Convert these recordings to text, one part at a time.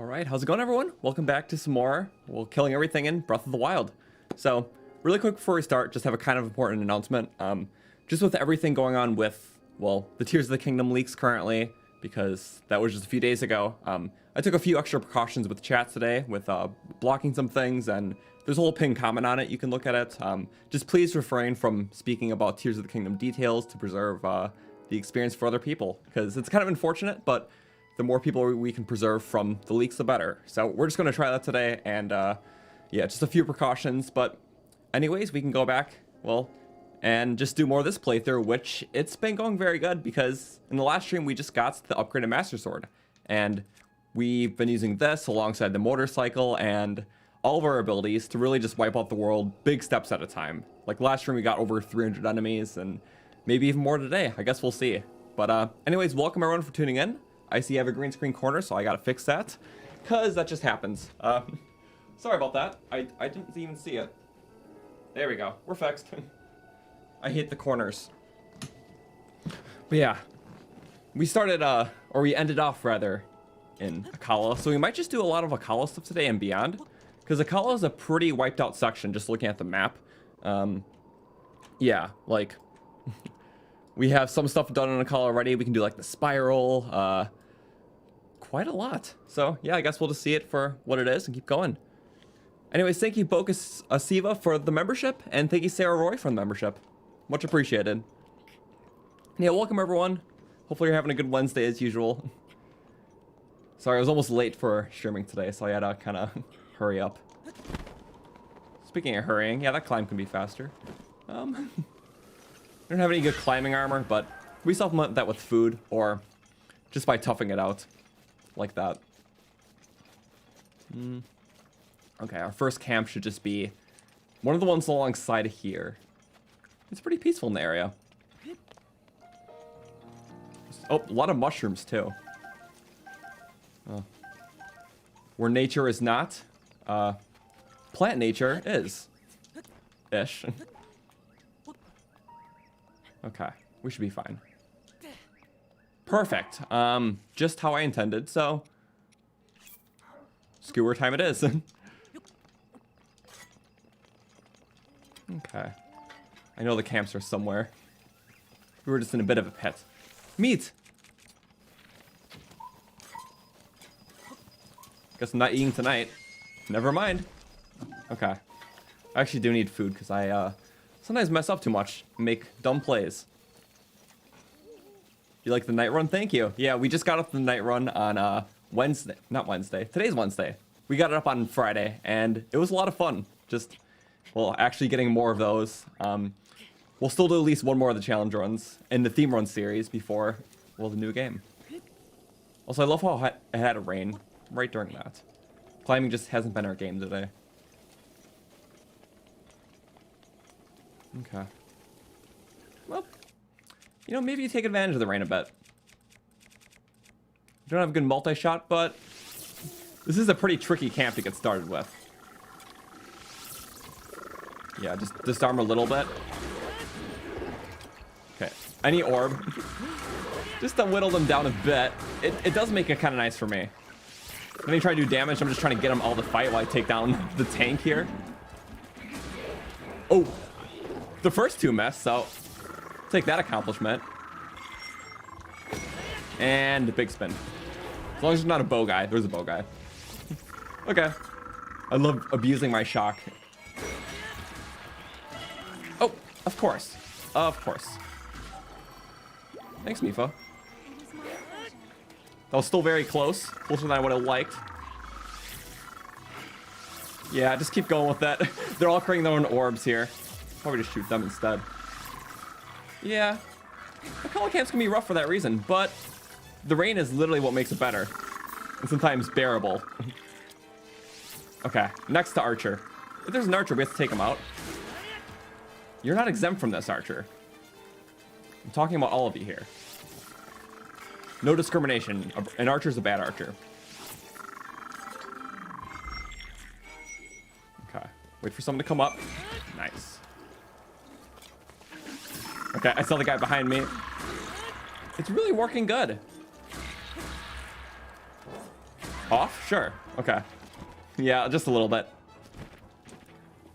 Alright, how's it going everyone? Welcome back to some more, well, killing everything in Breath of the Wild. So, really quick before we start, just have a kind of important announcement. Just with everything going on with, well, the Tears of the Kingdom leaks currently, because that was just a few days ago, I took a few extra precautions with the chat today, with blocking some things, and there's a whole pinned comment on it, you can look at it. Just please refrain from speaking about Tears of the Kingdom details to preserve the experience for other people, because it's kind of unfortunate, but the more people we can preserve from the leaks, the better. So we're just going to try that today, and yeah, just a few precautions, but anyways, we can go back, well, and just do more of this playthrough, which it's been going very good, because in the last stream we just got the upgraded Master Sword, and we've been using this alongside the motorcycle and all of our abilities to really just wipe out the world big steps at a time. Like last stream we got over 300 enemies, and maybe even more today, I guess we'll see. But anyways, welcome everyone for tuning in. I see you have a green screen corner, so I gotta fix that, because that just happens. Sorry about that. I didn't even see it. There we go. We're fixed. I hate the corners. But yeah, we started, or we ended off rather, in Akkala, so we might just do a lot of Akkala stuff today and beyond, because Akkala is a pretty wiped out section, just looking at the map. Yeah, like, we have some stuff done in Akkala already. We can do like the spiral, quite a lot. So yeah, I guess we'll just see it for what it is and keep going. Anyways, thank you Bocus Asiva for the membership, and thank you Sarah Roy for the membership. Much appreciated. Yeah, welcome everyone. Hopefully you're having a good Wednesday as usual. Sorry, I was almost late for streaming today, so I had to kind of hurry up. Speaking of hurrying, yeah, that climb can be faster. I don't have any good climbing armor, but we supplement that with food, or just by toughing it out. Like that. Okay, our first camp should just be one of the ones alongside here. It's pretty peaceful in the area. Oh, a lot of mushrooms too. Oh. Where nature is not, plant nature is. Ish. Okay, we should be fine. Perfect. Just how I intended, so skewer time it is. Okay. I know the camps are somewhere. We were just in a bit of a pit. Meat! Guess I'm not eating tonight. Never mind. Okay. I actually do need food, because I sometimes mess up too much and make dumb plays. You like the night run? Thank you. Yeah, we just got up the night run on Wednesday. Not Wednesday. Today's Wednesday. We got it up on Friday, and it was a lot of fun. Just, well, actually getting more of those. We'll still do at least one more of the challenge runs in the theme run series before, well, the new game. Also, I love how it had a rain right during that. Climbing just hasn't been our game today. Okay. Well, you know, maybe you take advantage of the rain a bit. You don't have a good multi-shot, but this is a pretty tricky camp to get started with. Yeah, just disarm a little bit. Okay, any orb. Just to whittle them down a bit. It does make it kind of nice for me. When I try to do damage, I'm just trying to get them all to fight while I take down the tank here. Oh, the first two missed, so take that accomplishment. And a big spin. As long as there's not a bow guy. There's a bow guy. Okay. I love abusing my shock. Oh, of course. Of course. Thanks, Mifa. That was still very close. Closer than I would have liked. Yeah, just keep going with that. They're all creating their own orbs here. Probably just shoot them instead. Yeah. Akkala camps can be rough for that reason, but the rain is literally what makes it better. And sometimes bearable. Okay, next to Archer. If there's an Archer, we have to take him out. You're not exempt from this, Archer. I'm talking about all of you here. No discrimination. An Archer's a bad Archer. Okay, wait for someone to come up. Nice. Okay, I saw the guy behind me. It's really working good. Off? Sure. Okay. Yeah, just a little bit.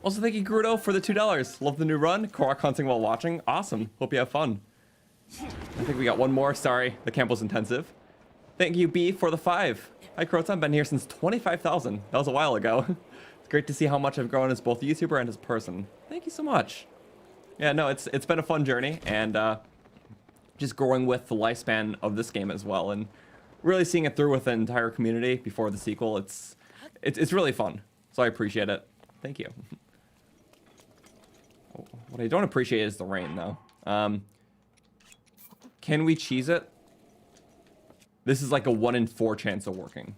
Also, thank you, Grudo, for the $2. Love the new run. Korok hunting while watching. Awesome. Hope you have fun. I think we got one more. Sorry, the camp was intensive. Thank you, B, for the 5. Hi, Croton. Been here since 25,000. That was a while ago. It's great to see how much I've grown as both a YouTuber and as a person. Thank you so much. Yeah, no, it's been a fun journey, and just growing with the lifespan of this game as well, and really seeing it through with the entire community before the sequel. It's really fun, so I appreciate it. Thank you. What I don't appreciate is the rain, though. Can we cheese it? This is like a 1 in 4 chance of working.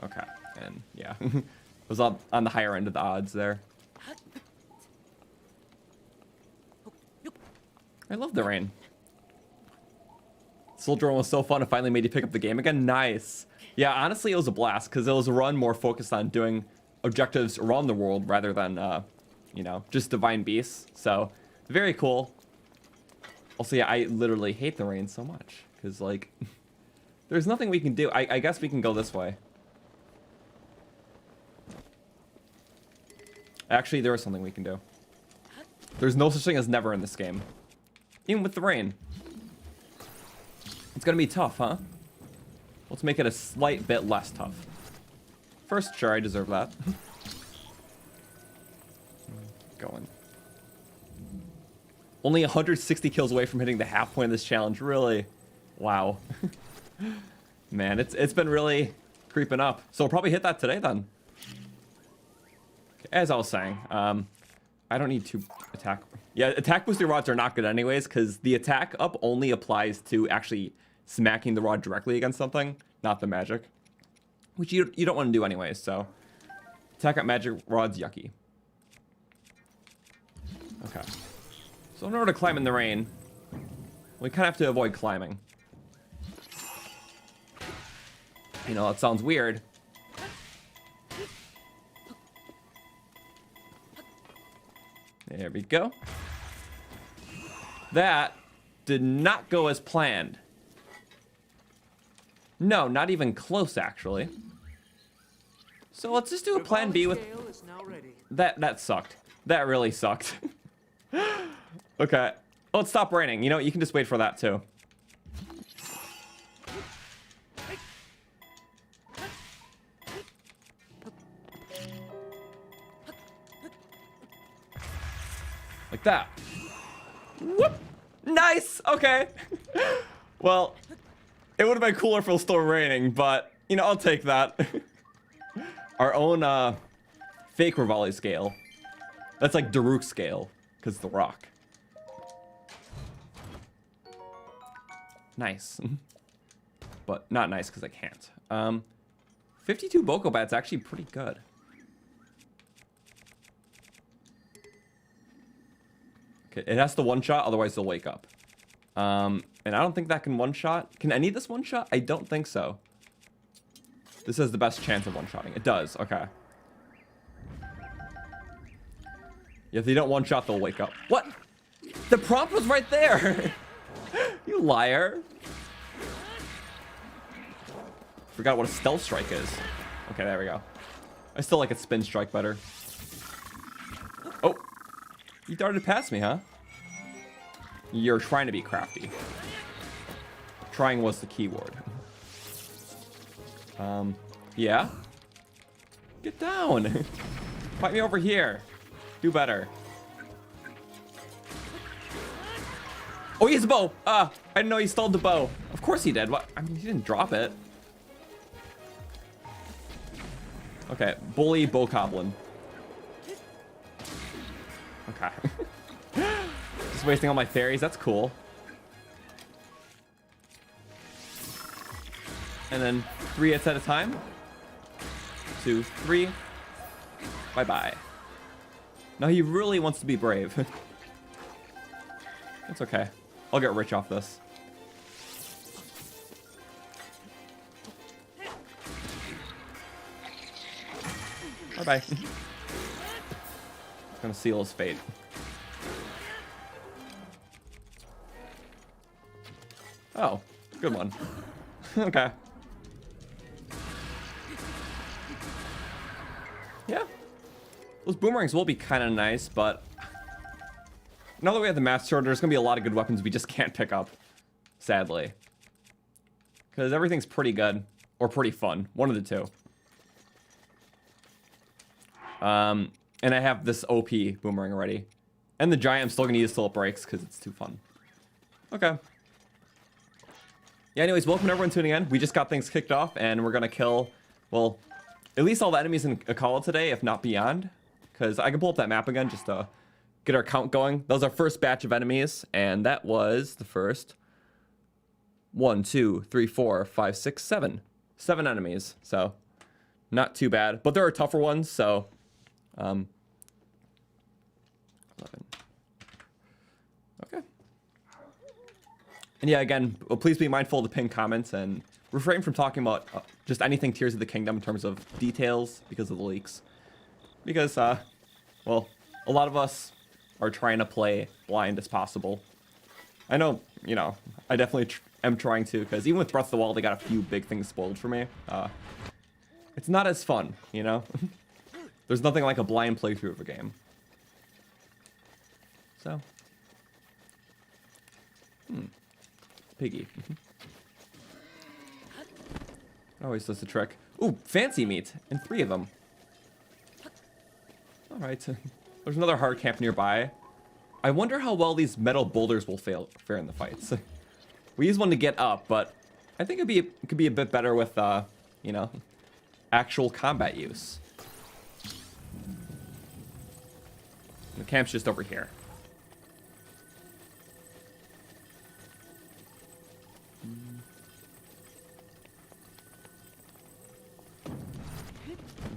Okay, and yeah, it was on the higher end of the odds there. I love the rain. Soldier Run was so fun. It finally made you pick up the game again. Nice. Yeah, honestly, it was a blast because it was a run more focused on doing objectives around the world rather than, you know, just divine beasts. So, very cool. Also, yeah, I literally hate the rain so much because, like, there's nothing we can do. I guess we can go this way. Actually, there is something we can do. There's no such thing as never in this game. Even with the rain. It's gonna be tough, huh? Let's make it a slight bit less tough. First, sure, I deserve that. Going. Only 160 kills away from hitting the half point of this challenge. Really? Wow. Man, it's been really creeping up. So we'll probably hit that today then. Okay, as I was saying, I don't need to attack. Yeah, attack booster rods are not good anyways, because the attack up only applies to actually smacking the rod directly against something, not the magic. Which you don't want to do anyways, so. Attack up magic rod's yucky. Okay. So in order to climb in the rain, we kind of have to avoid climbing. You know, that sounds weird. There we go. That did not go as planned. No, not even close, actually. So let's just do a plan B with... That sucked. That really sucked. Okay. Let's stop raining. You know, you can just wait for that, too. Like that. Whoop! Nice! Okay. Well, it would have been cooler if it was still raining, but, you know, I'll take that. Our own, fake Rivali scale. That's like Daruk scale, because the rock. Nice. But not nice, because I can't. 52 Boko Bat's actually pretty good. Okay, it has to one-shot, otherwise they'll wake up. And I don't think that can one-shot. Can any of this one-shot? I don't think so. This has the best chance of one-shotting. It does, okay. Yeah, if they don't one-shot, they'll wake up. What? The prompt was right there! You liar. Forgot what a stealth strike is. Okay, there we go. I still like a spin strike better. Oh! You darted past me, huh? You're trying to be crafty. Trying was the keyword. Yeah? Get down! Fight me over here. Do better. Oh, he has a bow! I didn't know he stalled the bow. Of course he did. What? I mean, he didn't drop it. Okay, bully Bokoblin. Okay. Just wasting all my fairies. That's cool. And then 3 hits at a time. 2, 3. Bye-bye. Now he really wants to be brave. It's okay. I'll get rich off this. Bye-bye. Gonna seal his fate. Oh, good one. Okay. Those boomerangs will be kind of nice, but now that we have the Master Sword, there's going to be a lot of good weapons we just can't pick up, sadly. Because everything's pretty good, or pretty fun. One of the two. And I have this OP boomerang already. And the giant I'm still going to use till it breaks, because it's too fun. Okay. Yeah, anyways, welcome everyone tuning in. We just got things kicked off, and we're going to kill, well, at least all the enemies in Akkala today, if not beyond. Because I can pull up that map again just to get our count going. That was our first batch of enemies, and that was the first 1, 2, 3, 4, 5, 6, 7. 7 enemies, so not too bad. But there are tougher ones, so 11. Okay. And yeah, again, please be mindful of the pinned comments and refrain from talking about just anything Tears of the Kingdom in terms of details because of the leaks. Because, well, a lot of us are trying to play blind as possible. I know, you know, I definitely am trying to, because even with Breath of the Wild, they got a few big things spoiled for me. It's not as fun, you know? There's nothing like a blind playthrough of a game. So. Piggy. Always does the trick. Ooh, fancy meat. And 3 of them. Alright. There's another hard camp nearby. I wonder how well these metal boulders will fare in the fights. We use one to get up, but I think it could be a bit better with, you know, actual combat use. The camp's just over here.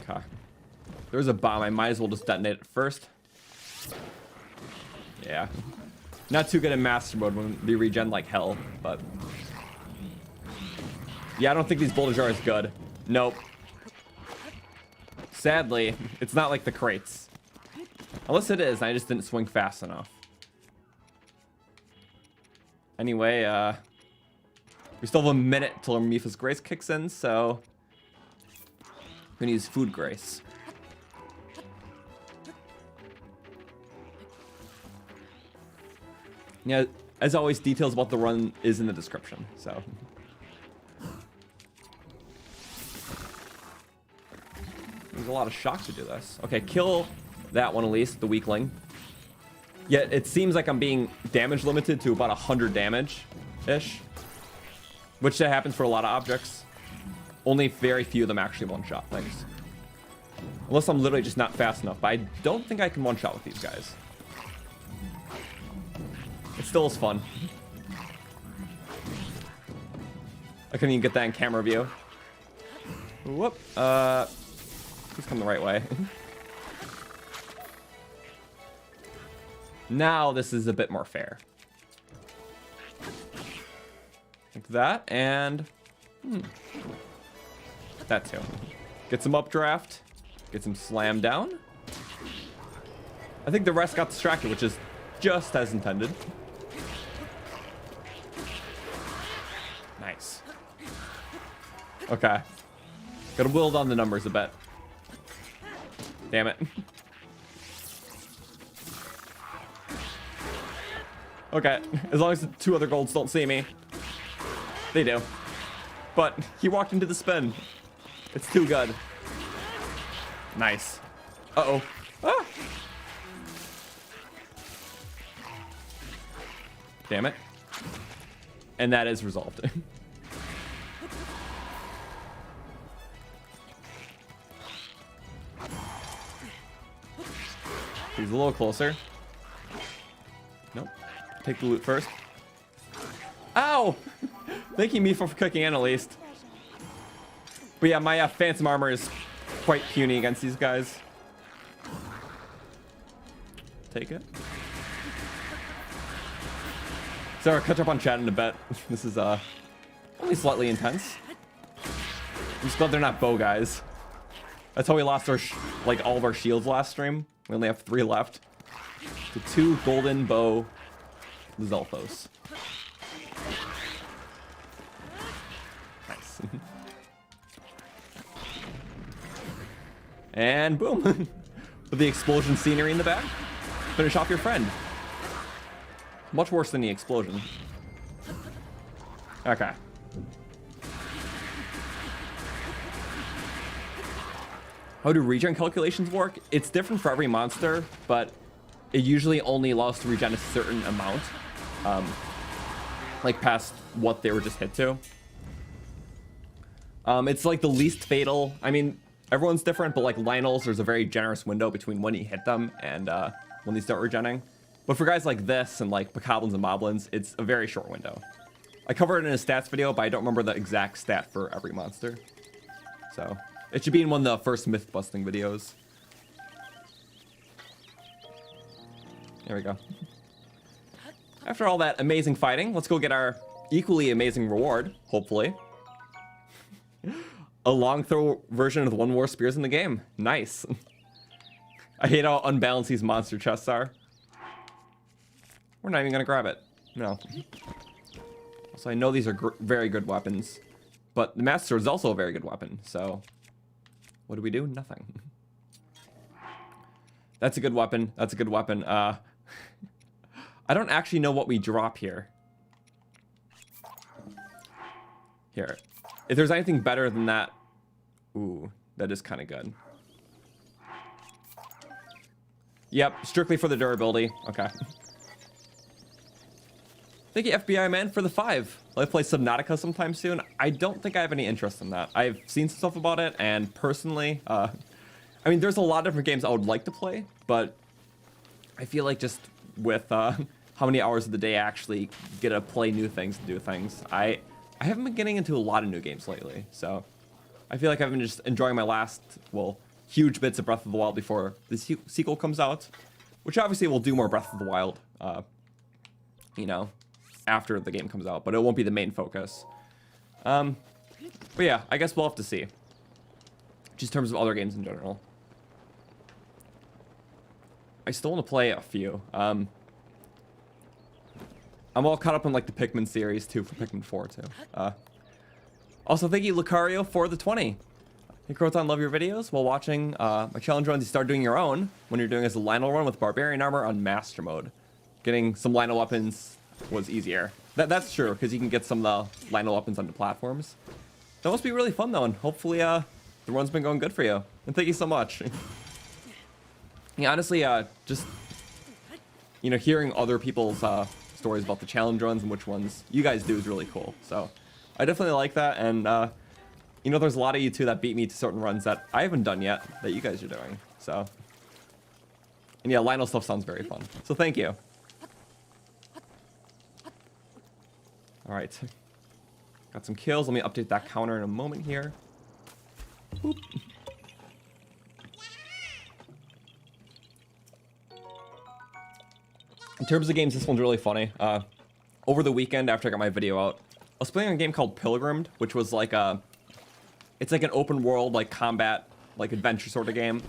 Okay. There's a bomb. I might as well just detonate it first. Yeah. Not too good in master mode when they regen like hell, but... yeah, I don't think these boulders are as good. Nope. Sadly, it's not like the crates. Unless it is, I just didn't swing fast enough. Anyway, we still have a minute till Mipha's Grace kicks in, so... we're gonna use Food Grace. Yeah, as always, details about the run is in the description, so... there's a lot of shock to do this. Okay, kill that one at least, the weakling. Yet it seems like I'm being damage limited to about 100 damage-ish. Which that happens for a lot of objects. Only very few of them actually one-shot things. Unless I'm literally just not fast enough. But I don't think I can one-shot with these guys. It still is fun. I couldn't even get that in camera view. Whoop. Please come the right way. Now this is a bit more fair. Like that, and... that too. Get some updraft. Get some slam down. I think the rest got distracted, which is just as intended. Nice. Okay. Gotta whittle down the numbers a bit. Damn it. Okay, as long as the 2 other golds don't see me. They do. But he walked into the spin. It's too good. Nice. Uh-oh. Ah! Damn it. And that is resolved. He's a little closer. Nope. Take the loot first. Ow! Thank you, Mipha, for cooking in at least. But yeah, my phantom armor is quite puny against these guys. Take it. So I'll catch up on chat in a bit. This is only slightly intense. I'm just glad they're not bow guys. That's how we lost our like all of our shields last stream. We only have 3 left. The 2 golden bow Zelphos. Nice. And boom. with the explosion scenery in the back. Finish off your friend. Much worse than the explosion. Okay. How do regen calculations work? It's different for every monster, but it usually only allows to regen a certain amount. Like past what they were just hit to. It's like the least fatal. I mean, everyone's different, but like Lionel's, there's a very generous window between when you hit them and when they start regenning. But for guys like this and like Bokoblins and Moblins, it's a very short window. I covered it in a stats video, but I don't remember the exact stat for every monster. So it should be in one of the first myth busting videos. There we go. After all that amazing fighting, let's go get our equally amazing reward, hopefully. A long throw version of one more spears in the game. Nice. I hate how unbalanced these monster chests are. We're not even gonna grab it. No. So I know these are very good weapons, but the Master Sword is also a very good weapon. So what do? Nothing. That's a good weapon. That's a good weapon. I don't actually know what we drop here. Here. If there's anything better than that, ooh, that is kind of good. Yep, strictly for the durability. Okay. Thank you, FBI man, for the 5. Let's play Subnautica sometime soon. I don't think I have any interest in that. I've seen some stuff about it, and personally, I mean, there's a lot of different games I would like to play, but I feel like just with how many hours of the day I actually get to play new things and do things, I haven't been getting into a lot of new games lately, so I feel like I've been just enjoying my last, well, huge bits of Breath of the Wild before the sequel comes out, which obviously will do more Breath of the Wild, you know, after the game comes out, but it won't be the main focus. But yeah, I guess we'll have to see, just in terms of other games in general. I still want to play a few. I'm all caught up in like the Pikmin series too, for Pikmin 4 too. Also, thank you Lucario for the 20. Hey Croton, love your videos. While watching my challenge runs, you start doing your own when you're doing as a Lionel run with Barbarian armor on Master mode. Getting some Lionel weapons was easier. That's true, because you can get some of the Lionel weapons onto platforms. That must be really fun though, and hopefully the run's been going good for you. And thank you so much. Yeah, honestly, just, you know, hearing other people's stories about the challenge runs and which ones you guys do is really cool. So I definitely like that, and you know, there's a lot of you too that beat me to certain runs that I haven't done yet that you guys are doing. So, and yeah, Lionel stuff sounds very fun. So thank you. All right, got some kills. Let me update that counter in a moment here. Boop. In terms of games, this one's really funny. Over the weekend, after I got my video out, I was playing a game called Pilgrimed, which was like it's like an open world, like combat, like adventure sort of game.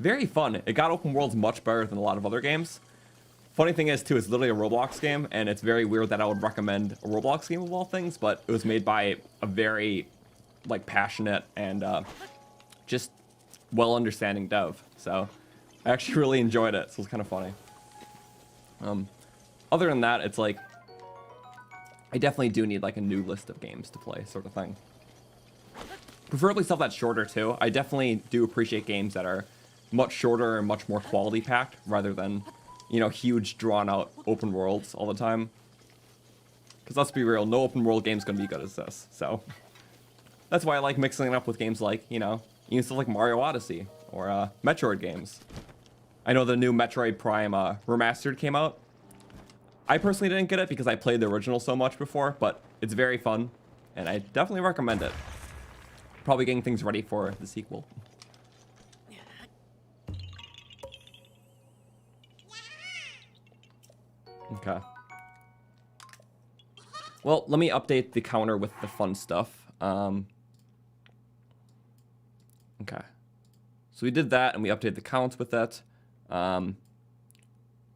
Very fun. It got open worlds much better than a lot of other games. Funny thing is too, it's literally a Roblox game, and it's very weird that I would recommend a Roblox game of all things, but it was made by a very like passionate and just well understanding dev. So I actually really enjoyed it. So it's kind of funny. Other than that, it's like I definitely do need like a new list of games to play, sort of thing. Preferably stuff that's shorter too. I definitely do appreciate games that are much shorter and much more quality packed rather than, you know, huge drawn out open worlds all the time. Because let's be real, no open world game's gonna be good as this. So that's why I like mixing it up with games like, you know, even stuff like Mario Odyssey or Metroid games. I know the new Metroid Prime Remastered came out. I personally didn't get it because I played the original so much before, but it's very fun, and I definitely recommend it. Probably getting things ready for the sequel. Okay. Well, let me update the counter with the fun stuff. Okay. So we did that, and we updated the count with that.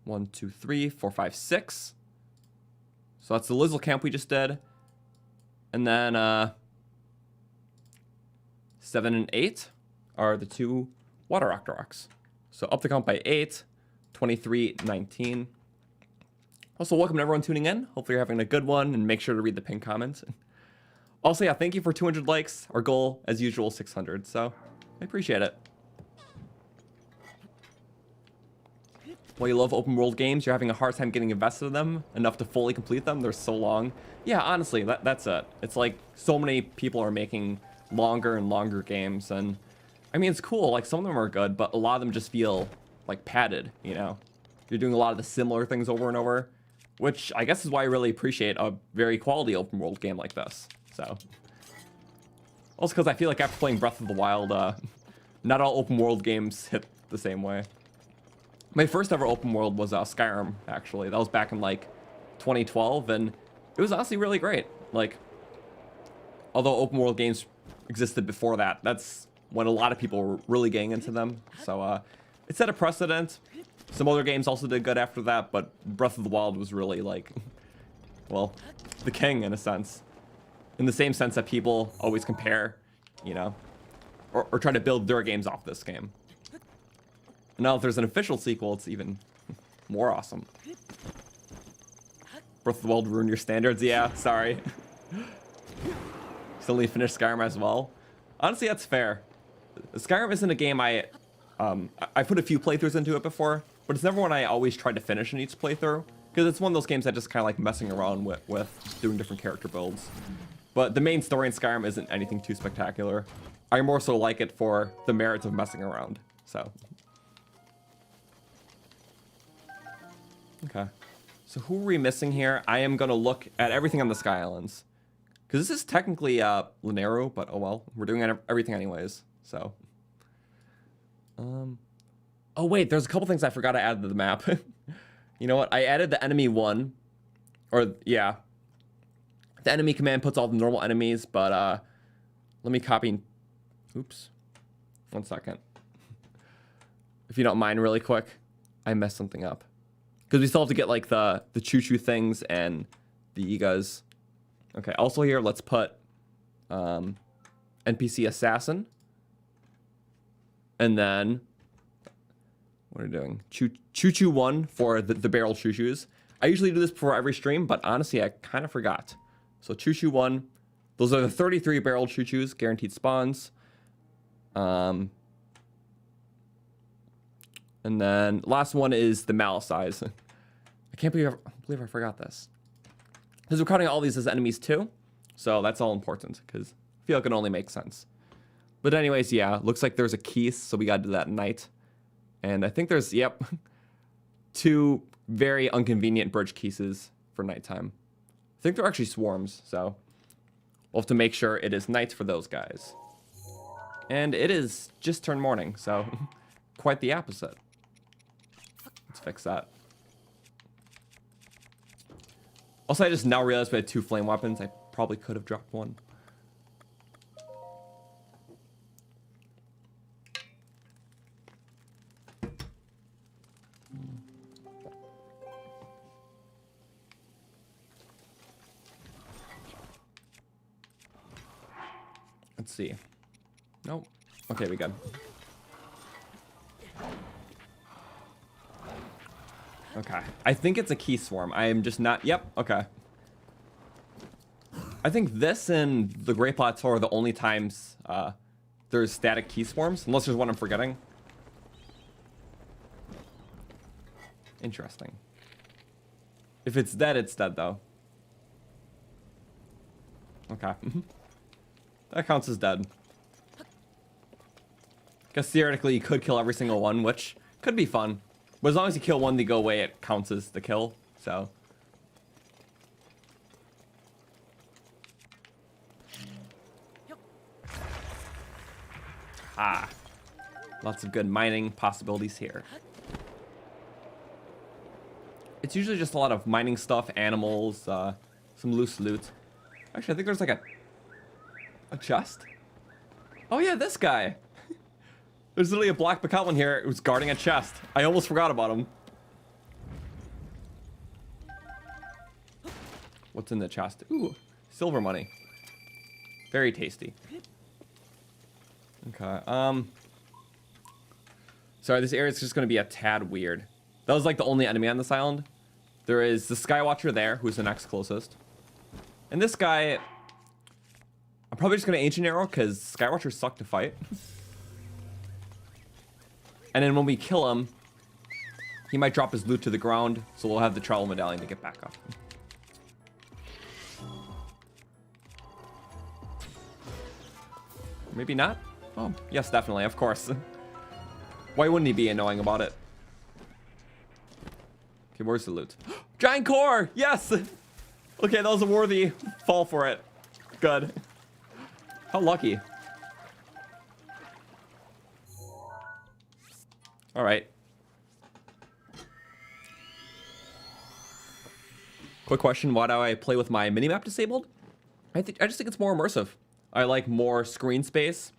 1, 2, 3, 4, 5, 6. So that's the Lizzle camp we just did. And then 7 and 8 are the 2 water octoroks. So up the count by 8, 23, 19. Also, welcome to everyone tuning in. Hopefully you're having a good one, and make sure to read the pinned comments. Also, yeah, thank you for 200 likes. Our goal, as usual, 600. So I appreciate it. While you love open world games, you're having a hard time getting invested in them enough to fully complete them. They're so long. Yeah, honestly, that's it. It's like so many people are making longer and longer games, and I mean, it's cool. Like, some of them are good, but a lot of them just feel like padded, you know? You're doing a lot of the similar things over and over, which I guess is why I really appreciate a very quality open world game like this. So, also because I feel like after playing Breath of the Wild, not all open world games hit the same way. My first ever open world was Skyrim, actually. That was back in like 2012, and it was honestly really great. Like, although open world games existed before that, that's when a lot of people were really getting into them. So it set a precedent. Some other games also did good after that, but Breath of the Wild was really like, well, the king in a sense. In the same sense that people always compare, you know, or try to build their games off this game. And now if there's an official sequel, it's even more awesome. Breath of the Wild ruined your standards? Yeah, sorry. Still need to finish Skyrim as well. Honestly, that's fair. Skyrim isn't a game I put a few playthroughs into it before, but it's never one I always try to finish in each playthrough, because it's one of those games I just kind of like messing around with doing different character builds. But the main story in Skyrim isn't anything too spectacular. I more so like it for the merits of messing around, so. Okay, so who are we missing here? I am gonna look at everything on the Sky Islands, because this is technically Lineru, but oh well, we're doing everything anyways, so. Oh wait, there's a couple things I forgot to add to the map. You know what, I added the enemy one, or yeah. The enemy command puts all the normal enemies, but let me copy, oops, 1 second. If you don't mind really quick, I messed something up. Because we still have to get like the choo-choo things and the Igas. Okay, also here, let's put NPC Assassin. And then, what are we doing? Choo-choo 1 for the barrel choo-choos. I usually do this before every stream, but honestly, I kind of forgot. So choo-choo 1, those are the 33 barrel choo-choos, guaranteed spawns. And then last one is the Malisize. I can't believe I forgot this. Because we're counting all these as enemies too. So that's all important, because I feel like it only makes sense. But anyways, yeah, looks like there's a Keith, so we gotta do that at night. And I think there's, yep, 2 very inconvenient bridge Keiths for nighttime. I think they're actually swarms, so we'll have to make sure it is night for those guys. And it is just turned morning, so quite the opposite. Let's fix that. Also, I just now realized we had 2 flame weapons. I probably could have dropped one. Let's see. Nope. Okay, we good. Okay. I think it's a key swarm. I am just not... Yep. Okay. I think this and the Great Plateau are the only times there's static key swarms. Unless there's one I'm forgetting. Interesting. If it's dead, it's dead, though. Okay. That counts as dead. Guess theoretically you could kill every single one, which could be fun. But as long as you kill one, they go away, it counts as the kill, so. Ah. Lots of good mining possibilities here. It's usually just a lot of mining stuff, animals, some loose loot. Actually, I think there's like a chest? Oh yeah, this guy. There's literally a black Bakalwan here who's guarding a chest. I almost forgot about him. What's in the chest? Ooh, silver money. Very tasty. Okay, Sorry, this area is just going to be a tad weird. That was like the only enemy on this island. There is the Skywatcher there, who's the next closest. And this guy, I'm probably just going to Ancient Arrow because Skywatchers suck to fight. And then when we kill him, he might drop his loot to the ground, so we'll have the Trowel Medallion to get back up. Maybe not? Oh, yes, definitely, of course. Why wouldn't he be annoying about it? Okay, where's the loot? Giant core! Yes! Okay, that was a worthy fall for it. Good. How lucky. Alright. Quick question, why do I play with my minimap disabled? I just think it's more immersive. I like more screen space,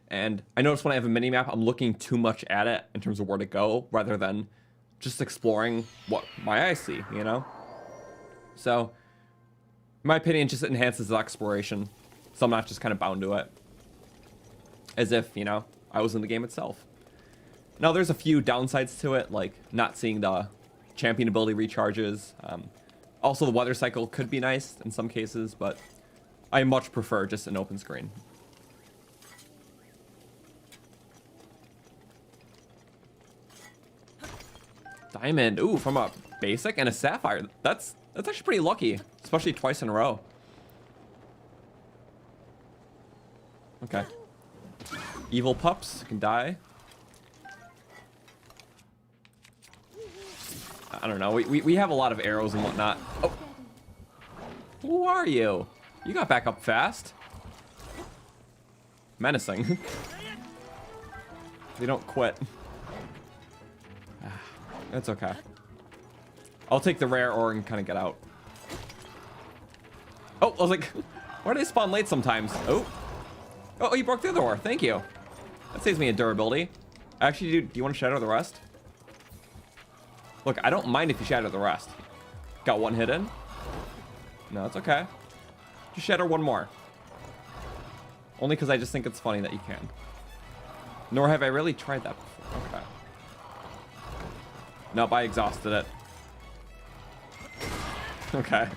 and I notice when I have a minimap, I'm looking too much at it in terms of where to go, rather than just exploring what my eyes see, you know? So, in my opinion, it just enhances the exploration, so I'm not just kind of bound to it. As if, you know, I was in the game itself. Now, there's a few downsides to it, like not seeing the champion ability recharges. Also, the weather cycle could be nice in some cases, but I much prefer just an open screen. Diamond, ooh, from a basic and a sapphire. That's actually pretty lucky, especially twice in a row. Okay. Evil pups can die. I don't know. We have a lot of arrows and whatnot. Oh, who are you? You got back up fast. Menacing. They don't quit. That's okay. I'll take the rare ore and kind of get out. Oh, I was like, why do they spawn late sometimes? Oh, you broke through the ore. Thank you. That saves me a durability. Actually, do you want to shatter the rest? Look, I don't mind if you shatter the rest. Got one hit in. No, it's okay. Just shatter one more. Only because I just think it's funny that you can. Nor have I really tried that before. Okay. Nope, I exhausted it. Okay.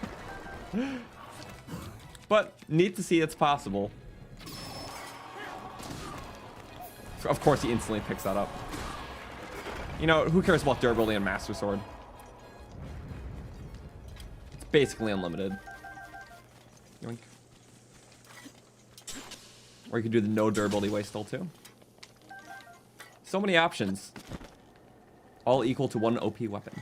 But neat to see it's possible. Of course he instantly picks that up. You know, who cares about durability and Master Sword? It's basically unlimited. Yoink. Or you could do the no durability way still too. So many options. All equal to one OP weapon.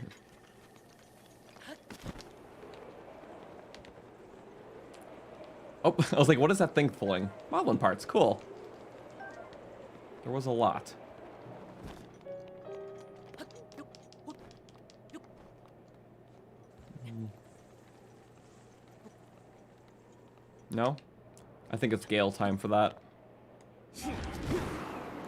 Oh, I was like, what is that thing pulling? Modeling parts, cool. There was a lot. No? I think it's Gale time for that.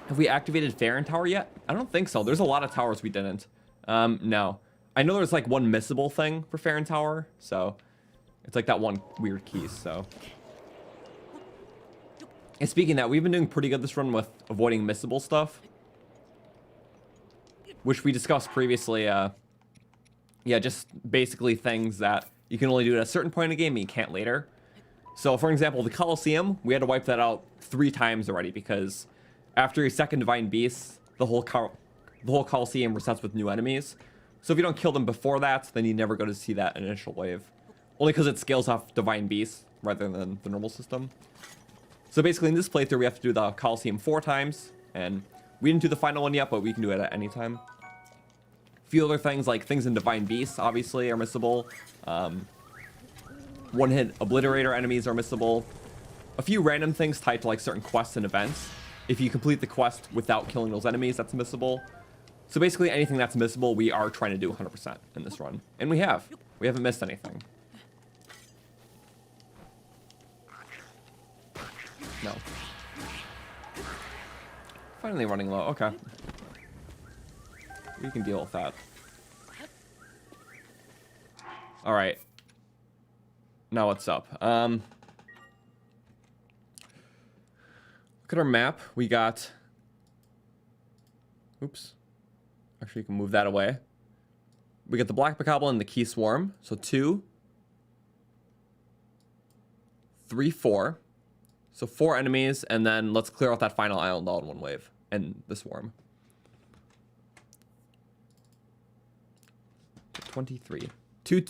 Have we activated Farron Tower yet? I don't think so. There's a lot of towers we didn't. No. I know there's like one missable thing for Farron Tower, so it's like that one weird key, so. And speaking of that, we've been doing pretty good this run with avoiding missable stuff, which we discussed previously. Yeah, just basically things that you can only do at a certain point in the game and you can't later. So, for example, the Colosseum, we had to wipe that out 3 times already because after your second Divine Beast, the whole Colosseum resets with new enemies. So if you don't kill them before that, then you never go to see that initial wave. Only because it scales off Divine Beasts rather than the normal system. So basically in this playthrough, we have to do the Colosseum 4 times. And we didn't do the final one yet, but we can do it at any time. A few other things, like things in Divine Beasts, obviously, are missable. One-hit Obliterator enemies are missable. A few random things tied to like certain quests and events. If you complete the quest without killing those enemies, that's missable. So basically anything that's missable, we are trying to do 100% in this run. And we have. We haven't missed anything. No. Finally running low. Okay. We can deal with that. Alright. Now what's up? Look at our map. We got... Oops. Actually, you can move that away. We get the black bokoblin and the key swarm. So 2, 3, 4. So 4 enemies, and then let's clear out that final island all in one wave. And the swarm. 23. 2,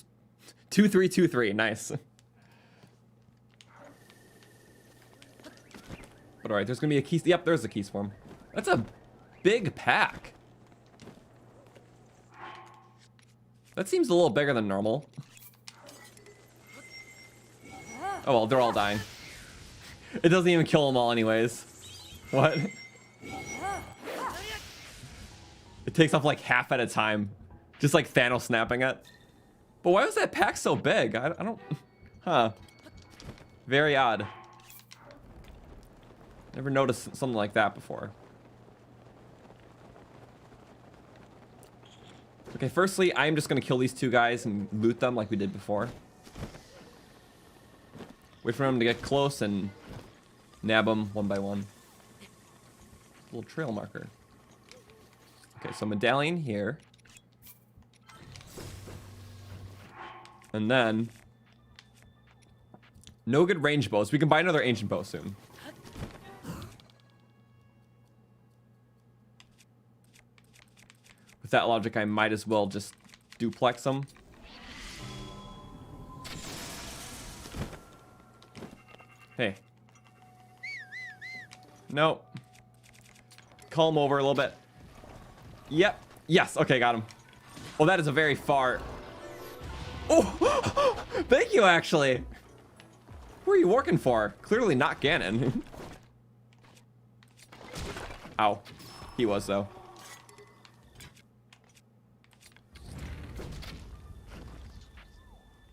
2, 3, 2, 3. Nice. But alright, there's gonna be a key. Yep, there's a key swarm. That's a big pack. That seems a little bigger than normal. Oh well, they're all dying. It doesn't even kill them all anyways. What? It takes off like half at a time. Just like Thanos snapping it. But why was that pack so big? I don't... Huh. Very odd. Never noticed something like that before. Okay, firstly, I'm just gonna kill these 2 guys and loot them like we did before. Wait for them to get close and nab them one by one. Little trail marker. Okay, so medallion here. And then... no good range bows. We can buy another ancient bow soon. With that logic, I might as well just duplex them. Hey. No. Call him over a little bit. Yep. Yes. Okay, got him. Well, that is a very far... Oh! Thank you, actually. Who are you working for? Clearly not Ganon. Ow. He was, though.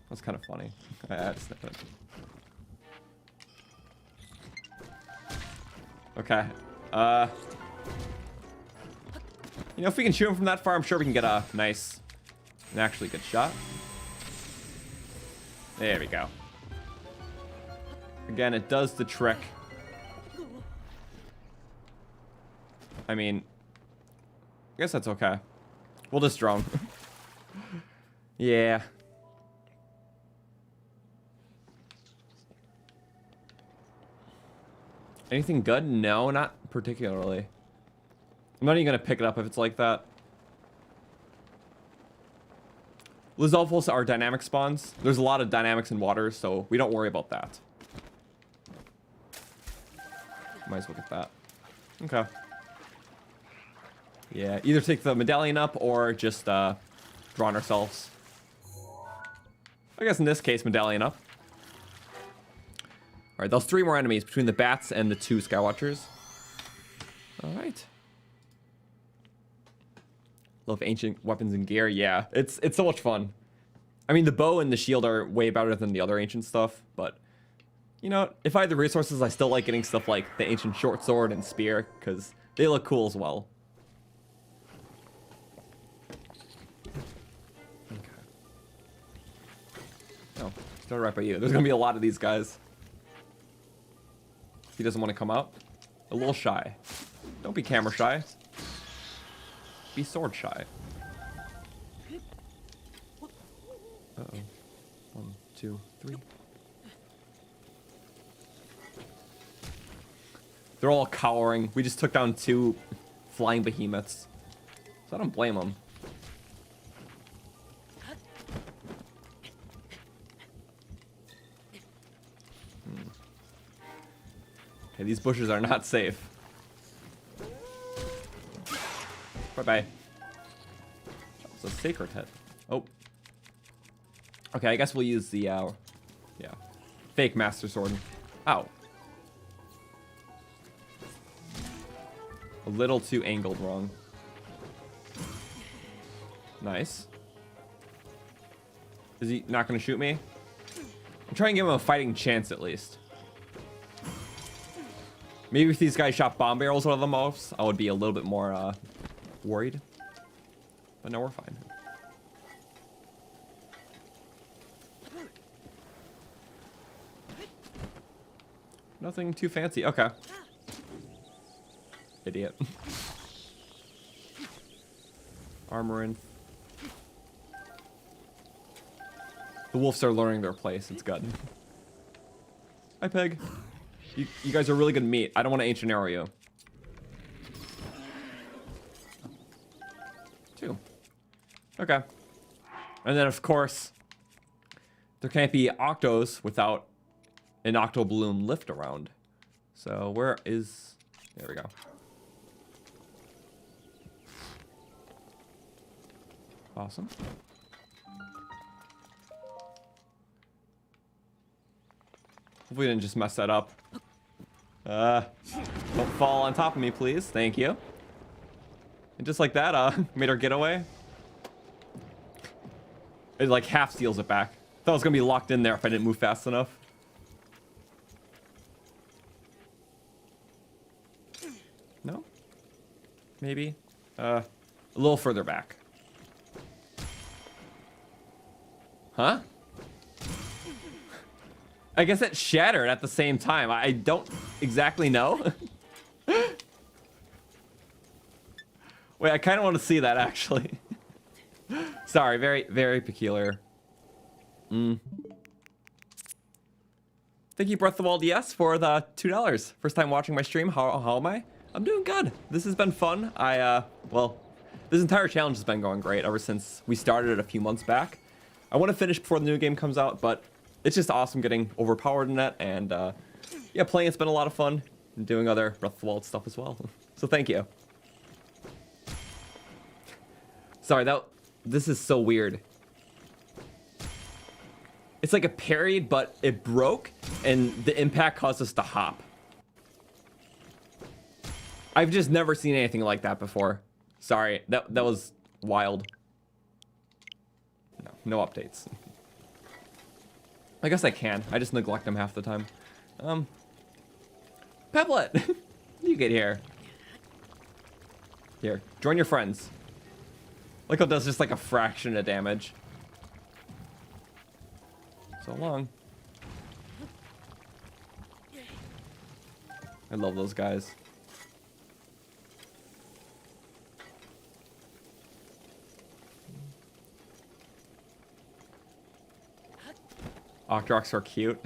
That's kind of funny. I had to snap it. Okay. You know, if we can shoot him from that far, I'm sure we can get a nice, an actually good shot. There we go. Again, it does the trick. I mean, I guess that's okay. We'll just drone. Yeah. Anything good? No, not particularly. I'm not even gonna pick it up if it's like that. Lizalfos are dynamic spawns. There's a lot of dynamics in water, so we don't worry about that. Might as well get that. Okay. Yeah, either take the medallion up or just drawn ourselves. I guess in this case, medallion up. Alright, those 3 more enemies between the bats and the 2 Skywatchers. Alright. Love ancient weapons and gear. Yeah, it's so much fun. I mean, the bow and the shield are way better than the other ancient stuff, but... you know, if I had the resources, I still like getting stuff like the ancient short sword and spear, because they look cool as well. Okay. Oh, still right by you. There's gonna be a lot of these guys. He doesn't want to come out. A little shy. Don't be camera shy. Be sword shy. Uh-oh. 1, 2, 3. They're all cowering. We just took down 2 flying behemoths. So I don't blame them. Okay, these bushes are not safe. Bye-bye. That was a sacred hit. Oh. Okay, I guess we'll use the, yeah. Fake Master Sword. Ow. A little too angled wrong. Nice. Is he not going to shoot me? I'm trying to give him a fighting chance at least. Maybe if these guys shot bomb barrels out of the mouths, I would be a little bit more worried. But no, we're fine. Nothing too fancy. Okay. Armorin. The wolves are learning their place. It's good. Hi, Pig. You guys are really good meat. I don't want to ancient arrow you. 2. Okay. And then, of course, there can't be octos without an octo balloon lift around. So where is... There we go. Awesome. Hopefully we didn't just mess that up. Don't fall on top of me, please. Thank you. And just like that, made our getaway. It like half steals it back. Thought it was gonna be locked in there if I didn't move fast enough. No? Maybe? A little further back. Huh? I guess it shattered at the same time. I don't exactly know. Wait, I kind of want to see that, actually. Sorry, very, very peculiar. Thank you, Breath of the Wild, yes, for the $2. First time watching my stream. How am I? I'm doing good. This has been fun. Well, this entire challenge has been going great ever since we started it a few months back. I want to finish before the new game comes out, but it's just awesome getting overpowered in it, and yeah, playing it's been a lot of fun, and doing other Breath of the Wild stuff as well. So thank you. Sorry, this is so weird. It's like a parried, but it broke, and the impact caused us to hop. I've just never seen anything like that before. Sorry, that was wild. No updates. I guess I can. I just neglect them half the time. Peblet! You get here. Here, join your friends. Like how it does just like a fraction of damage. So long. I love those guys. Octoroks are cute.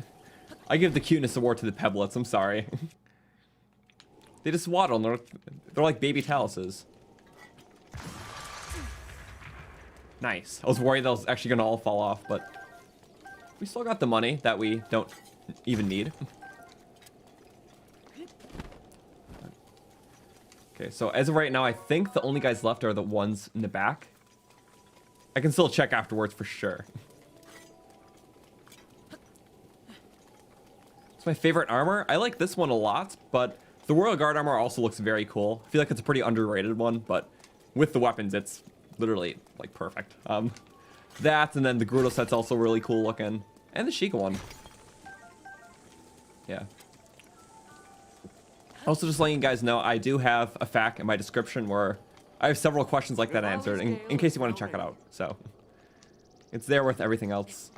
I give the cuteness award to the Peblets, I'm sorry. They just waddle, and they're like baby taluses. Nice. I was worried that was actually gonna all fall off, but we still got the money that we don't even need. Okay, so as of right now, I think the only guys left are the ones in the back. I can still check afterwards for sure. It's my favorite armor. I like this one a lot, but the Royal Guard armor also looks very cool. I feel like it's a pretty underrated one, but with the weapons, it's literally like perfect. That, and then the Gerudo set's also really cool looking, and the Sheikah one. Yeah. Also, just letting you guys know, I do have a FAQ in my description where I have several questions like that answered, in case you want to check it out. So it's there with everything else.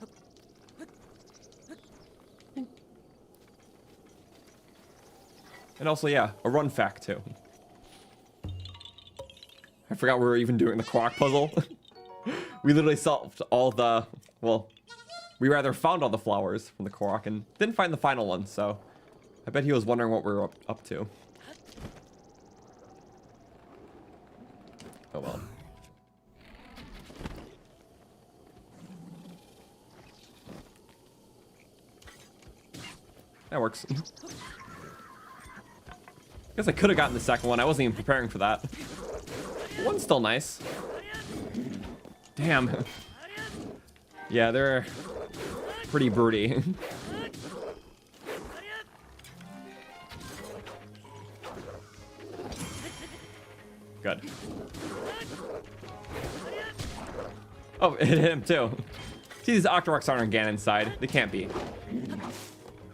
And also, yeah, a run fact, too. I forgot we were even doing the Croc puzzle. We literally solved all the... Well, we rather found all the flowers from the Croc and didn't find the final one, so... I bet he was wondering what we were up to. Oh, well. That works. Guess I could have gotten the second one. I wasn't even preparing for that. One's still nice. Damn. Yeah, they're pretty broody. Good. Oh, it hit him too. See, these Octoroks aren't on Ganon's side. They can't be.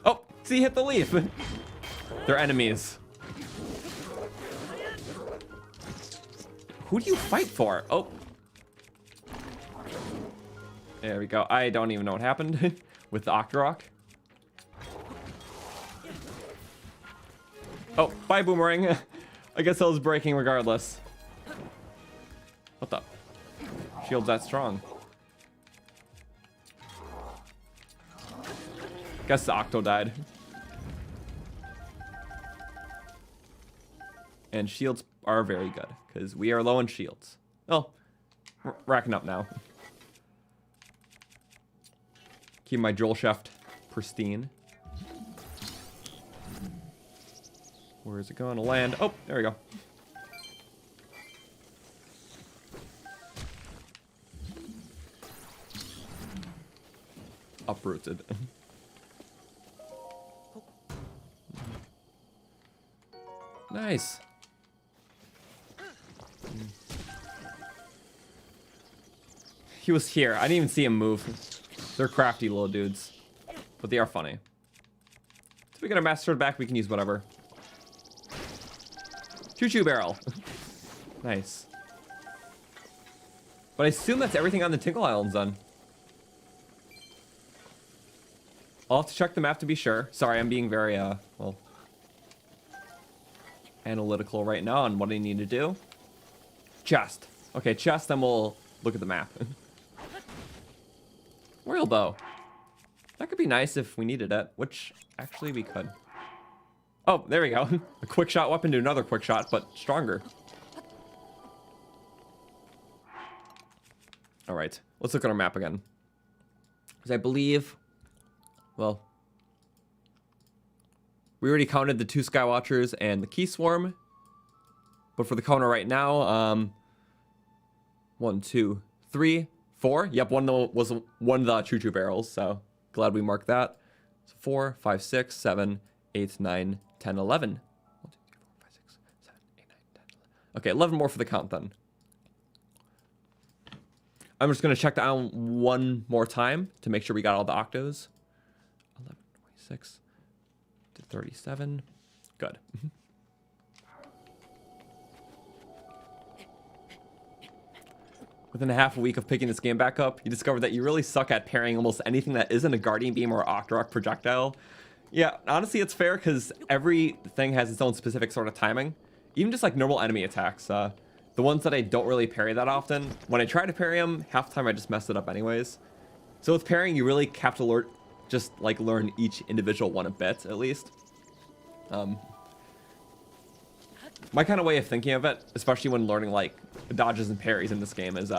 Oh, see, he hit the leaf. They're enemies. Who do you fight for? Oh. There we go. I don't even know what happened with the Octorok. Oh, bye, Boomerang. I guess I was breaking regardless. What the? Shield's that strong. Guess the Octo died. And shields are very good, because we are low on shields. Oh, racking up now. Keep my drill shaft pristine. Where is it going to land? Oh, there we go. Uprooted. Nice. He was here. I didn't even see him move. They're crafty little dudes, but they are funny. So we get our master sword back. We can use whatever. Choo-choo barrel. Nice. But I assume that's everything on the Tinkle Islands done. I'll have to check the map to be sure. Sorry, I'm being very, well, analytical right now on what I need to do. Chest. Okay, chest, then we'll look at the map. Royal bow. That could be nice if we needed it, which actually we could. Oh, there we go. A quick shot weapon to another quick shot, but stronger. All right, let's look at our map again. Because I believe, well, we already counted the 2 Skywatchers and the Key Swarm. But for the counter right now, 1, 2, 3, 4. Yep, one was one of the choo-choo barrels, so glad we marked that. So 4, 5, 6, 7, 8, 9, 10, 11. 1, 2, 3, 4, 5, 6, 7, 8, 9, 10, 11. Okay, 11 more for the count then. I'm just going to check the island one more time to make sure we got all the octos. 11, 26 to 37. Good. Within a half a week of picking this game back up, you discover that you really suck at parrying almost anything that isn't a Guardian Beam or Octorok projectile. Yeah, honestly, it's fair because everything has its own specific sort of timing. Even just like normal enemy attacks. The ones that I don't really parry that often, when I try to parry them, half the time I just mess it up anyways. So with parrying, you really have to learn each individual one a bit, at least. My kind of way of thinking of it, especially when learning like dodges and parries in this game, is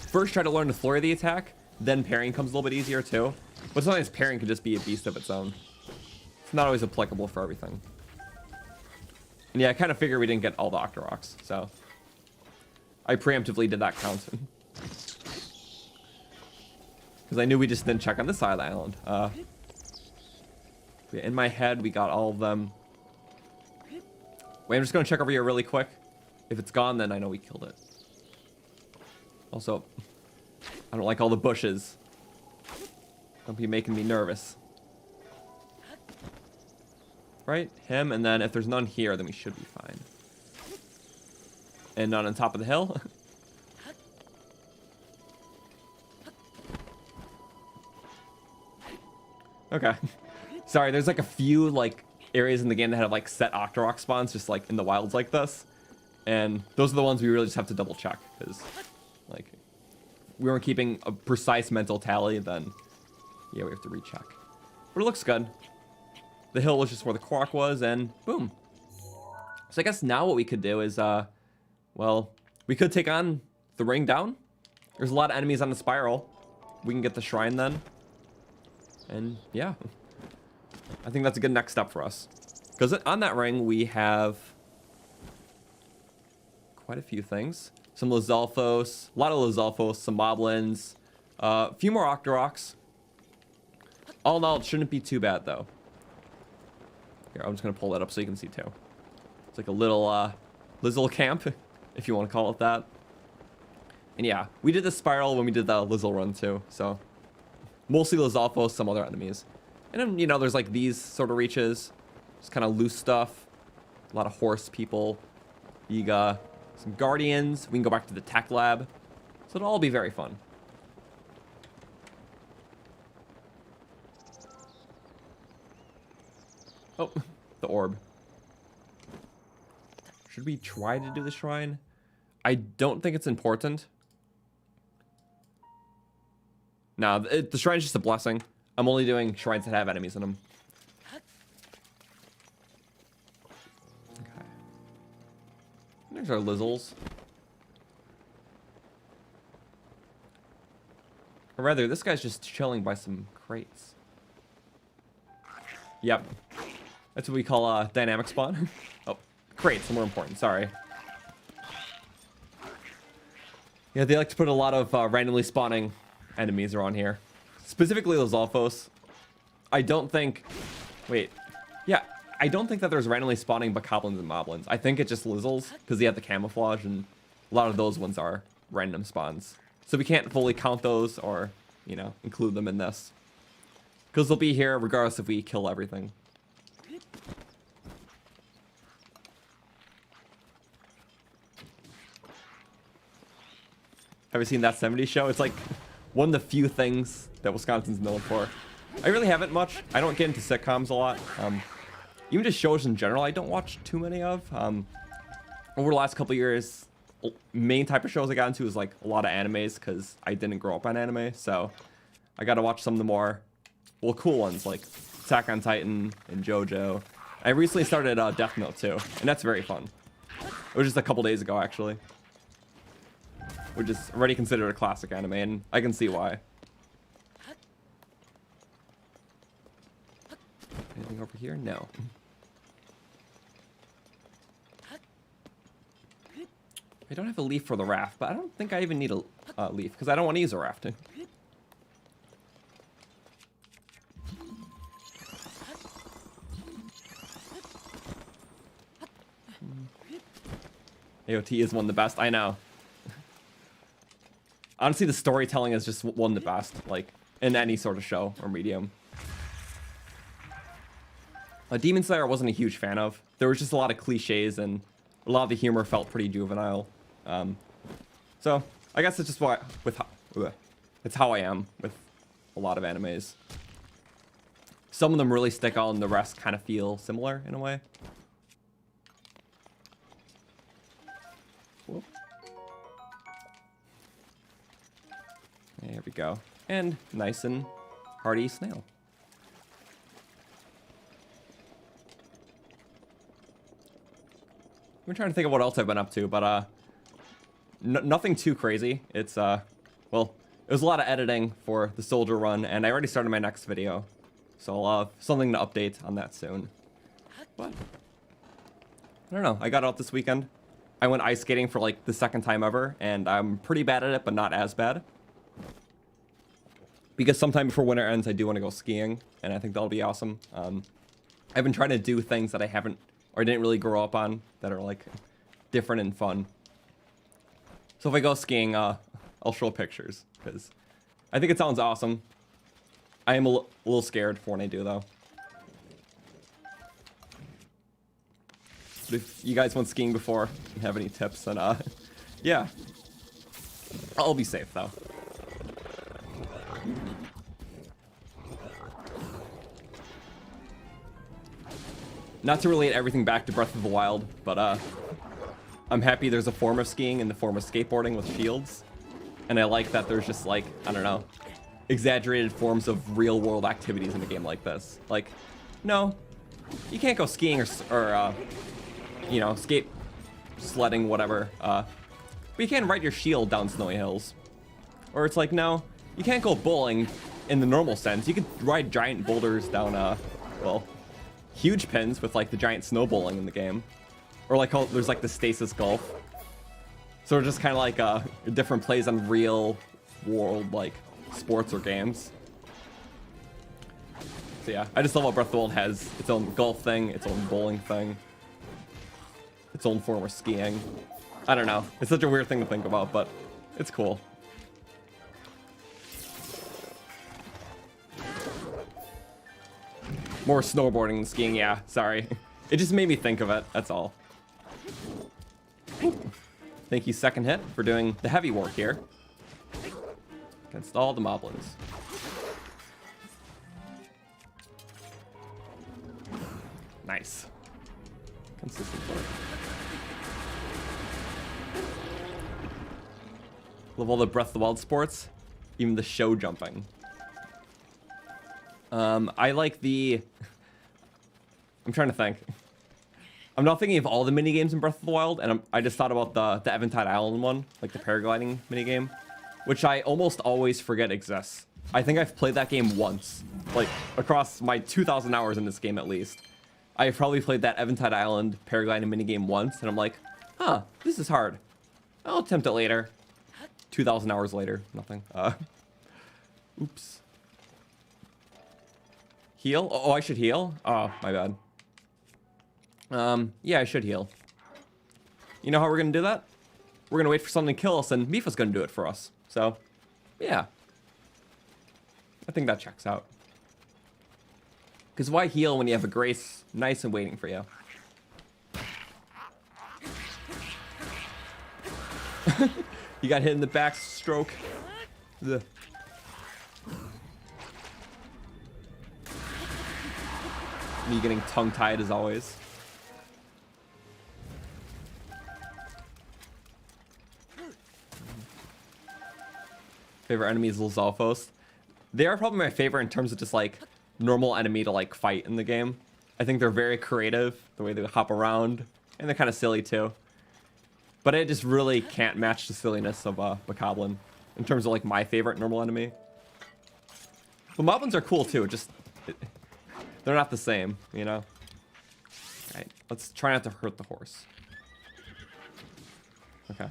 first try to learn the flurry of the attack, then parrying comes a little bit easier too. But sometimes parrying can just be a beast of its own. It's not always applicable for everything. And yeah, I kind of figured we didn't get all the Octoroks, so I preemptively did that count. Because I knew we just didn't check on this side of the island. In my head, we got all of them. Wait, I'm just going to check over here really quick. If it's gone, then I know we killed it. Also, I don't like all the bushes. Don't be making me nervous. Right? Him, and then if there's none here, then we should be fine. And none on top of the hill. Okay. Sorry, there's like a few like areas in the game that have like set Octorok spawns just like in the wilds like this. And those are the ones we really just have to double check, because like we weren't keeping a precise mental tally, then yeah, we have to recheck. But it looks good. The hill was just where the Korok was, and boom. So I guess now what we could do is, well, we could take on the ring down. There's a lot of enemies on the spiral. We can get the shrine then. And yeah, I think that's a good next step for us. Because on that ring, we have quite a few things. Some Lizalfos, a lot of Lizalfos, some Moblins, a few more Octoroks. All in all, it shouldn't be too bad, though. Here, I'm just going to pull that up so you can see, too. It's like a little Lizzle camp, if you want to call it that. And yeah, we did the spiral when we did the Lizzle run, too. So, mostly Lizalfos, some other enemies. And then, you know, there's like these sort of reaches. Just kind of loose stuff. A lot of horse people. Yiga. Some guardians. We can go back to the tech lab. So it'll all be very fun. Oh, the orb. Should we try to do the shrine? I don't think it's important. No, the shrine's just a blessing. I'm only doing shrines that have enemies in them. Okay. There's our Lizzles. Or rather, this guy's just chilling by some crates. Yep. That's what we call a dynamic spawn. Oh, crates are more important, sorry. Yeah, they like to put a lot of randomly spawning enemies around here. Specifically those Alphos. I don't think... Wait. Yeah, I don't think that there's randomly spawning bokoblins and moblins. I think it's just Lizzles, because they have the camouflage, and a lot of those ones are random spawns. So we can't fully count those or, you know, include them in this. Because they'll be here regardless if we kill everything. Have you seen That 70s Show? It's like one of the few things that Wisconsin's known for. I really haven't much. I don't get into sitcoms a lot. Even just shows in general, I don't watch too many of. Over the last couple of years, main type of shows I got into is like a lot of animes because I didn't grow up on anime. So I got to watch some of the more, well, cool ones like Attack on Titan and JoJo. I recently started Death Note too, and that's very fun. It was just a couple days ago, actually. Which is already considered a classic anime, and I can see why. Anything over here? No. I don't have a leaf for the raft, but I don't think I even need a leaf, because I don't want to use a rafting. AOT is one of the best, I know. Honestly, the storytelling is just one of the best, like, in any sort of show or medium. Demon Slayer I wasn't a huge fan of. There was just a lot of cliches, and a lot of the humor felt pretty juvenile. So, I guess it's just why, it's how I am with a lot of animes. Some of them really stick out, and the rest kind of feel similar in a way. Whoop. There we go. And nice and hearty snail. I'm trying to think of what else I've been up to, but nothing too crazy. It's well, it was a lot of editing for the soldier run, and I already started my next video, so I'll have something to update on that soon. But I don't know. I got out this weekend. I went ice skating for like the second time ever, and I'm pretty bad at it, but not as bad. Because sometime before winter ends, I do want to go skiing, and I think that'll be awesome. I've been trying to do things that I haven't or didn't really grow up on that are like different and fun. So if I go skiing, I'll show pictures because I think it sounds awesome. I am a little scared for when I do though. But if you guys went skiing before and have any tips, then yeah, I'll be safe though. Not to relate everything back to Breath of the Wild, but I'm happy there's a form of skiing in the form of skateboarding with shields. And I like that there's just like, I don't know, exaggerated forms of real world activities in a game like this. Like, no, you can't go skiing or you know, skate, sledding, whatever. But you can ride your shield down snowy hills. Or it's like, no, you can't go bowling in the normal sense. You could ride giant boulders down, well, huge pins with like the giant snow bowling in the game. Or like how there's like the stasis golf. So it's just kind of like different plays on real world like sports or games. So yeah, I just love how Breath of the Wild has its own golf thing, its own bowling thing, its own form of skiing. I don't know. It's such a weird thing to think about, but it's cool. More snowboarding than skiing, yeah, sorry. It just made me think of it, that's all. Thank you, Second Hit, for doing the heavy work here. Against all the moblins. Nice. Consistent work. Love all the Breath of the Wild sports. Even the show jumping. I like the... I'm trying to think. I'm not thinking of all the minigames in Breath of the Wild, and I just thought about the Eventide Island one, like the paragliding minigame, which I almost always forget exists. I think I've played that game once, like across my 2,000 hours in this game at least. I've probably played that Eventide Island paragliding minigame once, and I'm like, huh, this is hard. I'll attempt it later. 2,000 hours later, nothing. Oops. Heal? Oh, I should heal? Oh, my bad. Yeah, I should heal. You know how we're gonna do that? We're gonna wait for something to kill us, and Mipha's gonna do it for us. So, yeah. I think that checks out. Because why heal when you have a Grace nice and waiting for you? You got hit in the back stroke. Ugh. Me getting tongue-tied as always. Favorite enemy is Lizalfos. They are probably my favorite in terms of just like normal enemy to like fight in the game. I think they're very creative, the way they hop around, and they're kind of silly too. But it just really can't match the silliness of Bokoblin in terms of like my favorite normal enemy. But Moblins are cool too, just they're not the same, you know? Alright, let's try not to hurt the horse. Okay.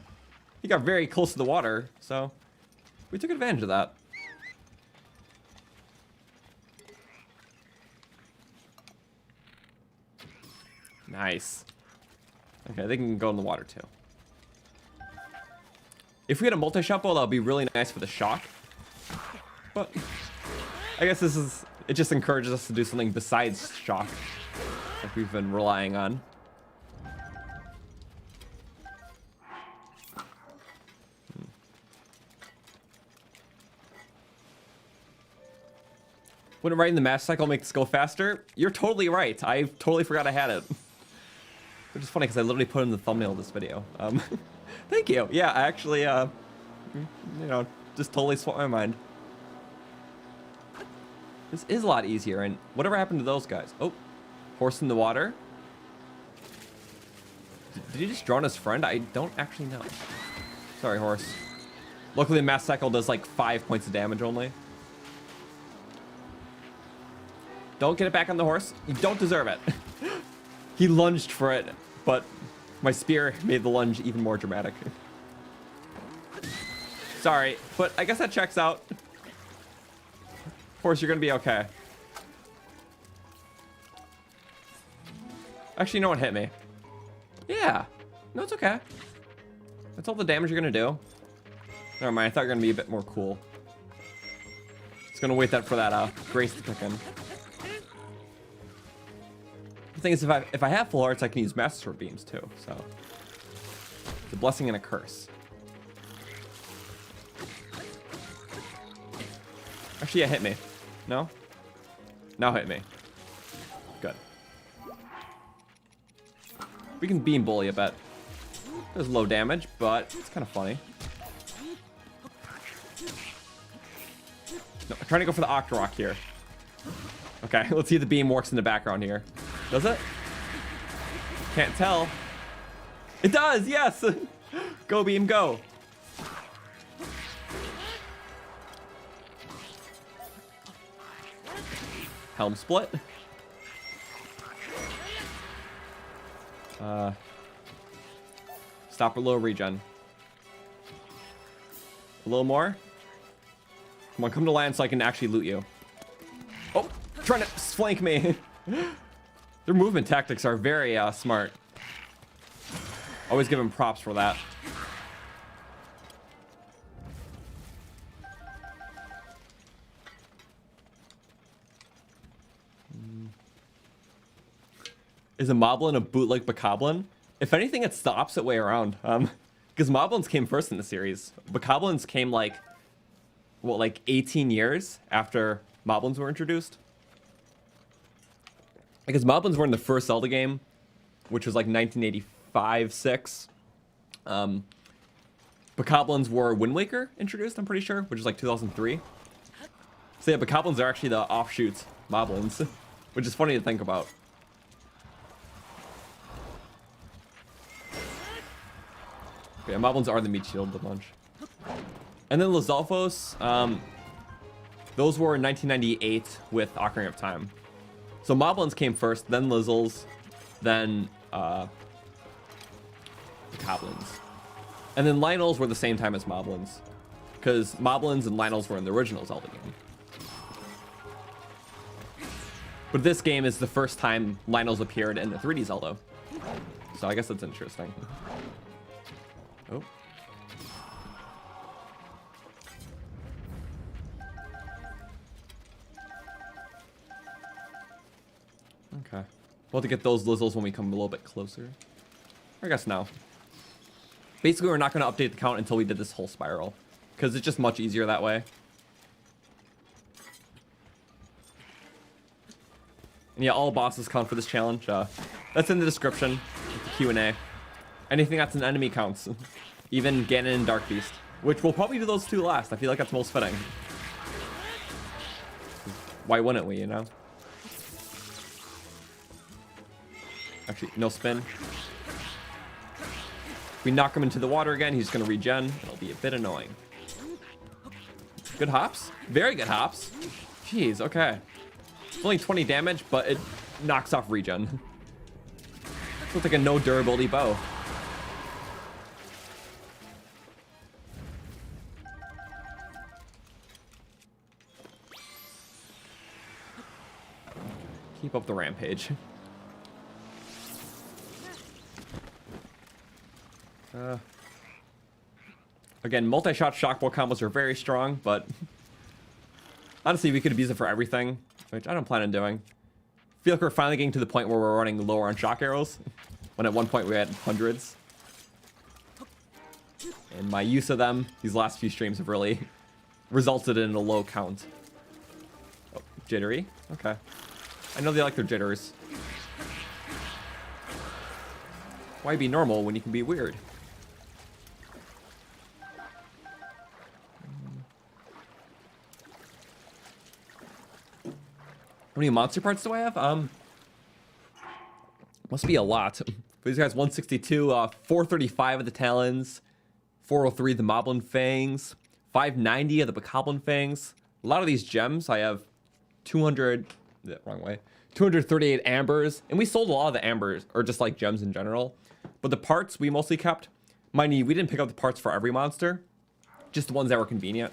He got very close to the water, so we took advantage of that. Nice. Okay, they can go in the water too. If we had a multi-shot bow, that would be really nice for the shock. But I guess it just encourages us to do something besides shock, like we've been relying on. Wouldn't riding the mash cycle make this go faster? You're totally right. I totally forgot I had it. Which is funny because I literally put in the thumbnail of this video. Thank you. Yeah, I actually, you know, just totally swapped my mind. This is a lot easier, and whatever happened to those guys? Oh, horse in the water. Did he just drown his friend? I don't actually know. Sorry, horse. Luckily, the mass cycle does like 5 points of damage only. Don't get it back on the horse. You don't deserve it. He lunged for it, but my spear made the lunge even more dramatic. Sorry, but I guess that checks out. Horse, you're gonna be okay. Actually, no one hit me. Yeah. No, it's okay. That's all the damage you're gonna do. Never mind, I thought you were gonna be a bit more cool. Just gonna wait for that Grace to kick in. The thing is, if I have full hearts, I can use Master Sword beams too, so. It's a blessing and a curse. Actually, yeah, hit me. No? Now hit me. Good. We can beam bully a bit. There's low damage, but it's kind of funny. No, I'm trying to go for the Octorok here. Okay, let's see if the beam works in the background here. Does it? Can't tell. It does, yes! Go, beam, go. Helm split. Stop or low regen. A little more. Come on, come to land so I can actually loot you. Oh, trying to flank me. Their movement tactics are very smart. Always give them props for that. Is a Moblin a bootleg Bokoblin? If anything, it's the opposite way around. Because Moblins came first in the series. Bokoblins came like, what, like 18 years after Moblins were introduced? Because Moblins were in the first Zelda game, which was like 1985-6. Bokoblins were Wind Waker introduced, I'm pretty sure, which is like 2003. So yeah, Bokoblins are actually the offshoots Moblins, which is funny to think about. Okay, Moblins are the meat shield, the bunch. And then Lizalfos, those were in 1998 with Ocarina of Time. So Moblins came first, then Lizzles, then Bokoblins. And then Lynels were the same time as Moblins, because Moblins and Lynels were in the original Zelda game. But this game is the first time Lynels appeared in the 3D Zelda. So I guess that's interesting. Oh. Okay. We'll have to get those Lizzles when we come a little bit closer. I guess now. Basically, we're not going to update the count until we did this whole spiral, because it's just much easier that way. And yeah, all bosses count for this challenge. That's in the description, with the Q&A. Anything that's an enemy counts. Even Ganon and Dark Beast, which we'll probably do those two last. I feel like that's most fitting. Why wouldn't we, you know? Actually, no spin. If we knock him into the water again, he's going to regen. It'll be a bit annoying. Good hops. Very good hops. Jeez, okay. It's only 20 damage, but it knocks off regen. Looks like a no durability bow. Keep up the rampage. Again, multi-shot shockball combos are very strong, but honestly, we could abuse it for everything, which I don't plan on doing. I feel like we're finally getting to the point where we're running lower on shock arrows, when at one point we had hundreds. And my use of them, these last few streams have really resulted in a low count. Oh, jittery? Okay. I know they like their jitters. Why be normal when you can be weird? How many monster parts do I have? Must be a lot. These guys, 162, 435 of the Talons, 403 of the Moblin Fangs, 590 of the Bokoblin Fangs. A lot of these gems, I have 200, wrong way, 238 ambers, and we sold a lot of the ambers, or just like gems in general. But the parts we mostly kept. Mind you, we didn't pick up the parts for every monster, just the ones that were convenient.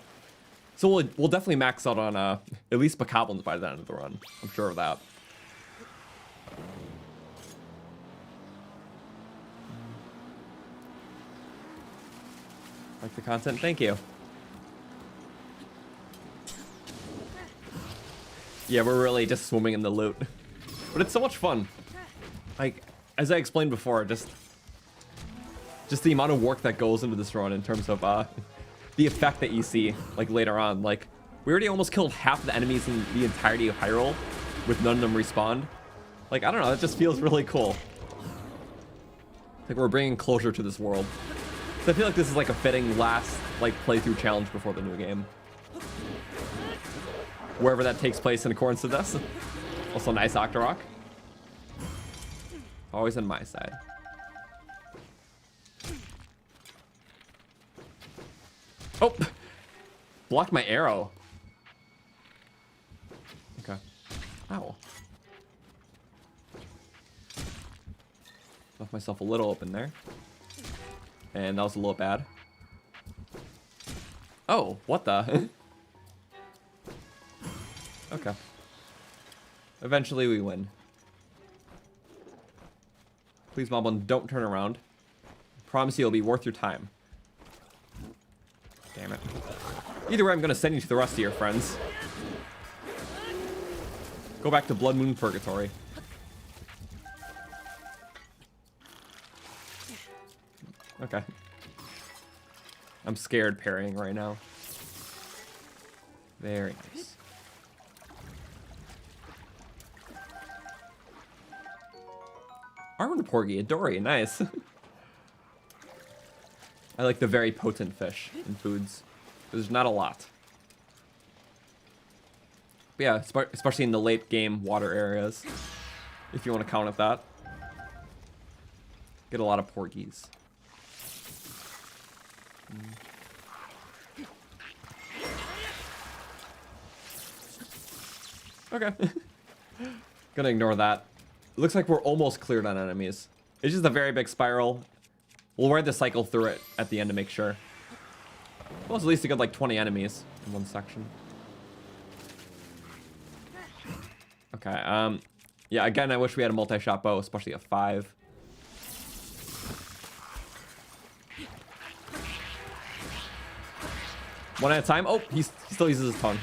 So we'll definitely max out on at least Bokoblins by the end of the run. I'm sure of that. Like the content? Thank you. Yeah, we're really just swimming in the loot. But it's so much fun. Like, as I explained before, just the amount of work that goes into this run in terms of the effect that you see, like, later on. Like, we already almost killed half the enemies in the entirety of Hyrule with none of them respawned. Like, I don't know, that just feels really cool. Like, we're bringing closure to this world. So I feel like this is like a fitting last, like, playthrough challenge before the new game. Wherever that takes place in accordance to this. Also, nice Octorok. Always on my side. Oh! Blocked my arrow. Okay. Ow. Left myself a little open there. And that was a little bad. Oh, what the? Okay. Eventually we win. Please, Moblin, don't turn around. I promise you it'll be worth your time. Damn it. Either way, I'm going to send you to the rest of your friends. Go back to Blood Moon Purgatory. Okay. I'm scared parrying right now. Very nice. Armored Porgy, a Dory, nice. I like the very potent fish in foods. There's not a lot. But yeah, especially in the late game water areas, if you want to count it that. Get a lot of porgies. Okay. Gonna ignore that. It looks like we're almost cleared on enemies. It's just a very big spiral. We'll ride the cycle through it at the end to make sure. Well, it's at least a good like 20 enemies in one section. Okay, yeah, again, I wish we had a multi-shot bow, especially a 5. One at a time. Oh, he still uses his tongue.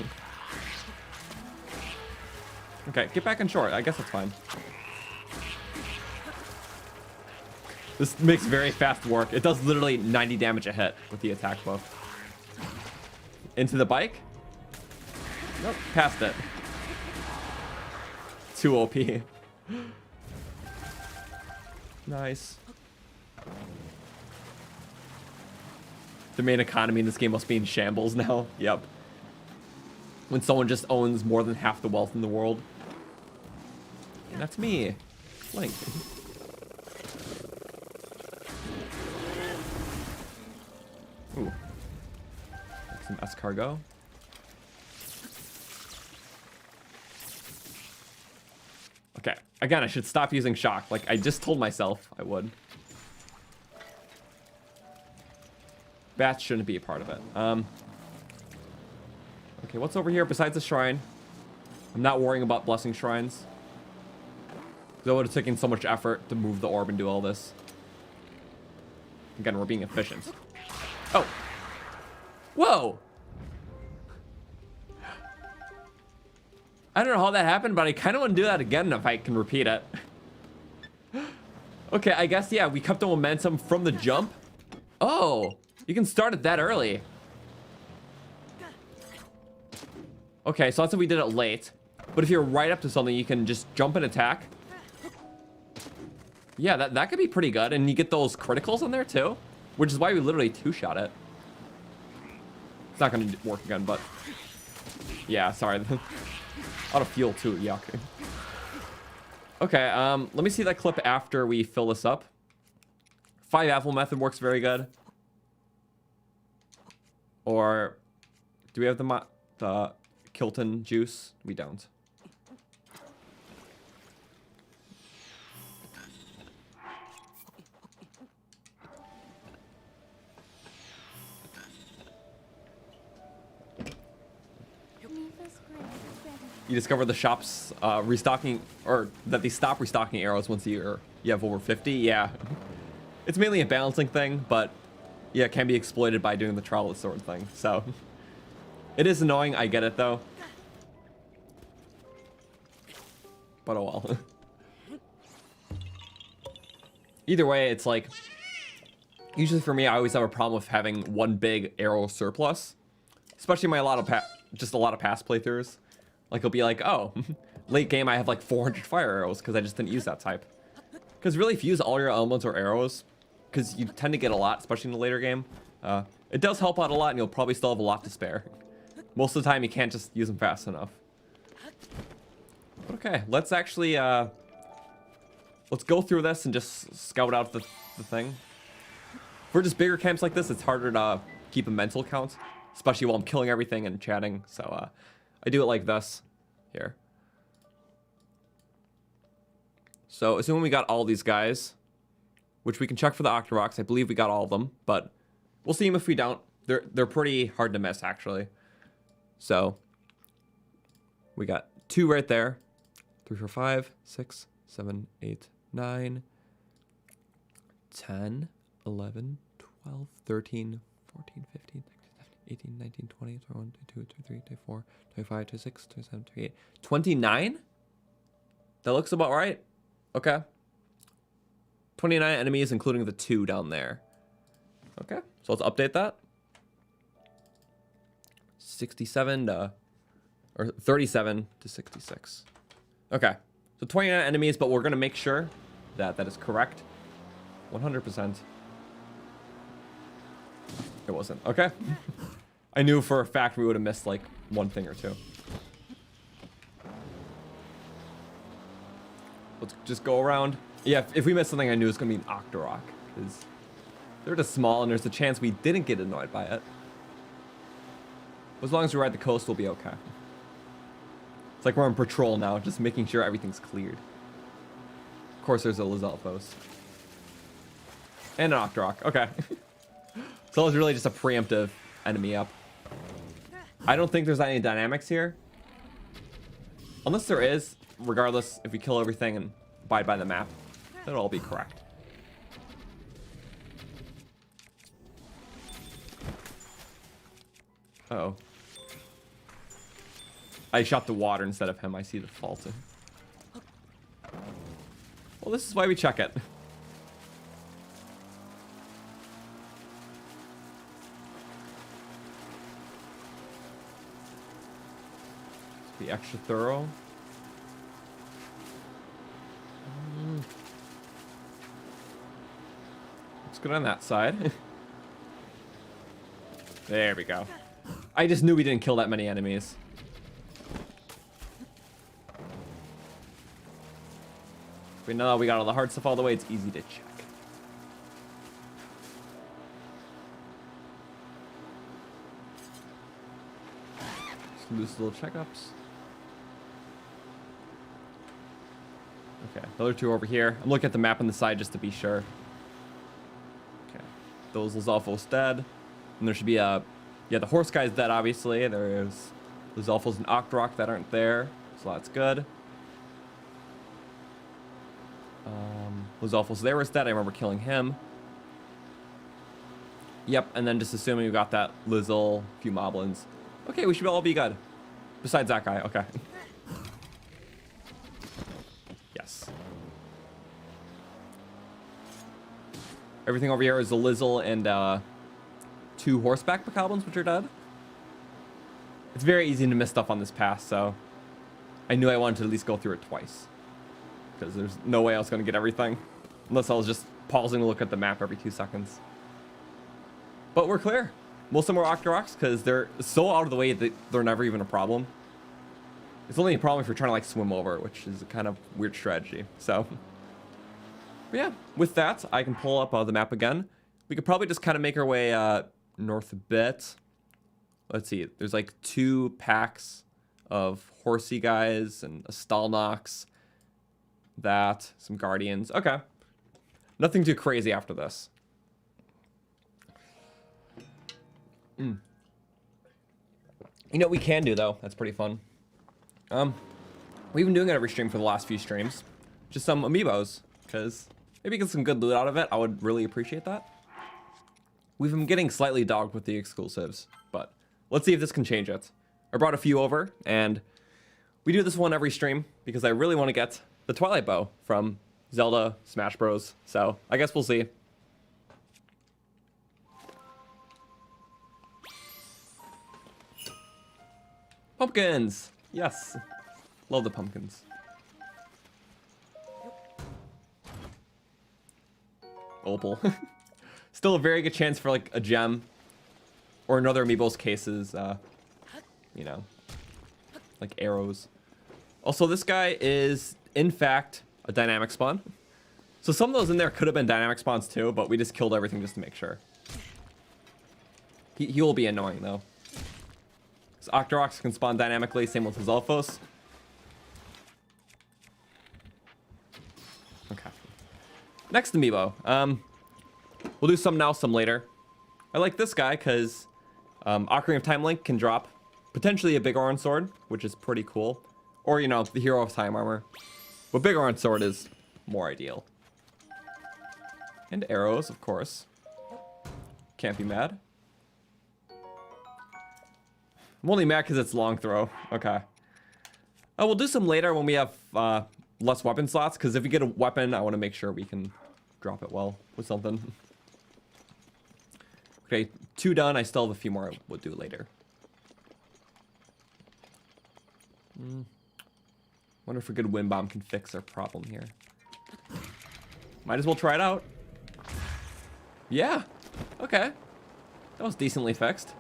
Okay, get back on shore. I guess that's fine. This makes very fast work. It does literally 90 damage a hit with the attack buff. Into the bike? Nope, past it. Too OP. Nice. The main economy in this game must be in shambles now. Yep. When someone just owns more than half the wealth in the world. And that's me. Link. Ooh. Some escargot. Okay. Again, I should stop using shock. Like, I just told myself I would. Bats shouldn't be a part of it. Okay, what's over here besides the shrine? I'm not worrying about blessing shrines. That would have taken so much effort to move the orb and do all this. Again, we're being efficient. Oh. Whoa. I don't know how that happened, but I kind of want to do that again if I can repeat it. Okay, I guess, yeah, we kept the momentum from the jump. Oh, you can start it that early. Okay, so that's if we did it late. But if you're right up to something, you can just jump and attack. Yeah, that could be pretty good. And you get those criticals in there too, which is why we literally two-shot it. It's not going to work again, but... Yeah, sorry. Out of fuel too, yuck. Okay, let me see that clip after we fill this up. 5 apple method works very good. Or do we have the Kilton juice? We don't. You discover the shops restocking, or that they stop restocking arrows once you have over 50. Yeah, it's mainly a balancing thing, but yeah, it can be exploited by doing the trial of the sword thing. So it is annoying. I get it though, but oh well. Either way, it's like usually for me, I always have a problem with having one big arrow surplus, especially in my a lot of past playthroughs. Like, it'll be like, oh, late game, I have like 400 fire arrows because I just didn't use that type. Because really, if you use all your elements or arrows, because you tend to get a lot, especially in the later game, it does help out a lot, and you'll probably still have a lot to spare. Most of the time, you can't just use them fast enough. Okay, let's actually, let's go through this and just scout out the thing. For just bigger camps like this, it's harder to keep a mental count, especially while I'm killing everything and chatting, so, I do it like this here. So assuming we got all these guys, which we can check for the Octoroks. I believe we got all of them, but we'll see them if we don't. They're pretty hard to miss, actually. So we got 2 right there. 3, 4, 5, 6, 7, 8, 9, 10, 11, 12, 13, 14, 15, 18, 19, 20, 21, 22, 23, 24, 25, 26, 27, 28, 29? That looks about right. Okay. 29 enemies, including the 2 down there. Okay, so let's update that. 67 to, or 37 to 66. Okay, so 29 enemies, but we're gonna make sure that that is correct. 100%. It wasn't. Okay. I knew for a fact we would have missed like one thing or two. Let's just go around. Yeah, if we missed something, I knew it was going to be an Octorok. Because they're just small, and there's a chance we didn't get annoyed by it. As long as we ride the coast, we'll be okay. It's like we're on patrol now, just making sure everything's cleared. Of course, there's a Lizalfos. And an Octorok. Okay. So it was really just a preemptive enemy up. I don't think there's any dynamics here. Unless there is, regardless, if we kill everything and abide by the map, that'll all be correct. Uh-oh. I shot the water instead of him. I see the fault. Well, this is why we check it. Be extra thorough. Let's go on that side. There we go. I just knew we didn't kill that many enemies. But now that we got all the hard stuff all the way, it's easy to check. Just loose little checkups. Okay, the other two over here. I'm looking at the map on the side just to be sure. Okay, those Lizalfos dead. And there should be a... Yeah, the horse guy's dead, obviously. There's Lizalfos and Octorok that aren't there, so that's good. Lizalfos there was dead. I remember killing him. Yep, and then just assuming we got that Lizzle, a few moblins. Okay, we should all be good. Besides that guy, okay. Yes. Everything over here is a Lizzle and 2 horseback bokoblins, which are dead. It's very easy to miss stuff on this pass, so I knew I wanted to at least go through it twice. Because there's no way I was going to get everything. Unless I was just pausing to look at the map every 2 seconds. But we're clear. Most of them are Octoroks because they're so out of the way that they're never even a problem. It's only a problem if you're trying to like swim over, which is a kind of weird strategy. So, but yeah, with that, I can pull up the map again. We could probably just kind of make our way north a bit. Let's see. There's like 2 packs of horsey guys and a Stalnox. That, some guardians. Okay. Nothing too crazy after this. You know what we can do, though? That's pretty fun. We've been doing it every stream for the last few streams. Just some amiibos, because maybe get some good loot out of it. I would really appreciate that. We've been getting slightly dogged with the exclusives, but let's see if this can change it. I brought a few over, and we do this one every stream, because I really want to get the Twilight Bow from Zelda Smash Bros. So I guess we'll see. Pumpkins! Yes. Love the pumpkins. Opal. Still a very good chance for like a gem. Or another amiibo's cases. You know. Like arrows. Also, this guy is, in fact, a dynamic spawn. So some of those in there could have been dynamic spawns too, but we just killed everything just to make sure. He will be annoying, though. So Octoroks can spawn dynamically, same with Lizalfos. Okay. Next amiibo. We'll do some now, some later. I like this guy because Ocarina of Time Link can drop potentially a Big Orange Sword, which is pretty cool. Or, you know, the Hero of Time Armor. But Big Orange Sword is more ideal. And arrows, of course. Can't be mad. I'm only mad because it's long throw. Okay. We'll do some later when we have less weapon slots, because if we get a weapon, I want to make sure we can drop it well with something. Okay, 2 done. I still have a few more I will do later. Wonder if a good wind bomb can fix our problem here. Might as well try it out. Yeah. Okay. That was decently fixed.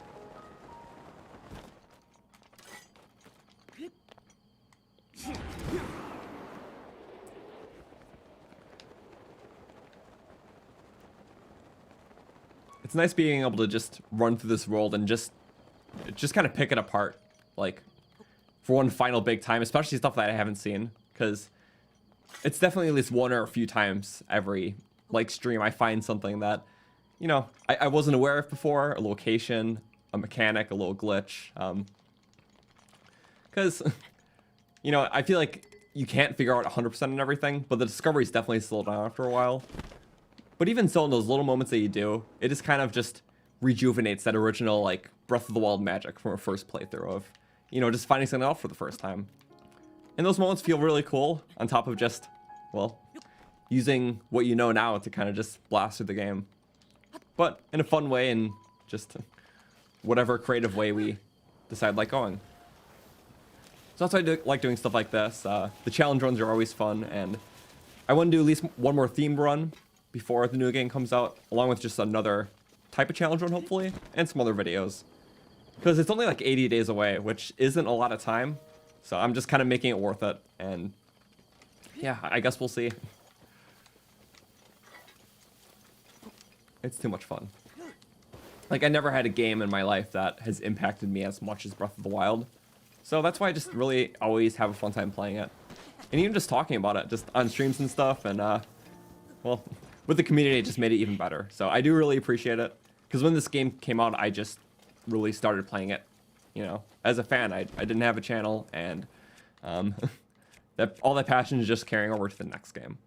It's nice being able to just run through this world and just kind of pick it apart, like, for one final big time, especially stuff that I haven't seen, because it's definitely at least one or a few times every, like, stream I find something that, you know, I wasn't aware of before, a location, a mechanic, a little glitch, because, you know, I feel like you can't figure out 100% on everything, but the discoveries definitely slow down after a while. But even so, in those little moments that you do, it just kind of just rejuvenates that original, like, Breath of the Wild magic from a first playthrough of, you know, just finding something out for the first time. And those moments feel really cool, on top of just, well, using what you know now to kind of just blast through the game. But in a fun way, and just whatever creative way we decide like going. So that's why I like doing stuff like this. The challenge runs are always fun, and I want to do at least one more themed run before the new game comes out, along with just another type of challenge run, hopefully, and some other videos. Because it's only like 80 days away, which isn't a lot of time, so I'm just kind of making it worth it, and yeah, I guess we'll see. It's too much fun. Like, I never had a game in my life that has impacted me as much as Breath of the Wild, so that's why I just really always have a fun time playing it. And even just talking about it, just on streams and stuff, and well, with the community, it just made it even better. So I do really appreciate it, because when this game came out, I just really started playing it, you know, as a fan. I didn't have a channel, and that all that passion is just carrying over to the next game.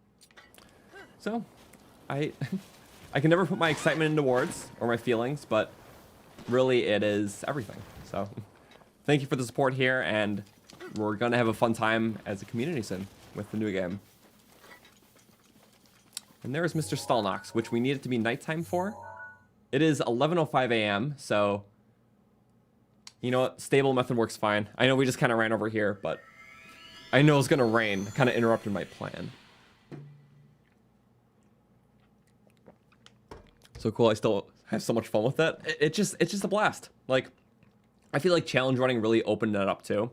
So I can never put my excitement into words or my feelings, but really it is everything. So thank you for the support here, and we're gonna have a fun time as a community soon with the new game. And there is Mr. Stalnox, which we need it to be nighttime for. It is 11:05 a.m., so you know what? Stable method works fine. I know we just kind of ran over here, but I know it's gonna rain. Kind of interrupted my plan. So cool. I still have so much fun with it. It's just a blast. Like, I feel like challenge running really opened it up too,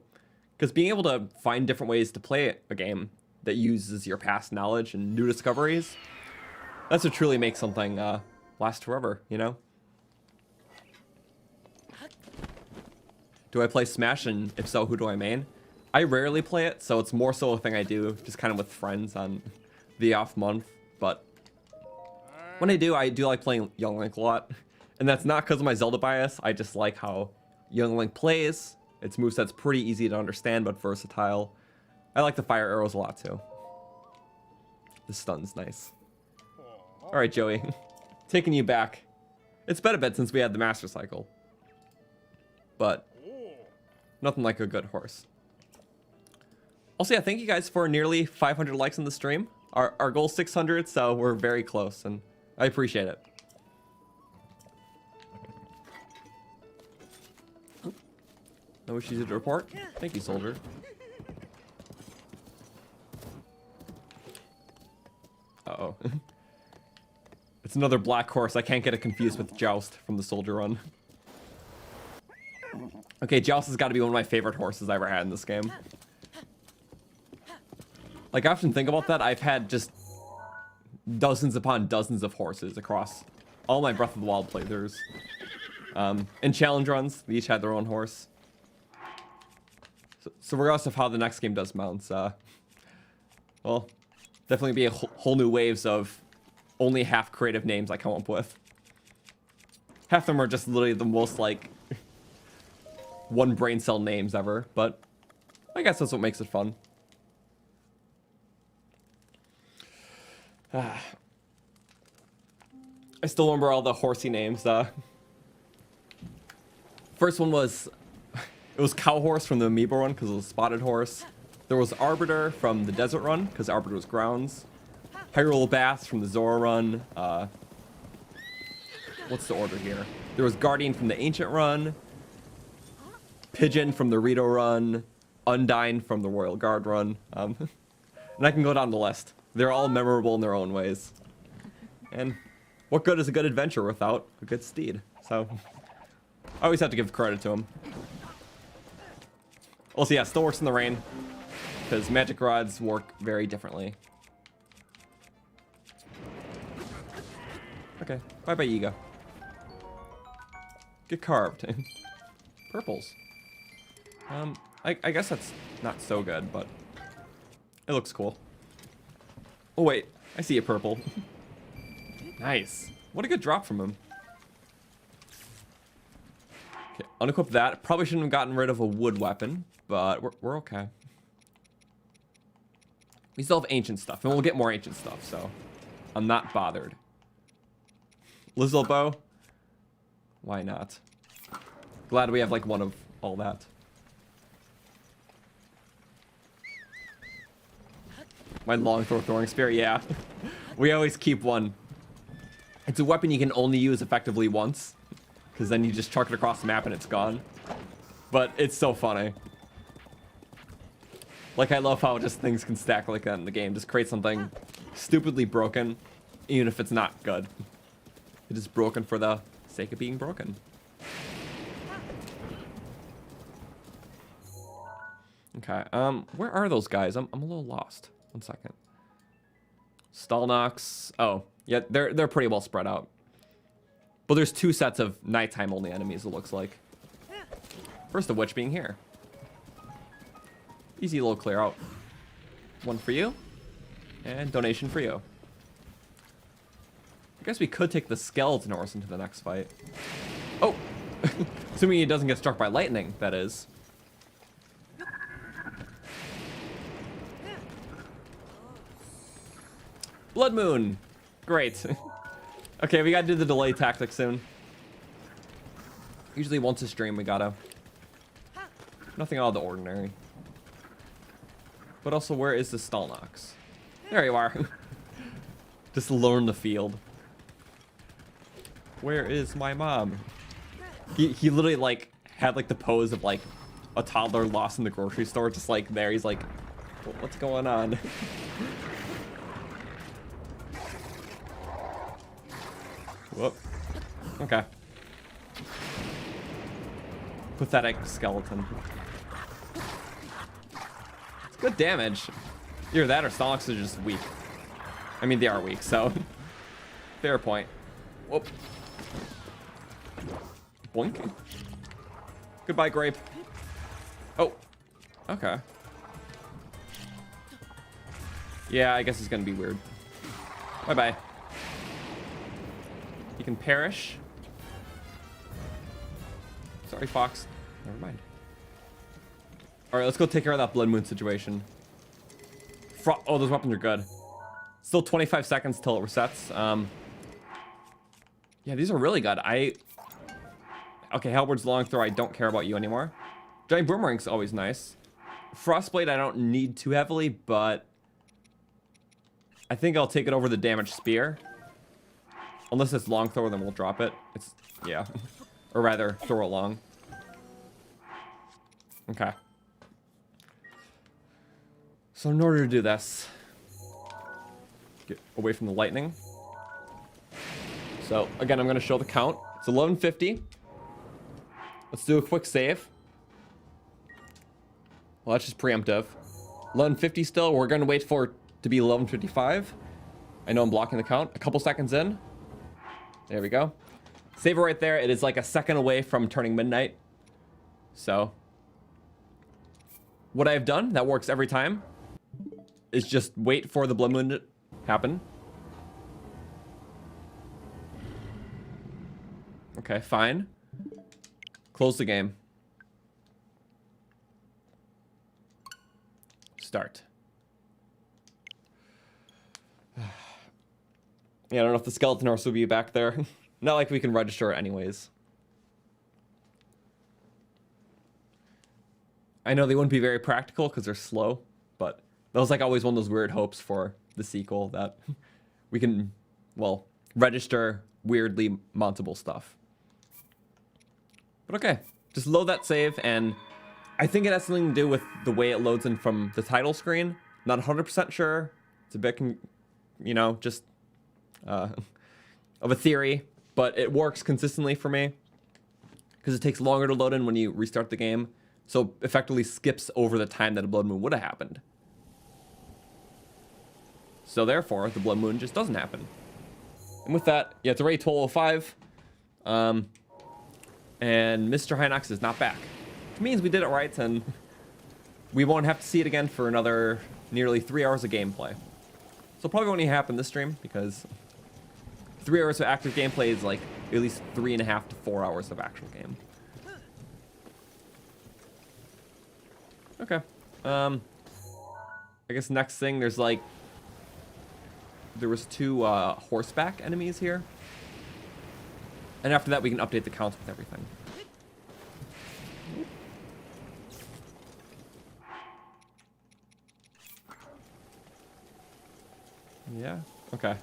because being able to find different ways to play a game that uses your past knowledge and new discoveries, that's what truly makes something last forever, you know? Do I play Smash, and if so, who do I main? I rarely play it, so it's more so a thing I do just kind of with friends on the off month, but when I do like playing Young Link a lot, and that's not because of my Zelda bias. I just like how Young Link plays. Its moveset's pretty easy to understand, but versatile. I like the fire arrows a lot too. The stun's nice. Alright, Joey. Taking you back. It's been a bit since we had the Master Cycle, but nothing like a good horse. Also, yeah, thank you guys for nearly 500 likes on the stream. Our goal is 600, so we're very close, and I appreciate it. No issues to report. Thank you, soldier. Uh-oh. It's another black horse. I can't get it confused with Joust from the Soldier Run. Okay, Joust has got to be one of my favorite horses I ever had in this game. Like, I often think about that. I've had just dozens upon dozens of horses across all my Breath of the Wild playthroughs. And challenge runs, they each had their own horse. So regardless of how the next game does mounts, well, definitely be a whole new waves of only half creative names I come up with. Half of them are just literally the most, like, one brain cell names ever, but I guess that's what makes it fun. I still remember all the horsey names. First one was, it was Cow Horse from the Amiibo run because it was Spotted Horse. There was Arbiter from the Desert run because Arbiter was grounds. Hyrule Bass from the Zora run. What's the order here? There was Guardian from the Ancient run. Pigeon from the Rito run. Undyne from the Royal Guard run. And I can go down the list. They're all memorable in their own ways. And what good is a good adventure without a good steed? So I always have to give credit to him. Also, yeah, still works in the rain because magic rods work very differently. Okay, bye-bye, ego. Get carved. Purples. I guess that's not so good, but it looks cool. Oh wait, I see a purple. Nice. What a good drop from him. Okay, unequip that. Probably shouldn't have gotten rid of a wood weapon, but we're okay. We still have ancient stuff, and we'll get more ancient stuff, so I'm not bothered. Lizzle bow? Why not? Glad we have like one of all that. My long throw throwing spear, yeah. We always keep one. It's a weapon you can only use effectively once, because then you just chuck it across the map and it's gone. But it's so funny. Like, I love how just things can stack like that in the game. Just create something stupidly broken, even if it's not good. It is broken for the sake of being broken. Okay, where are those guys? I'm a little lost. 1 second. Stalnox. Oh, yeah, they're pretty well spread out. But there's 2 sets of nighttime only enemies, it looks like. First of which being here. Easy little clear out. 1 for you. And donation for you. I guess we could take the skeleton horse into the next fight. Oh! Assuming he doesn't get struck by lightning, that is. Blood Moon! Great. Okay, we gotta do the delay tactic soon. Usually once a stream we gotta. Nothing out of the ordinary. But also, where is the Stalnox? There you are. Just alone in the field. Where is my mom? He literally like had like the pose of like a toddler lost in the grocery store, just like there. He's like, what's going on? Whoop. Okay. Pathetic skeleton. It's good damage. Either that or Stalnox are just weak. I mean, they are weak, so. Fair point. Whoop. Boink. Goodbye, grape. Oh. Okay. Yeah, I guess it's gonna be weird. Bye-bye. You can perish. Sorry, Fox. Never mind. Alright, let's go take care of that Blood Moon situation. Oh, those weapons are good. Still 25 seconds till it resets. Yeah, these are really good. Okay, Halberd's long throw, I don't care about you anymore. Giant Boomerang's always nice. Frostblade I don't need too heavily, but I think I'll take it over the damaged spear. Unless it's long throw, then we'll drop it. It's, yeah. Or rather, throw it long. Okay. So in order to do this, get away from the lightning. So again, I'm going to show the count. It's 1150. Let's do a quick save. Well, that's just preemptive. 1150 still. We're going to wait for it to be 1155. I know I'm blocking the count. A couple seconds in. There we go. Save it right there. It is like a second away from turning midnight. So what I've done that works every time is just wait for the Blood Moon to happen. Okay, fine. Close the game. Start. Yeah, I don't know if the skeleton horse will be back there. Not like we can register it anyways. I know they wouldn't be very practical because they're slow, but that was like always one of those weird hopes for the sequel that we can, well, register weirdly mountable stuff. But okay, just load that save, and I think it has something to do with the way it loads in from the title screen. Not 100% sure. It's a bit, you know, just of a theory. but it works consistently for me because it takes longer to load in when you restart the game. So effectively skips over the time that a blood moon would have happened. So therefore, the blood moon just doesn't happen. And with that, yeah, it's already 12:05. And Mr. Hinox is not back. Which means we did it right, and we won't have to see it again for another nearly 3 hours of gameplay. So probably won't even happen this stream, because 3 hours of active gameplay is like at least 3.5 to 4 hours of actual game. Okay. I guess next thing, there was 2 horseback enemies here. And after that, we can update the counts with everything. Yeah, okay.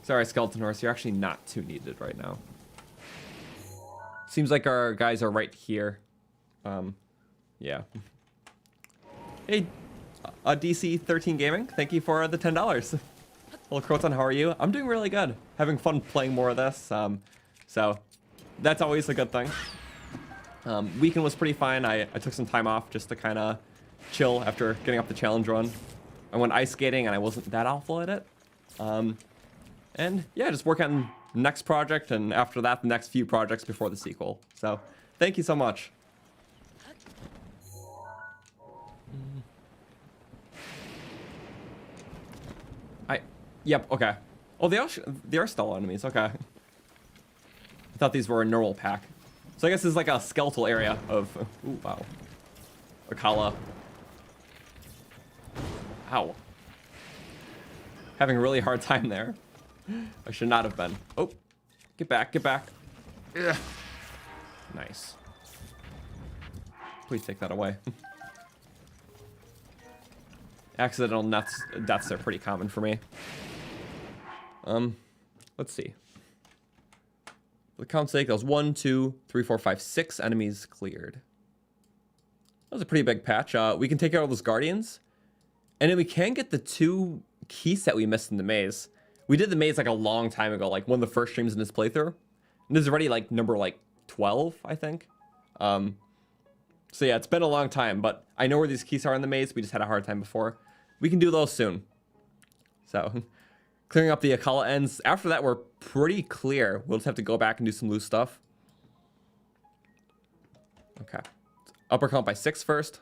Sorry, Skeleton Horse, you're actually not too needed right now. Seems like our guys are right here. Yeah. Hey, DC13 Gaming, thank you for the $10. Hello, Croton, how are you? I'm doing really good. Having fun playing more of this. So that's always a good thing. Weekend was pretty fine. I took some time off just to kind of chill after getting up the challenge run. I went ice skating and I wasn't that awful at it. And yeah, just work on the next project, and after that, the next few projects before the sequel. So thank you so much. Yep, okay. Oh, they are still enemies, okay. I thought these were a normal pack. So I guess this is like a skeletal area of, ooh, wow. Akkala. Ow. Having a really hard time there. I should not have been. Oh, get back, get back. Ugh. Nice. Please take that away. Accidental deaths are pretty common for me. Let's see. For the count's sake, that was 1, 2, 3, 4, 5, 6 enemies cleared. That was a pretty big patch. We can take out all those guardians, and then we can get the 2 keys that we missed in the maze. We did the maze like a long time ago, like one of the first streams in this playthrough. And this is already like number like 12, I think. So yeah, it's been a long time, but I know where these keys are in the maze. We just had a hard time before. We can do those soon. So clearing up the Akkala ends. After that, we're pretty clear. We'll just have to go back and do some loose stuff. Okay. Upper count by 6 first.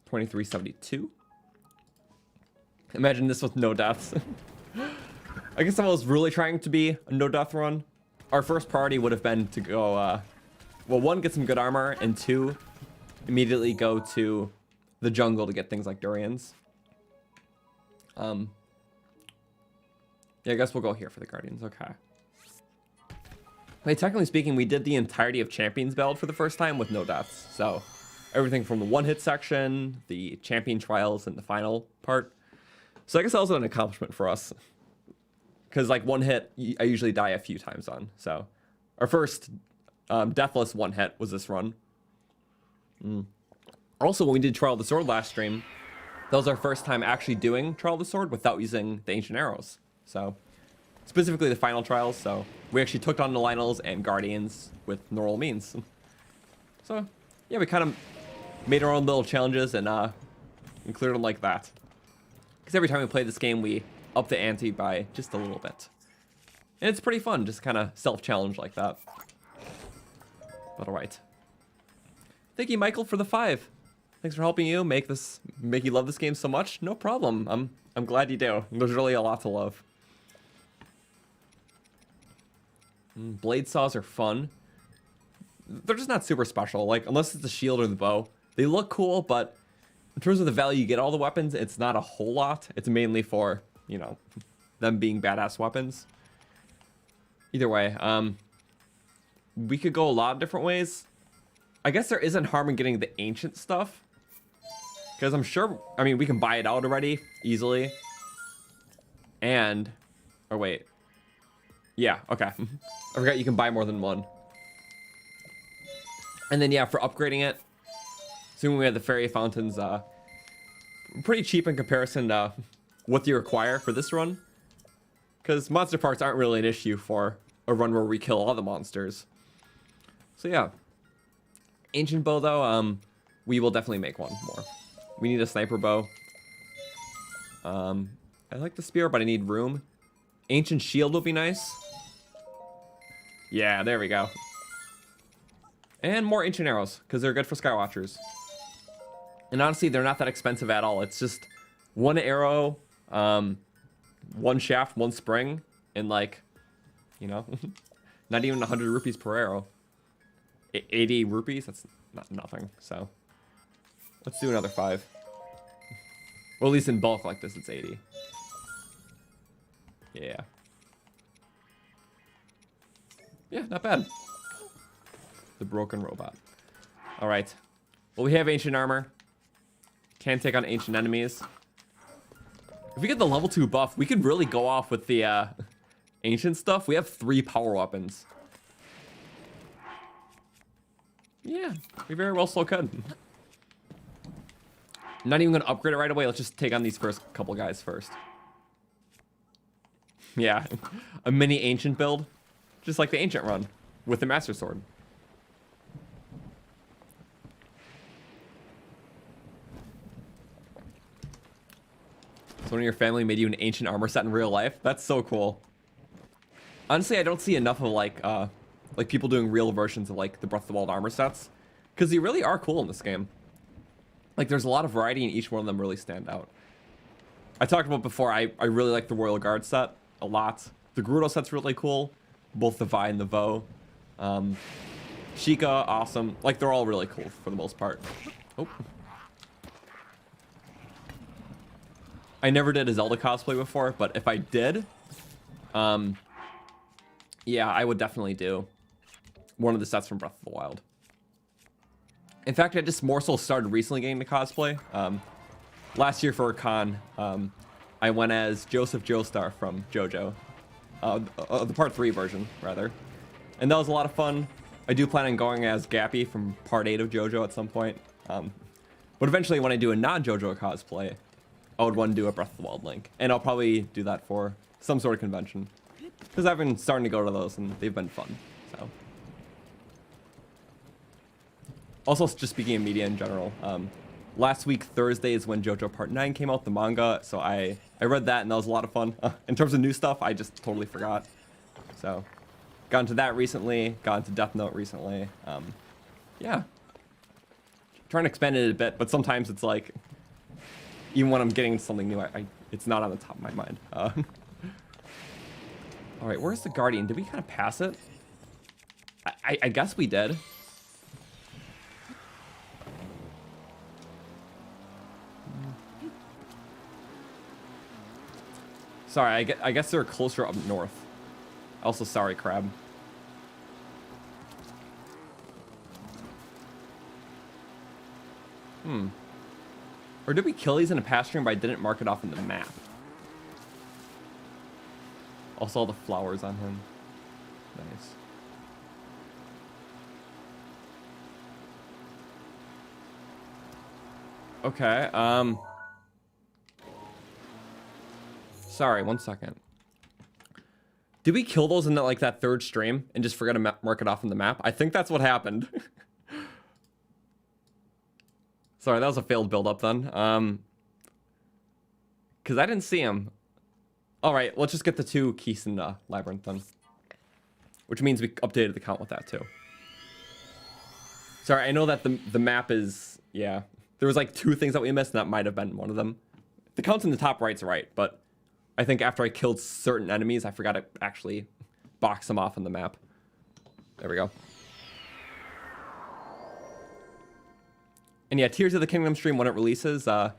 2372. Imagine this with no deaths. I guess I was really trying to be a no death run. Our first priority would have been to go, well, 1, get some good armor, and 2, immediately go to the jungle to get things like durians. Yeah, I guess we'll go here for the guardians. Okay. Wait, technically speaking, we did the entirety of Champions build for the first time with no deaths. So everything from the one-hit section, the champion trials, and the final part. So I guess that was an accomplishment for us. Because like one hit, I usually die a few times on. So our first deathless one hit was this run. Also, when we did Trial of the Sword last stream, that was our first time actually doing Trial of the Sword without using the ancient arrows. So specifically the final trials. So we actually took on the Lionels and Guardians with normal means. So yeah, we kind of made our own little challenges and cleared them like that. Because every time we play this game, we up the ante by just a little bit. And it's pretty fun, just kind of self-challenge like that. But alright. Thank you, Michael, for the 5. Thanks for helping you make you love this game so much. No problem. I'm glad you do. There's really a lot to love. Blade saws are fun. They're just not super special. Like, unless it's the shield or the bow. They look cool, but in terms of the value you get all the weapons, it's not a whole lot. It's mainly for, you know, them being badass weapons. Either way, we could go a lot of different ways. I guess there isn't harm in getting the ancient stuff. Because I'm sure, I mean, we can buy it out already easily. And, oh wait. Yeah, okay. I forgot you can buy more than one. And then yeah, for upgrading it, assuming we have the fairy fountains, pretty cheap in comparison to what you require for this run. because monster parts aren't really an issue for a run where we kill all the monsters. So yeah. Ancient bow, though, we will definitely make one more. We need a sniper bow. I like the spear, but I need room. Ancient shield would be nice. Yeah, there we go. And more ancient arrows, because they're good for skywatchers. And honestly, they're not that expensive at all. It's just one arrow, one shaft, one spring, and like, you know, not even 100 rupees per arrow. 80 rupees, that's not nothing. So let's do another 5. Well, at least in bulk like this, it's 80. Yeah. Yeah, not bad. The broken robot. All right. Well, we have ancient armor. Can take on ancient enemies. If we get the level 2 buff, we could really go off with the ancient stuff. We have 3 power weapons. Yeah, we very well still could. I'm not even going to upgrade it right away. Let's just take on these first couple guys first. Yeah, a mini ancient build. Just like the ancient run with the master sword. So one of your family made you an ancient armor set in real life? That's so cool. Honestly, I don't see enough of like people doing real versions of like the Breath of the Wild armor sets, because they really are cool in this game. Like there's a lot of variety and each one of them really stand out. I talked about before, I really like the Royal Guard set a lot. The Gerudo set's really cool, both the Vi and the Vo. Sheikah, awesome. Like they're all really cool for the most part. Oh. I never did a Zelda cosplay before, but if I did, yeah, I would definitely do one of the sets from Breath of the Wild. In fact, I just more so started recently getting to cosplay. Last year for a con, I went as Joseph Joestar from JoJo. The part 3 version, rather. And that was a lot of fun. I do plan on going as Gappy from part 8 of JoJo at some point. But eventually when I do a non-JoJo cosplay, I would want to do a Breath of the Wild Link. And I'll probably do that for some sort of convention. Because I've been starting to go to those and they've been fun, so. Also, just speaking of media in general, last week, Thursday, is when JoJo Part 9 came out, the manga, so I read that and that was a lot of fun. In terms of new stuff, I just totally forgot. So, got into that recently, got into Death Note recently. Yeah. Trying to expand it a bit, but sometimes it's like, even when I'm getting something new, it's not on the top of my mind. All right, where's the Guardian? Did we kind of pass it? I guess we did. Sorry, I guess they're closer up north. Also, sorry, Crab. Or did we kill these in a past stream, but I didn't mark it off in the map? Also, all the flowers on him. Nice. Okay, sorry, 1 second. Did we kill those in that 3rd stream and just forget to mark it off on the map? I think that's what happened. Sorry, that was a failed build-up then. Because I didn't see him. Alright, let's just get the 2 keys in the labyrinth then. Which means we updated the count with that too. Sorry, I know that the map is... Yeah. There was like 2 things that we missed, and that might have been one of them. The count in the top right's right, but I think after I killed certain enemies, I forgot to actually box them off on the map. There we go. And yeah, Tears of the Kingdom stream, when it releases, the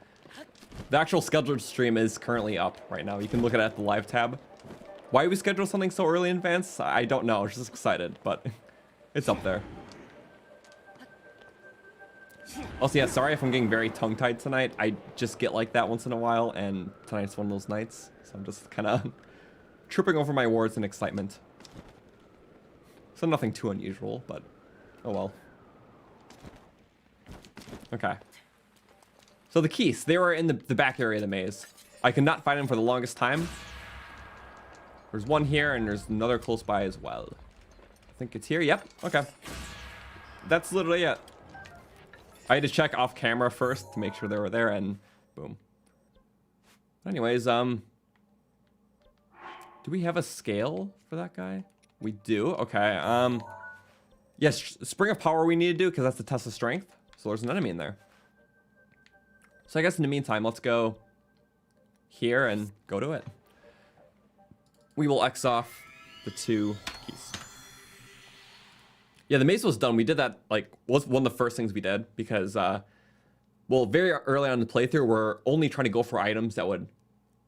actual scheduled stream is currently up right now. You can look at it at the live tab. Why we schedule something so early in advance, I don't know. I was just excited, but it's up there. Also, yeah, sorry if I'm getting very tongue-tied tonight. I just get like that once in a while, and tonight's one of those nights. So I'm just kind of tripping over my words in excitement. So nothing too unusual, but oh well. Okay. So the keys, they were in the back area of the maze. I could not find them for the longest time. There's one here, and there's another close by as well. I think it's here. Yep. Okay. That's literally it. I had to check off camera first to make sure they were there, and boom. Anyways, do we have a scale for that guy? We do. Okay. Yes, Spring of Power we need to do because that's the test of strength. So there's an enemy in there. So I guess in the meantime, let's go here and go to it. We will X off the 2 keys. Yeah, the maze was done. We did that, like, was one of the first things we did because, well, very early on in the playthrough, we're only trying to go for items that would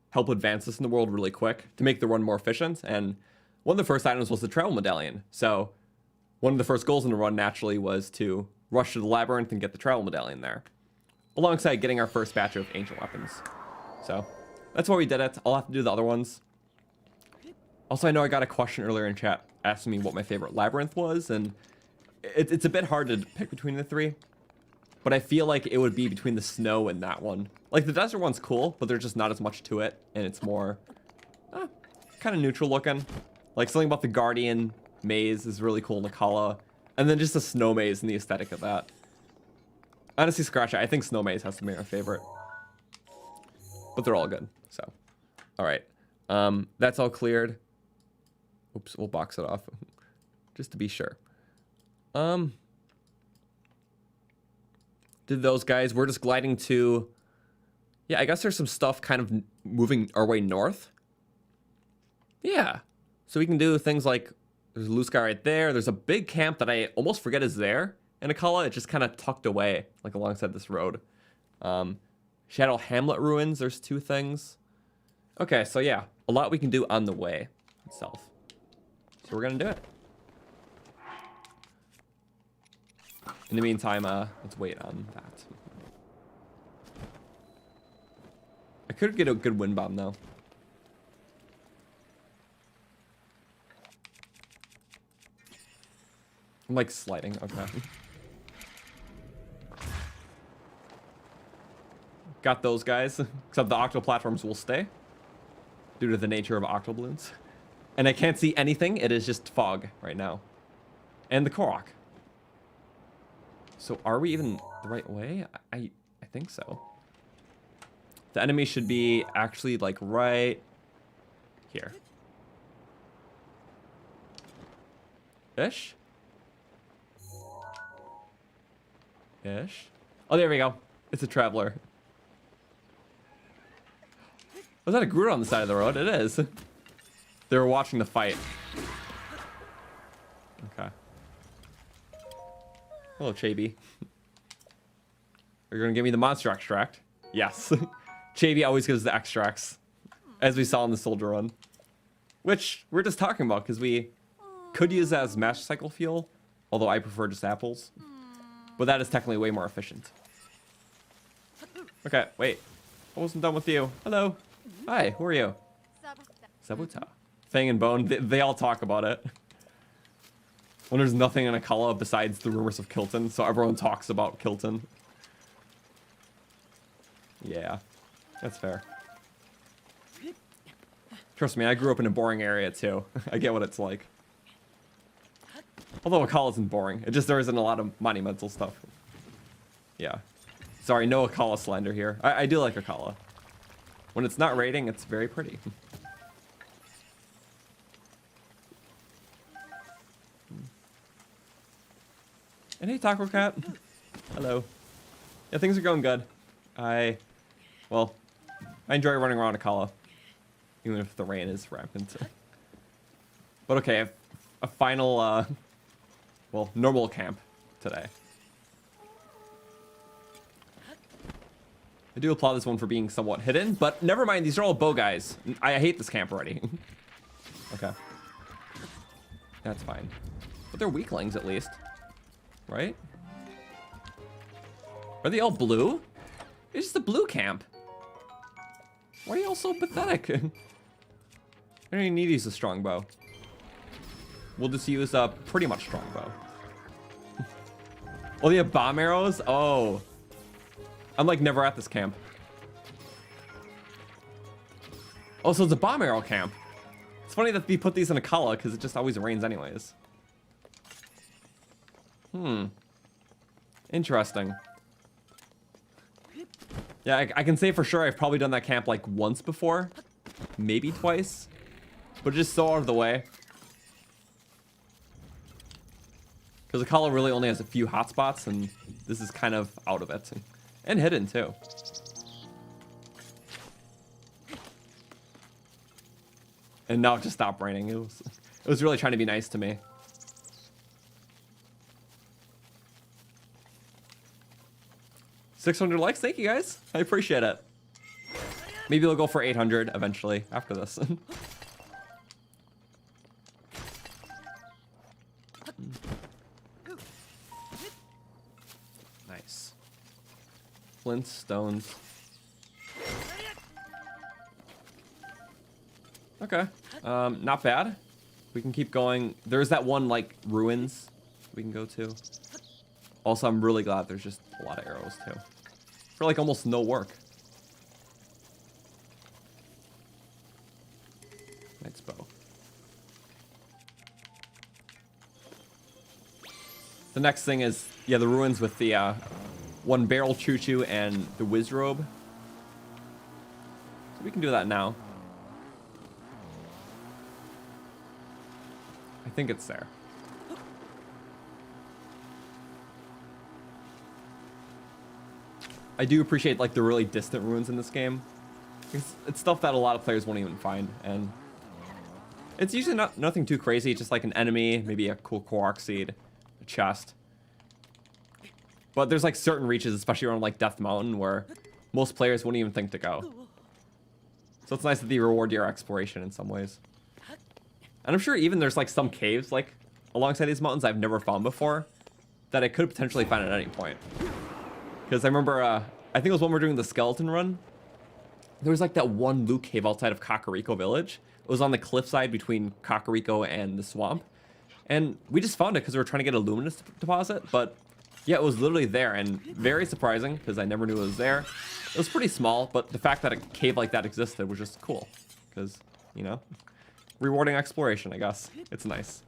help advance us in the world really quick to make the run more efficient. And one of the first items was the travel medallion. So one of the first goals in the run naturally was to rush to the labyrinth and get the travel medallion there, alongside getting our first batch of ancient weapons. So that's why we did it. I'll have to do the other ones. Also, I know I got a question earlier in chat asking me what my favorite labyrinth was, and it's a bit hard to pick between the 3, but I feel like it would be between the snow and that one. Like, the desert one's cool, but there's just not as much to it, and it's more kind of neutral looking. Like, something about the Guardian maze is really cool in Akkala, and then just the snow maze and the aesthetic of that. Honestly, scratch it. I think snow maze has to be my favorite, but they're all good. So, all right, that's all cleared. Oops, we'll box it off just to be sure. Did those guys? We're just gliding to. Yeah, I guess there's some stuff kind of moving our way north. Yeah, so we can do things like there's a loose guy right there. There's a big camp that I almost forget is there in Akkala. It just kind of tucked away, like alongside this road. Shadow Hamlet ruins. There's 2 things. Okay, so yeah, a lot we can do on the way itself. So we're gonna do it. In the meantime, let's wait on that. I could get a good wind bomb though. I'm like sliding. Okay. Got those guys. Except the octo platforms will stay due to the nature of octo balloons. And I can't see anything. It is just fog right now. And the Korok. So are we even the right way? I think so. The enemy should be actually like right here. Ish? Ish? Oh, there we go. It's a traveler. Was that a Groot on the side of the road? It is. They were watching the fight. Okay. Hello, Chaby. Are you gonna give me the monster extract? Yes. Chaby always gives the extracts, as we saw in the soldier run. Which we're just talking about, because we could use that as Master Cycle fuel, although I prefer just apples. But that is technically way more efficient. Okay, wait. I wasn't done with you. Hello. Hi, who are you? Sabuta. Fang and Bone, they all talk about it. When there's nothing in Akkala besides the rumors of Kilton, so everyone talks about Kilton. Yeah, that's fair. Trust me, I grew up in a boring area too. I get what it's like. Although Akkala isn't boring, it just there isn't a lot of monumental stuff. Yeah. Sorry, no Akkala slander here. I do like Akkala. When it's not raiding, it's very pretty. And hey, Taco Cat. Hello. Yeah, things are going good. Well, I enjoy running around Akkala, even if the rain is rampant. But okay, a final, well, normal camp today. I do applaud this one for being somewhat hidden, but never mind, these are all bow guys. I hate this camp already. Okay. That's fine. But they're weaklings at least. Right? Are they all blue? It's just a blue camp. Why are you all so pathetic? I don't even need to use a strong bow. We'll just use a pretty much strong bow. Oh, they have bomb arrows? Oh. I'm like never at this camp. Oh, so it's a bomb arrow camp. It's funny that we put these in Akkala because it just always rains anyways. Interesting. Yeah, I can say for sure I've probably done that camp like once before. Maybe twice. But just so out of the way. Because Akkala really only has a few hotspots, and this is kind of out of it. And hidden, too. And now it just stopped raining. It was really trying to be nice to me. $600 likes, thank you guys. I appreciate it. Maybe we'll go for 800 eventually after this. Nice. Flint, stones. Okay, not bad. We can keep going. There's that one, like, ruins we can go to. Also, I'm really glad there's just a lot of arrows, too. For, like, almost no work. Knight's bow. The next thing is, yeah, the ruins with the, one barrel choo-choo and the whiz robe. So we can do that now. I think it's there. I do appreciate like the really distant ruins in this game. It's stuff that a lot of players won't even find, and it's usually nothing too crazy. Just like an enemy, maybe a cool Korok seed, a chest. But there's like certain reaches, especially around like Death Mountain, where most players wouldn't even think to go. So it's nice that they reward your exploration in some ways. And I'm sure even there's like some caves like alongside these mountains I've never found before that I could potentially find at any point. Because I remember, I think it was when we were doing the skeleton run. There was like that one loot cave outside of Kakariko Village. It was on the cliffside between Kakariko and the swamp. And we just found it because we were trying to get a luminous deposit. But yeah, it was literally there, and very surprising because I never knew it was there. It was pretty small, but the fact that a cave like that existed was just cool. Because, you know, rewarding exploration, I guess. It's nice.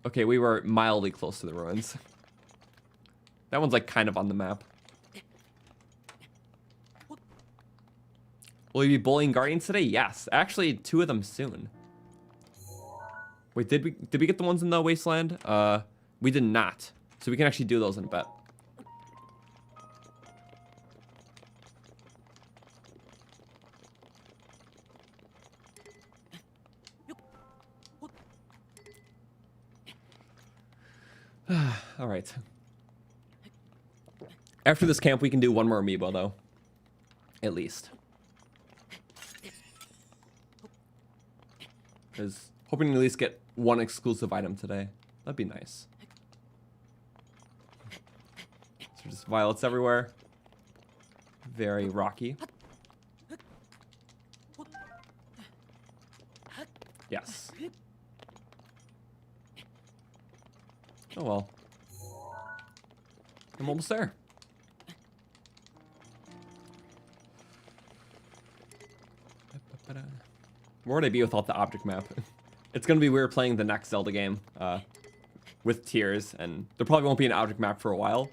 Okay, we were mildly close to the ruins. That one's like kind of on the map. Will you be bullying guardians today? Yes. Actually, 2 of them soon. Wait, did we get the ones in the wasteland? We did not. So we can actually do those in a bit. All right. After this camp, we can do one more amiibo, though. At least. Because hoping to at least get one exclusive item today. That'd be nice. So just violets everywhere. Very rocky. Yes. Oh well. I'm almost there. Where would I be without the object map? It's gonna be weird playing the next Zelda game with tiers, and there probably won't be an object map for a while.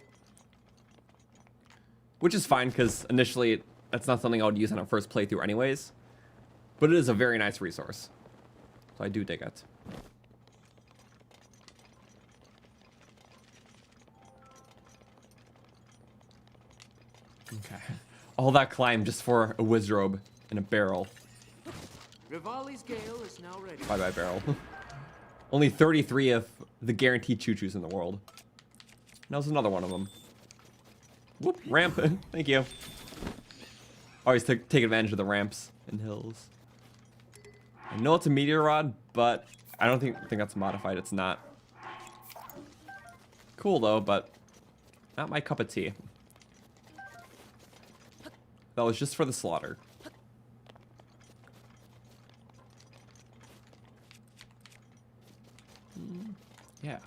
Which is fine, because initially that's not something I would use on a first playthrough anyways. But it is a very nice resource. So I do dig it. Okay. All that climb just for a whiz robe and a barrel. Rivali's gale is now ready. Bye-bye, barrel. Only 33 of the guaranteed choo-choos in the world. Now there's another one of them. Whoop, ramp. Thank you. Always take advantage of the ramps and hills. I know it's a meteor rod, but I don't think that's modified. It's not. Cool though, but not my cup of tea. That was just for the slaughter. Yeah.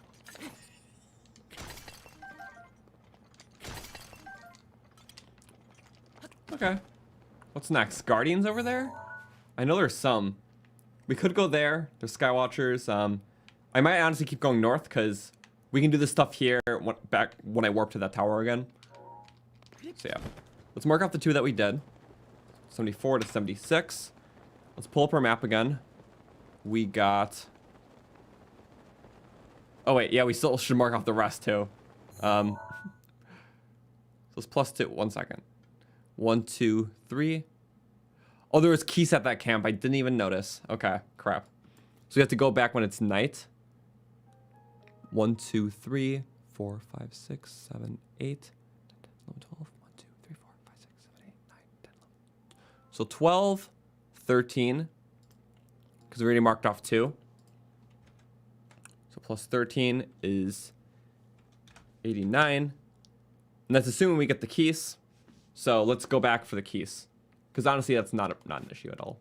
Okay. What's next? Guardians over there? I know there's some. We could go there. There's Skywatchers. I might honestly keep going north because we can do this stuff here back when I warp to that tower again. So yeah. Let's mark off the 2 that we did. 74 to 76. Let's pull up our map again. We got... Oh wait, yeah, we still should mark off the rest too. So it's +2. 1 second. 1, 2, 3. Oh, there was keys at that camp. I didn't even notice. Okay, crap. So we have to go back when it's night. 1, 2, 3, 4, 5, 6, 7, 8, 11, 12. 1, 2, 3, 4, 5, 6, 7, 8, 9, 10, 11. So 12, 13. Because we already marked off 2. So plus 13 is 89. And that's assuming we get the keys. So let's go back for the keys. Because honestly, that's not an issue at all.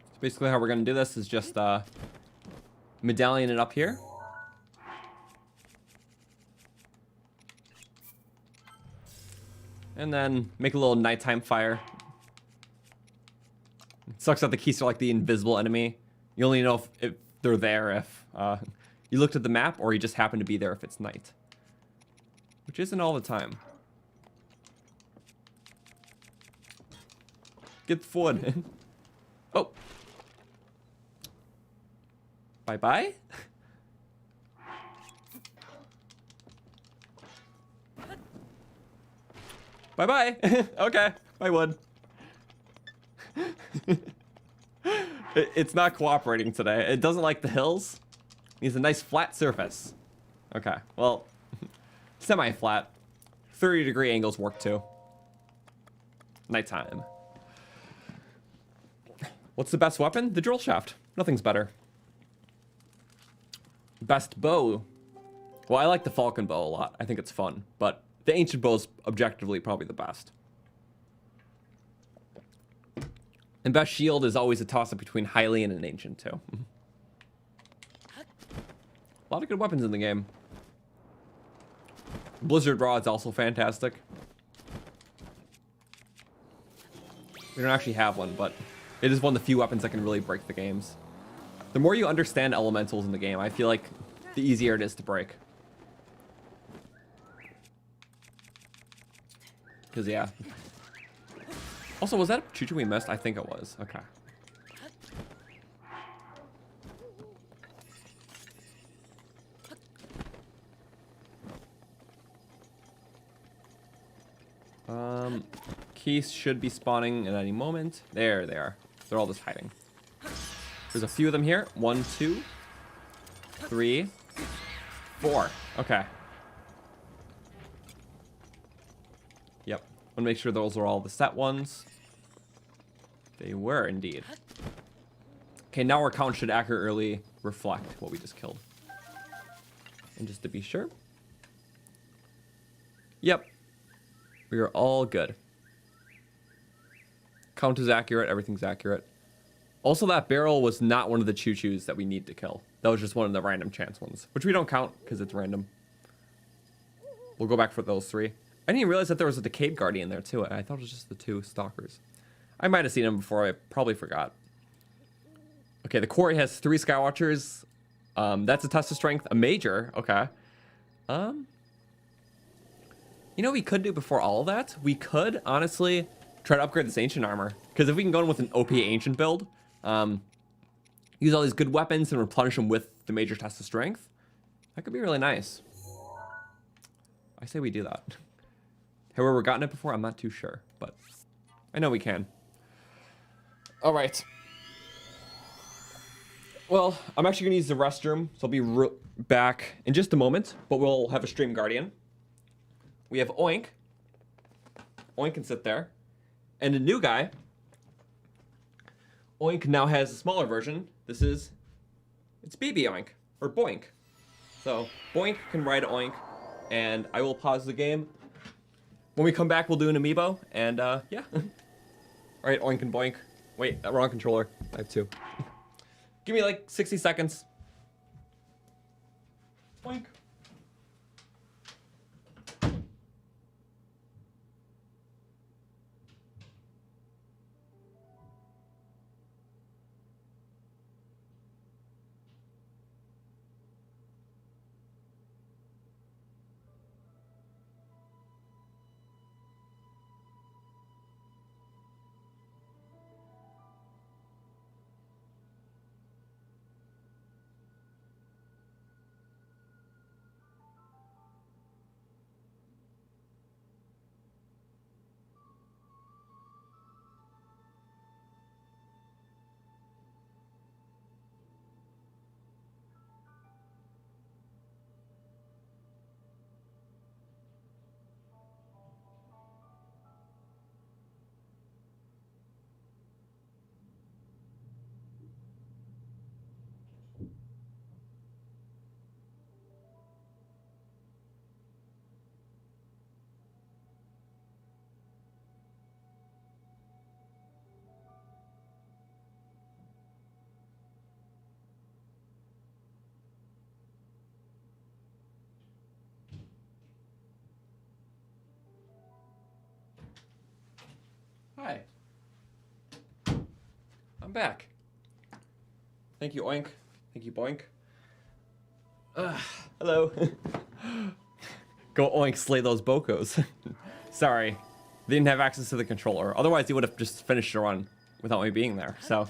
So basically how we're going to do this is just medallion it up here. And then make a little nighttime fire. It sucks that the keys are like the invisible enemy. You only know if they're there if you looked at the map or you just happen to be there if it's night. Which isn't all the time. Get forward. Oh. Bye-bye. Bye-bye. Okay. Bye, wood. It's not cooperating today. It doesn't like the hills. It needs a nice flat surface. Okay. Well, semi-flat. 30-degree angles work too. Nighttime. What's the best weapon? The drill shaft. Nothing's better. Best bow. Well, I like the falcon bow a lot. I think it's fun, but the ancient bow is objectively probably the best. And best shield is always a toss-up between Hylian and ancient too. A lot of good weapons in the game. Blizzard Raw is also fantastic. We don't actually have one, but it is one of the few weapons that can really break the games. The more you understand elementals in the game, I feel like the easier it is to break. Because, yeah. Also, was that a choo-choo we missed? I think it was. Okay. Keys should be spawning at any moment. There they are. They're all just hiding. There's a few of them here. 1, 2, 3, 4. Okay. Yep. I want to make sure those are all the set ones. They were indeed. Okay, now our count should accurately reflect what we just killed. And just to be sure. Yep. We are all good. Count is accurate. Everything's accurate. Also, that barrel was not one of the choo-choos that we need to kill. That was just one of the random chance ones, which we don't count because it's random. We'll go back for those 3. I didn't even realize that there was a Decayed Guardian there, too. I thought it was just the 2 Stalkers. I might have seen them before. I probably forgot. Okay, the quarry has 3 Skywatchers. That's a test of strength. A major. Okay. You know what we could do before all of that? We could, honestly, try to upgrade this ancient armor. Because if we can go in with an OP ancient build, use all these good weapons and replenish them with the major test of strength, that could be really nice. I say we do that. Have we ever gotten it before? I'm not too sure, but I know we can. All right. Well, I'm actually going to use the restroom, so I'll be back in just a moment, but we'll have a stream guardian. We have Oink. Oink can sit there. And a new guy. Oink now has a smaller version. It's BB Oink, or Boink. So Boink can ride Oink, and I will pause the game. When we come back, we'll do an amiibo, and yeah. All right, Oink and Boink. Wait, wrong controller. I have 2. Give me like 60 seconds. Boink. Hi. I'm back. Thank you, Oink. Thank you, Boink. Hello. Go Oink, slay those Bokos. Sorry. They didn't have access to the controller. Otherwise, they would have just finished the run without me being there. So,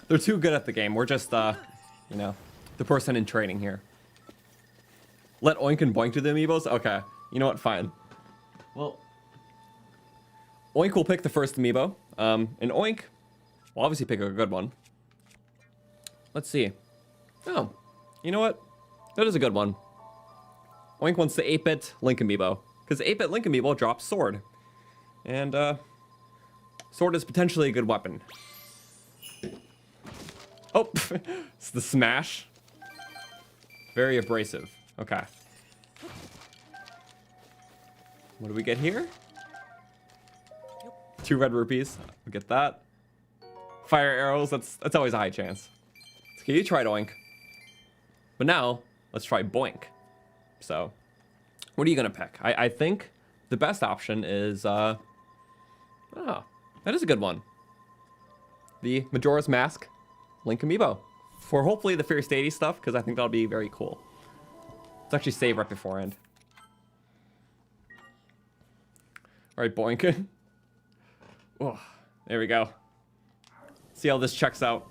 they're too good at the game. We're just, you know, the person in training here. Let Oink and Boink do the amiibos? Okay. You know what? Fine. Well, Oink will pick the first amiibo. And Oink will obviously pick a good one. Let's see. Oh, you know what? That is a good one. Oink wants the 8-bit Link amiibo. Because the 8-bit Link amiibo drops Sword. And, Sword is potentially a good weapon. Oh, it's the smash. Very abrasive. Okay. What do we get here? 2 red rupees. We'll get that. Fire arrows. That's always a high chance. Okay, you tried Oink. But now, let's try Boink. So, what are you gonna pick? I think the best option is, oh, that is a good one. The Majora's Mask Link amiibo. For hopefully the Fierce Deity stuff, because I think that'll be very cool. Let's actually save right beforehand. Alright, Boink. Oh, there we go. See how this checks out.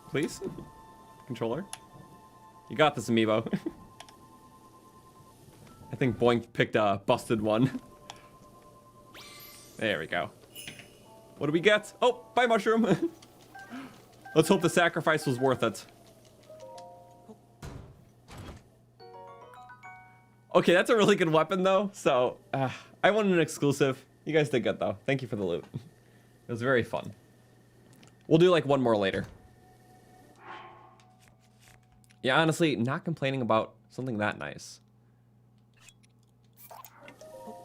Please? Controller? You got this, amiibo. I think Boink picked a busted one. There we go. What do we get? Oh, bye, mushroom. Let's hope the sacrifice was worth it. Okay, that's a really good weapon, though. So, I wanted an exclusive. You guys did good, though. Thank you for the loot. It was very fun. We'll do, like, one more later. Yeah, honestly, not complaining about something that nice.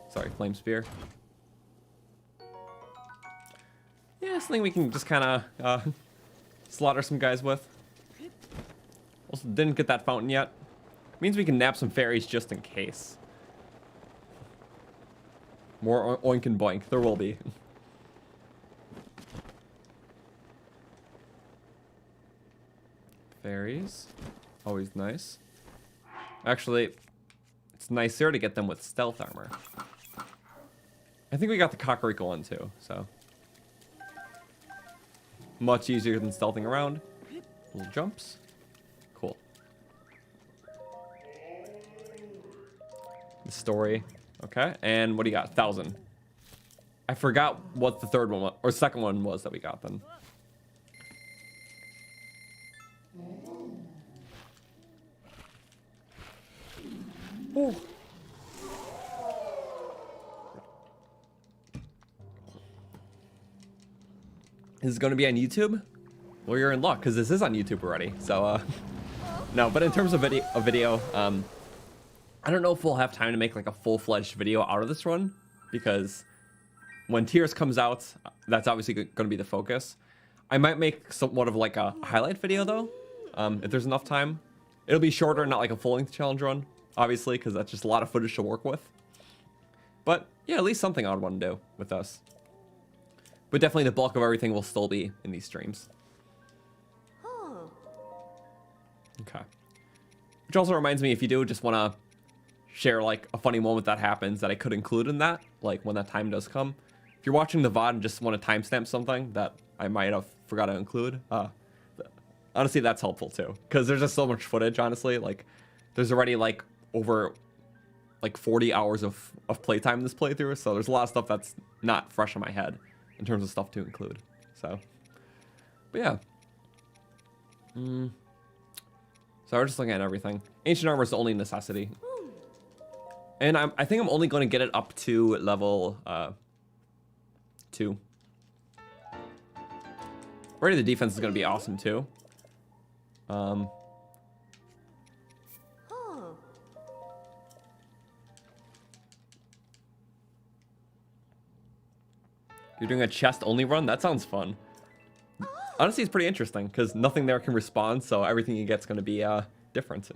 Sorry, Flame Spear. Yeah, something we can just kind of slaughter some guys with. Also, didn't get that fountain yet. Means we can nab some fairies just in case. More Oink and Boink. There will be. Fairies. Always nice. Actually, it's nicer to get them with stealth armor. I think we got the Kakariko one too, so. Much easier than stealthing around. Little jumps. Cool. The story. Okay, and what do you got? 1,000. I forgot what the third one was, or second one was that we got then. Ooh. Is it going to be on YouTube? Well, you're in luck because this is on YouTube already. So, no. But in terms of video, I don't know if we'll have time to make like a full-fledged video out of this run because when Tears comes out, that's obviously going to be the focus. I might make somewhat of like a highlight video though, if there's enough time. It'll be shorter, not like a full-length challenge run, obviously, because that's just a lot of footage to work with. But yeah, at least something I would want to do with us. But definitely the bulk of everything will still be in these streams. Okay. Which also reminds me, if you do just want to share like a funny moment that happens that I could include in that, like when that time does come. If you're watching the VOD and just want to timestamp something that I might have forgot to include, honestly, that's helpful too. Because there's just so much footage, honestly. Like, there's already like over like 40 hours of playtime in this playthrough, so there's a lot of stuff that's not fresh in my head in terms of stuff to include. So, but yeah. So we're just looking at everything. Ancient armor is the only necessity. And I think I'm only going to get it up to level 2. Already the defense is going to be awesome too. You're doing a chest only run? That sounds fun. Honestly, it's pretty interesting because nothing there can respond, so everything you get's going to be different.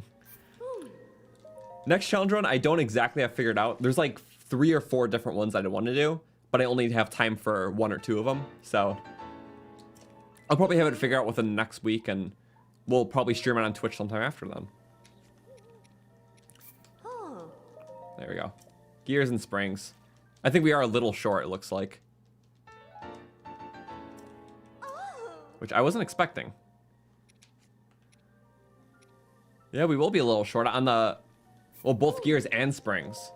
Next challenge run, I don't exactly have figured out. There's like 3 or 4 different ones that I want to do, but I only have time for 1 or 2 of them. So I'll probably have it figured out within the next week, and we'll probably stream it on Twitch sometime after then. There we go. Gears and springs. I think we are a little short, it looks like. Which I wasn't expecting. Yeah, we will be a little short on the, well, both gears and springs.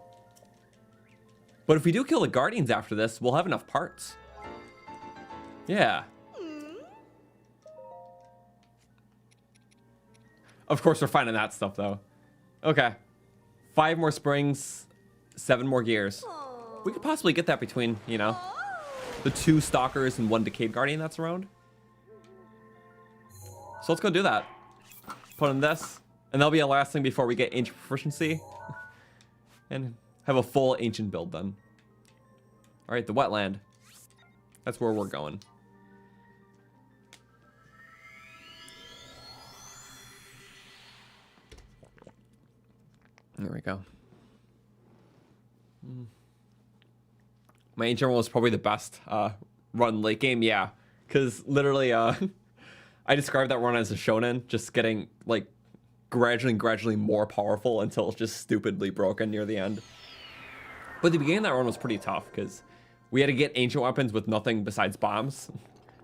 But if we do kill the guardians after this, we'll have enough parts. Yeah. Of course, we're finding that stuff, though. Okay. 5 more springs, 7 more gears. We could possibly get that between, you know, the 2 stalkers and 1 decayed guardian that's around. So let's go do that. Put in this, and that'll be a last thing before we get ancient proficiency. And have a full ancient build then. Alright, the wetland. That's where we're going. There we go. My ancient one was probably the best run late game, yeah. Because literally, I described that run as a shonen, just getting like gradually more powerful until it's just stupidly broken near the end. But the beginning of that run was pretty tough because we had to get ancient weapons with nothing besides bombs.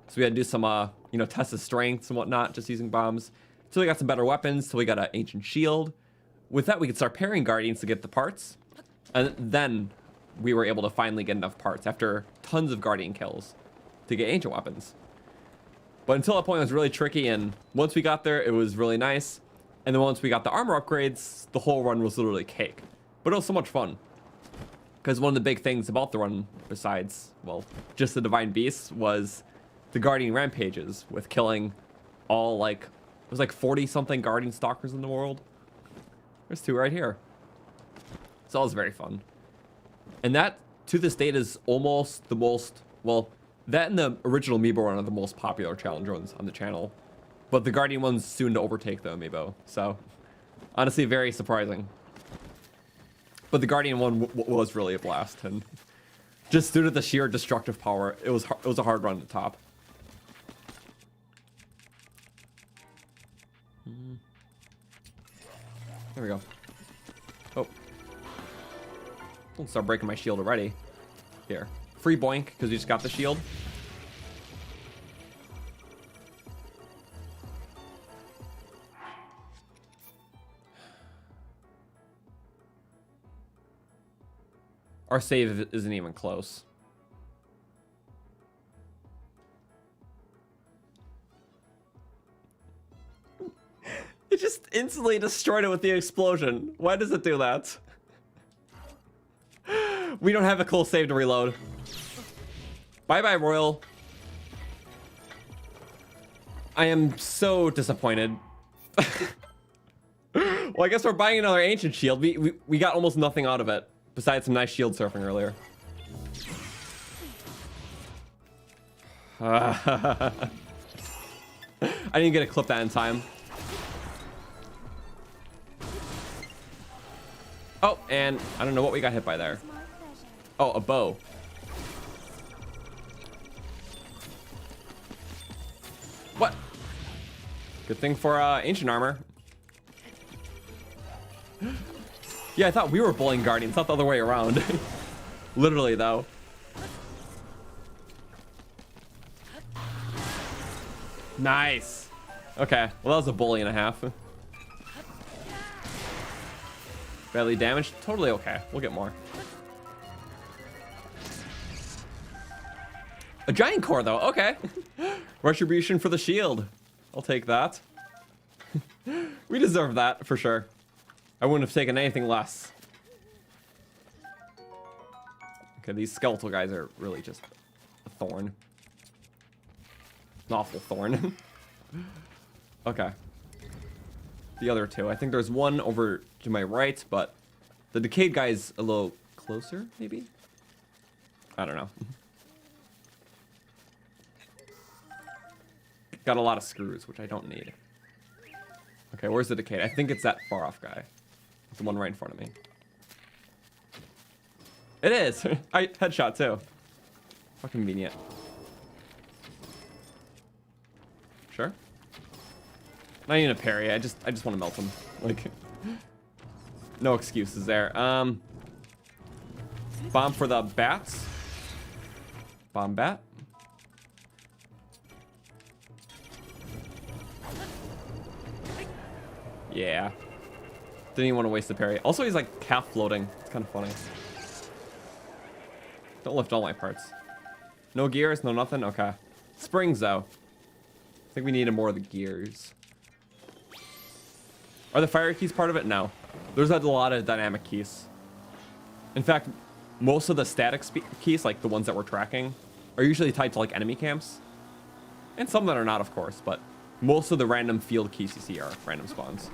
So we had to do some, you know, test of strengths and whatnot, just using bombs. So we got some better weapons, so we got an ancient shield. With that, we could start pairing guardians to get the parts. And then we were able to finally get enough parts after tons of guardian kills to get ancient weapons. But until that point, it was really tricky, and once we got there, it was really nice. And then once we got the armor upgrades, the whole run was literally cake. But it was so much fun. Because one of the big things about the run, besides, well, just the Divine Beasts, was the Guardian Rampages, with killing all, like, it was like 40-something Guardian Stalkers in the world. There's 2 right here. So that was very fun. And that, to this date, is almost the most, well, that and the original amiibo run are the most popular challenge runs on the channel. But the Guardian one's soon to overtake the amiibo. So, honestly, very surprising. But the Guardian one was really a blast. And just due to the sheer destructive power, it was a hard run to top. There we go. Oh. Don't start breaking my shield already. Here. Free boink, because we just got the shield. Our save isn't even close. It just instantly destroyed it with the explosion. Why does it do that? We don't have a cool save to reload. Bye-bye, Royal. I am so disappointed. Well, I guess we're buying another ancient shield. We got almost nothing out of it, besides some nice shield surfing earlier. I didn't get to clip that in time. Oh, and I don't know what we got hit by there. Oh, a bow. What? Good thing for ancient armor. Yeah, I thought we were bullying guardians, not the other way around. Literally, though. Nice. Okay, well, that was a bully and a half. Badly damaged? Totally okay. We'll get more. A giant core, though. Okay. Retribution for the shield. I'll take that. We deserve that, for sure. I wouldn't have taken anything less. Okay, these skeletal guys are really just a thorn. An awful thorn. Okay. The other 2. I think there's one over to my right, but the decayed guy's a little closer, maybe? I don't know. Got a lot of screws, which I don't need. Okay, where's the decayed? I think it's that far off guy. It's the one right in front of me. It is. I headshot too. Fucking convenient. Sure. Not even a parry. I just want to melt him. Like, no excuses there. Bomb for the bats. Bomb bat. Yeah. Didn't even want to waste the parry. Also, he's like half floating. It's kind of funny. Don't lift all my parts. No gears, no nothing? Okay. Springs, though. I think we needed more of the gears. Are the fire keys part of it? No. There's a lot of dynamic keys. In fact, most of the static keys, like the ones that we're tracking, are usually tied to like enemy camps. And some that are not, of course, but most of the random field keys you see are random spawns.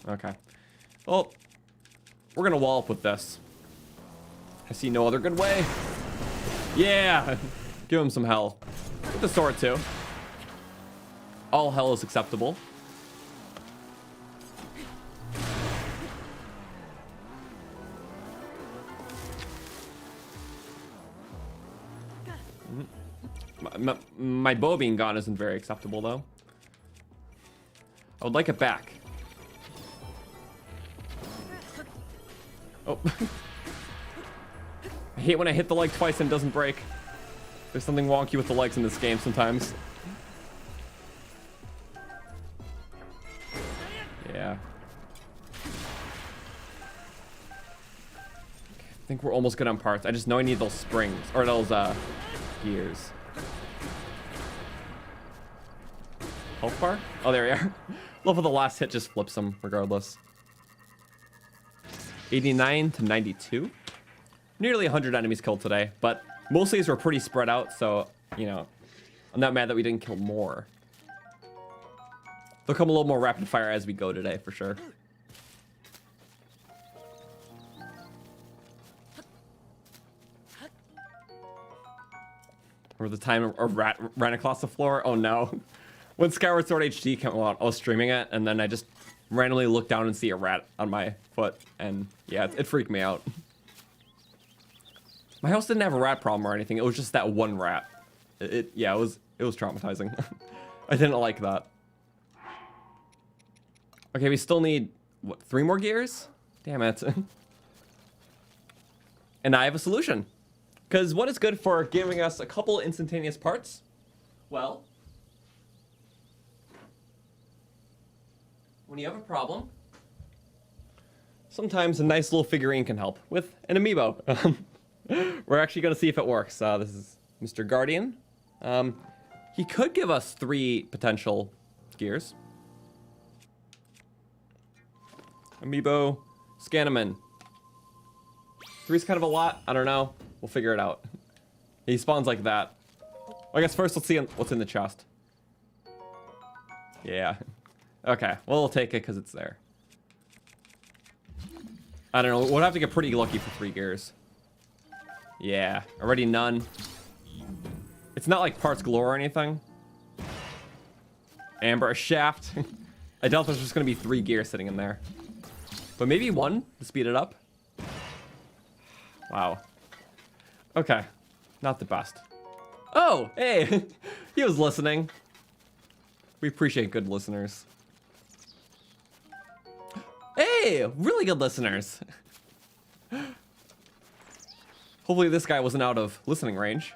Okay. Well, we're gonna wall up with this. I see no other good way. Yeah! Give him some hell. With the sword, too. All hell is acceptable. My bow being gone isn't very acceptable, though. I would like it back. Oh. I hate when I hit the leg twice and it doesn't break. There's something wonky with the legs in this game sometimes. Yeah. I think we're almost good on parts. I just know I need those springs, or those gears. Health bar? Oh, there we are. Love how the last hit just flips them regardless. 89 to 92. Nearly 100 enemies killed today, but most of these were pretty spread out, so, you know, I'm not mad that we didn't kill more. They'll come a little more rapid fire as we go today, for sure. Or the time a rat ran across the floor? Oh no. When Skyward Sword HD came out, I was streaming it, and then I just randomly looked down and see a rat on my foot, and yeah, it freaked me out. My house didn't have a rat problem or anything. It was just that one rat. Yeah, it was traumatizing. I didn't like that. Okay, we still need what, 3 more gears? Damn it. And I have a solution. Because what is good for giving us a couple instantaneous parts? Well, when you have a problem, sometimes a nice little figurine can help with an amiibo. We're actually going to see if it works. This is Mr. Guardian. He could give us 3 potential gears. Amiibo, scan him in. 3's kind of a lot. I don't know. We'll figure it out. He spawns like that. Well, I guess first let's see what's in the chest. Yeah. Okay. Well, we'll take it because it's there. I don't know. We'll have to get pretty lucky for 3 gears. Yeah. Already none. It's not like parts galore or anything. Amber, a shaft. I doubt there's just going to be 3 gears sitting in there. But maybe 1 to speed it up. Wow. Okay. Not the best. Oh, hey. He was listening. We appreciate good listeners. Hey, really good listeners. Hopefully this guy wasn't out of listening range.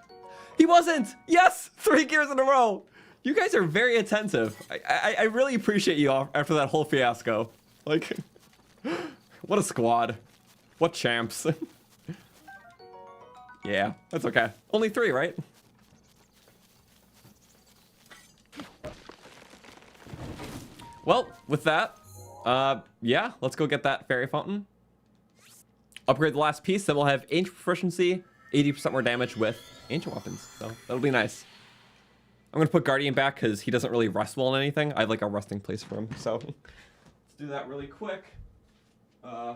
He wasn't! Yes! 3 gears in a row! You guys are very attentive. I really appreciate you all after that whole fiasco. Like, what a squad. What champs. Yeah, that's okay. Only 3, right? Well, with that, yeah, let's go get that fairy fountain. Upgrade the last piece, then we'll have ancient proficiency, 80% more damage with ancient weapons. So that'll be nice. I'm gonna put Guardian back because he doesn't really rest well in anything. I have like a resting place for him. So let's do that really quick. Yeah.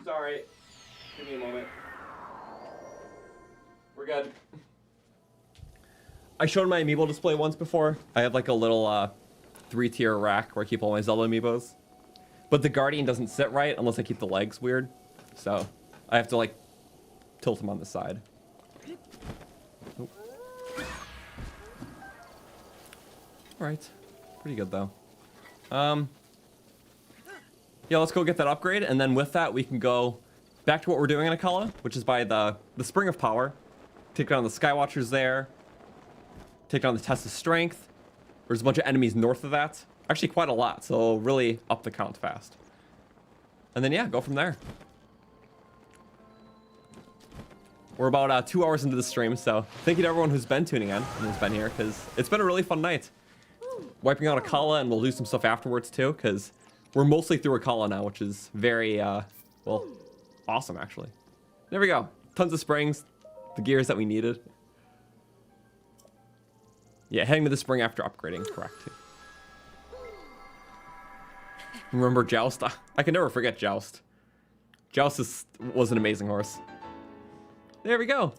Sorry. Give me a moment. We're good. I showed my amiibo display once before. I have like a little 3-tier rack where I keep all my Zelda amiibos. But the Guardian doesn't sit right unless I keep the legs weird. So I have to like tilt them on the side. Oop. All right, pretty good though. Yeah, let's go get that upgrade, and then with that we can go back to what we're doing in Akkala, which is by the Spring of Power. Take down the Skywatchers there. Take down the Test of Strength. There's a bunch of enemies north of that. Actually, quite a lot, so really up the count fast. And then, yeah, go from there. We're about 2 hours into the stream, so thank you to everyone who's been tuning in and who's been here, because it's been a really fun night. Wiping out Akkala, and we'll do some stuff afterwards, too, because we're mostly through Akkala now, which is very, well, awesome, actually. There we go. Tons of springs. The gears that we needed. Yeah, heading to the spring after upgrading, correct. Remember Joust? I can never forget Joust. Joust was an amazing horse. There we go.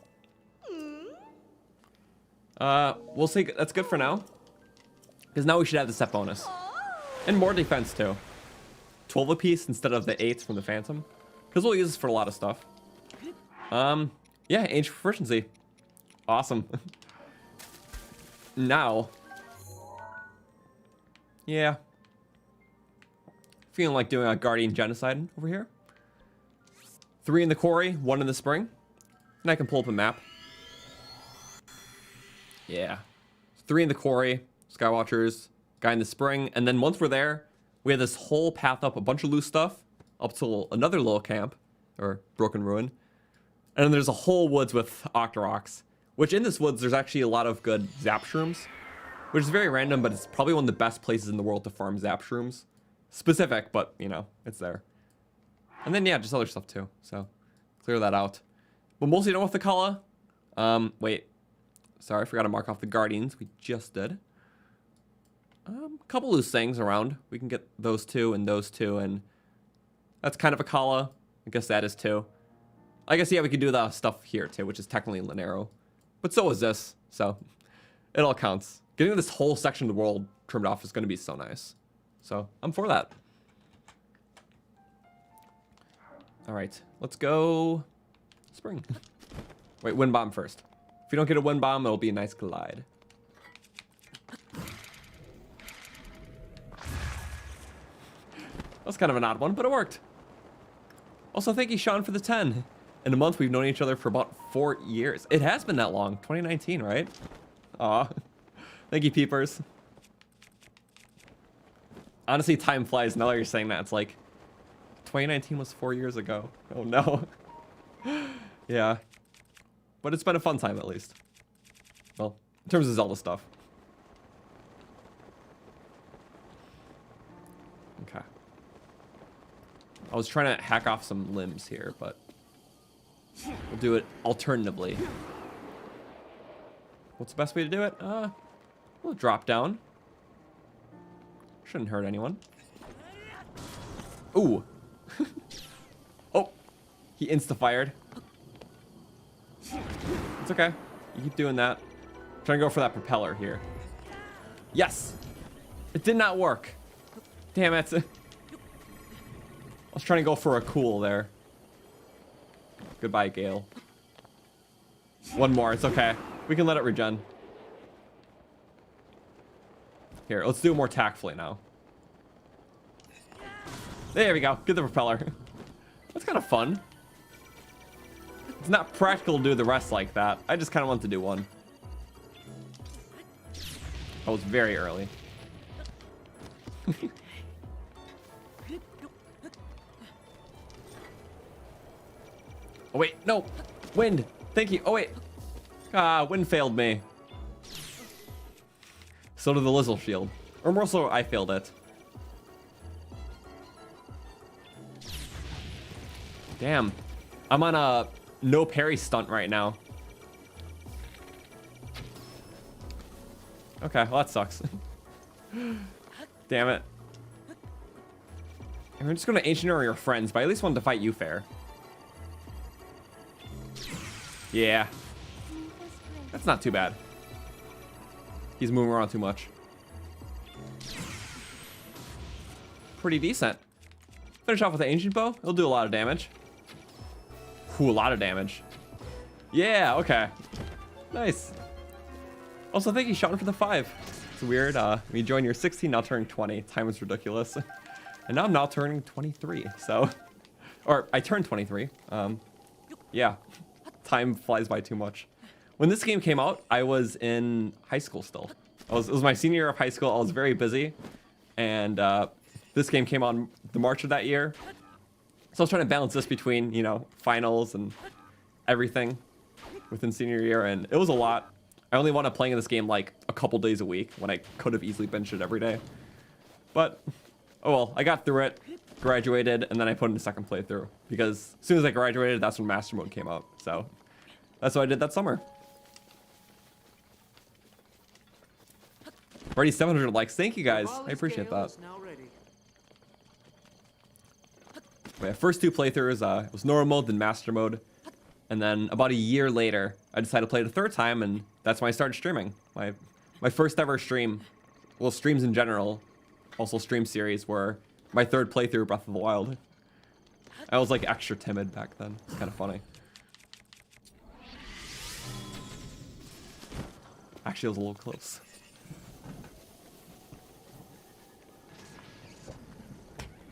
We'll say that's good for now. Because now we should have the set bonus. And more defense too. 12 apiece instead of the 8 from the Phantom. Because we'll use this for a lot of stuff. Yeah, ancient proficiency. Awesome. Now. Yeah. Feeling like doing a Guardian Genocide over here. 3 in the quarry, 1 in the spring. And I can pull up a map. Yeah. 3 in the quarry, Skywatchers, guy in the spring. And then once we're there, we have this whole path up, a bunch of loose stuff, up to another little camp, or Broken Ruin. And then there's a whole woods with Octoroks, which in this woods, there's actually a lot of good Zap Shrooms, which is very random, but it's probably one of the best places in the world to farm Zap Shrooms. Specific, but, you know, it's there. And then, yeah, just other stuff, too. So, clear that out. But mostly done with Akkala. Wait. Sorry, I forgot to mark off the Guardians. We just did. A couple loose things around. We can get those two, and that's kind of Akkala. I guess that is, too. I guess, yeah, we could do the stuff here, too, which is technically Linero. But so is this, so it all counts. Getting this whole section of the world trimmed off is going to be so nice. So I'm for that. All right, let's go spring. Wait, wind bomb first. If you don't get a wind bomb, it'll be a nice glide. That's kind of an odd one, but it worked. Also, thank you, Sean, for the 10. In a month, we've known each other for about 4 years. It has been that long. 2019, right? Aw. Thank you, peepers. Honestly, time flies. Now that you're saying that, it's like 2019 was 4 years ago. Oh, no. Yeah. But it's been a fun time, at least. Well, in terms of Zelda stuff. Okay. I was trying to hack off some limbs here, but we'll do it alternatively. What's the best way to do it? We'll drop down. Shouldn't hurt anyone. Ooh. Oh, he insta-fired. It's okay. You keep doing that. I'm trying to go for that propeller here. Yes! It did not work. Damn it. I was trying to go for a cool there. Goodbye, Gale. One more. It's okay. We can let it regen. Here, let's do it more tactfully now. There we go. Get the propeller. That's kind of fun. It's not practical to do the rest like that. I just kind of want to do one. I was very early. Oh, wait. No. Wind. Thank you. Oh, wait. Ah, wind failed me. So did the Lizzle shield. Or more so, I failed it. Damn. I'm on a no parry stunt right now. Okay, well that sucks. Damn it. And we're just gonna ancient or your friends, but I at least wanted to fight you fair. Yeah. That's not too bad. He's moving around too much. pretty decent. Finish off with the ancient bow. It'll do a lot of damage. Ooh, a lot of damage. Yeah, okay. Nice. Also, thank you, Sean, for the 5. It's weird. We joined your 16, now turning 20. Time is ridiculous. And now I'm now turning 23, so... Or, I turned 23. Yeah. Time flies by too much. When this game came out, I was in high school still. It was my senior year of high school. I was very busy. And this game came on the March of that year. So I was trying to balance this between, you know, finals and everything within senior year. And it was a lot. I only wound up playing this game like a couple days a week when I could have easily binged it every day. But, oh well, I got through it, graduated, and then I put in a second playthrough. Because as soon as I graduated, that's when Master Mode came out. So that's what I did that summer. Already 700 likes. Thank you guys. I appreciate that. My first 2 playthroughs, it was normal mode, then master mode. And then about a year later, I decided to play it a 3rd time, and that's when I started streaming. My first ever stream, well, streams in general, also stream series, were my 3rd playthrough of Breath of the Wild. I was like extra timid back then. It's kind of funny. Actually, it was a little close.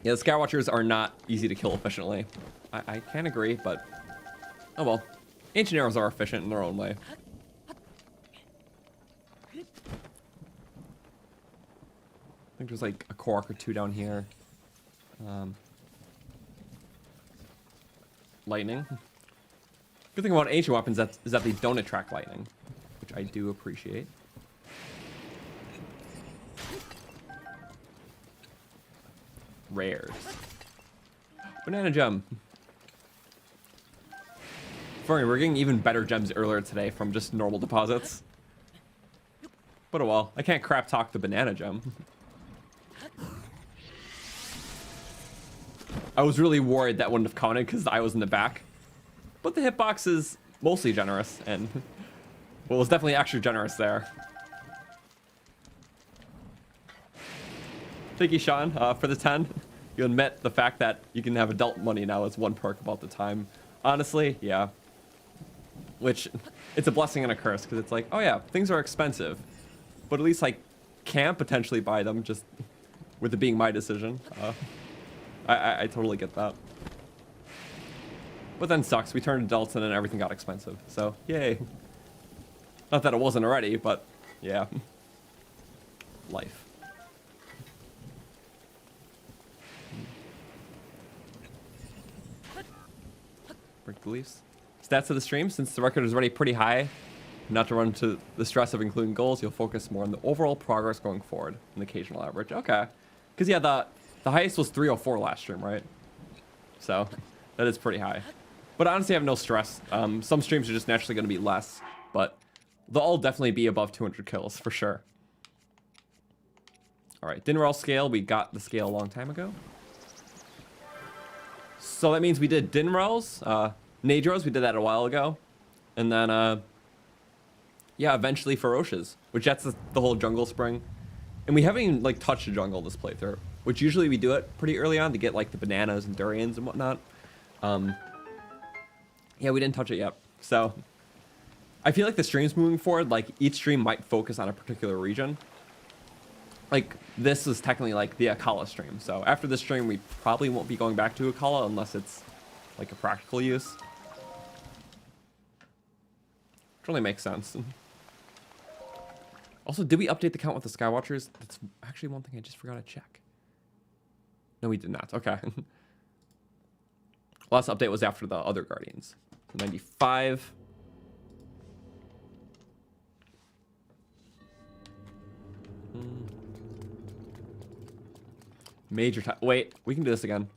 Yeah, the Skywatchers are not easy to kill efficiently. I can agree, but... Oh well. Ancient arrows are efficient in their own way. I think there's like a Korok or 2 down here. Lightning. Good thing about ancient weapons is that they don't attract lightning, which I do appreciate. Rares. Banana gem. Funny, we're getting even better gems earlier today from just normal deposits. But oh well, I can't crap talk the banana gem. I was really worried that wouldn't have counted because I was in the back. But the hitbox is mostly generous, and well, it was definitely extra generous there. Thank you, Sean, for the 10. You admit the fact that you can have adult money now is one perk about the time. Honestly, yeah. Which, it's a blessing and a curse, because it's like, oh yeah, things are expensive. But at least I can potentially buy them, just with it being my decision. I totally get that. But then sucks, we turned adults and then everything got expensive. So, yay. Not that it wasn't already, but yeah. Life. Break the leaves. Stats of the stream, since the record is already pretty high, not to run into the stress of including goals, you'll focus more on the overall progress going forward and the occasional average. Okay. Because yeah, the highest was 304 last stream, right? So that is pretty high. But honestly, I have no stress. Some streams are just naturally going to be less, but they'll all definitely be above 200 kills for sure. All right, Dinnerall scale. We got the scale a long time ago. So that means we did Dinneralls, Nadros, we did that a while ago. And then, yeah, eventually Ferocious, which that's the whole jungle spring. And we haven't even, like, touched the jungle this playthrough, which usually we do it pretty early on to get, like, the bananas and durians and whatnot. Yeah, we didn't touch it yet. So I feel like the streams moving forward, like, each stream might focus on a particular region. Like, this is technically, like, the Akkala stream. So after this stream, we probably won't be going back to Akkala unless it's, like, a practical use. Which really makes sense. Also, did we update the count with the Skywatchers? That's actually one thing I just forgot to check. No, we did not. Okay. Last update was after the other Guardians. So 95. Major time. Wait, we can do this again.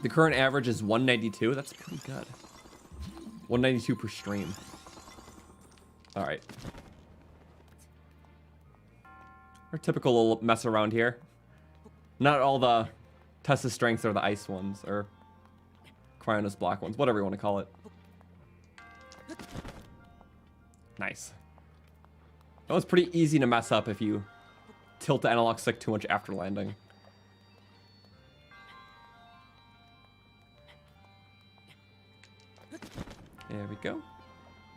The current average is 192. That's pretty good. 192 per stream. All right. Our typical little mess around here. Not all the Tessa's strengths are the ice ones, or Cryona's black ones, whatever you want to call it. Nice. That was pretty easy to mess up if you tilt the analog stick too much after landing. There we go.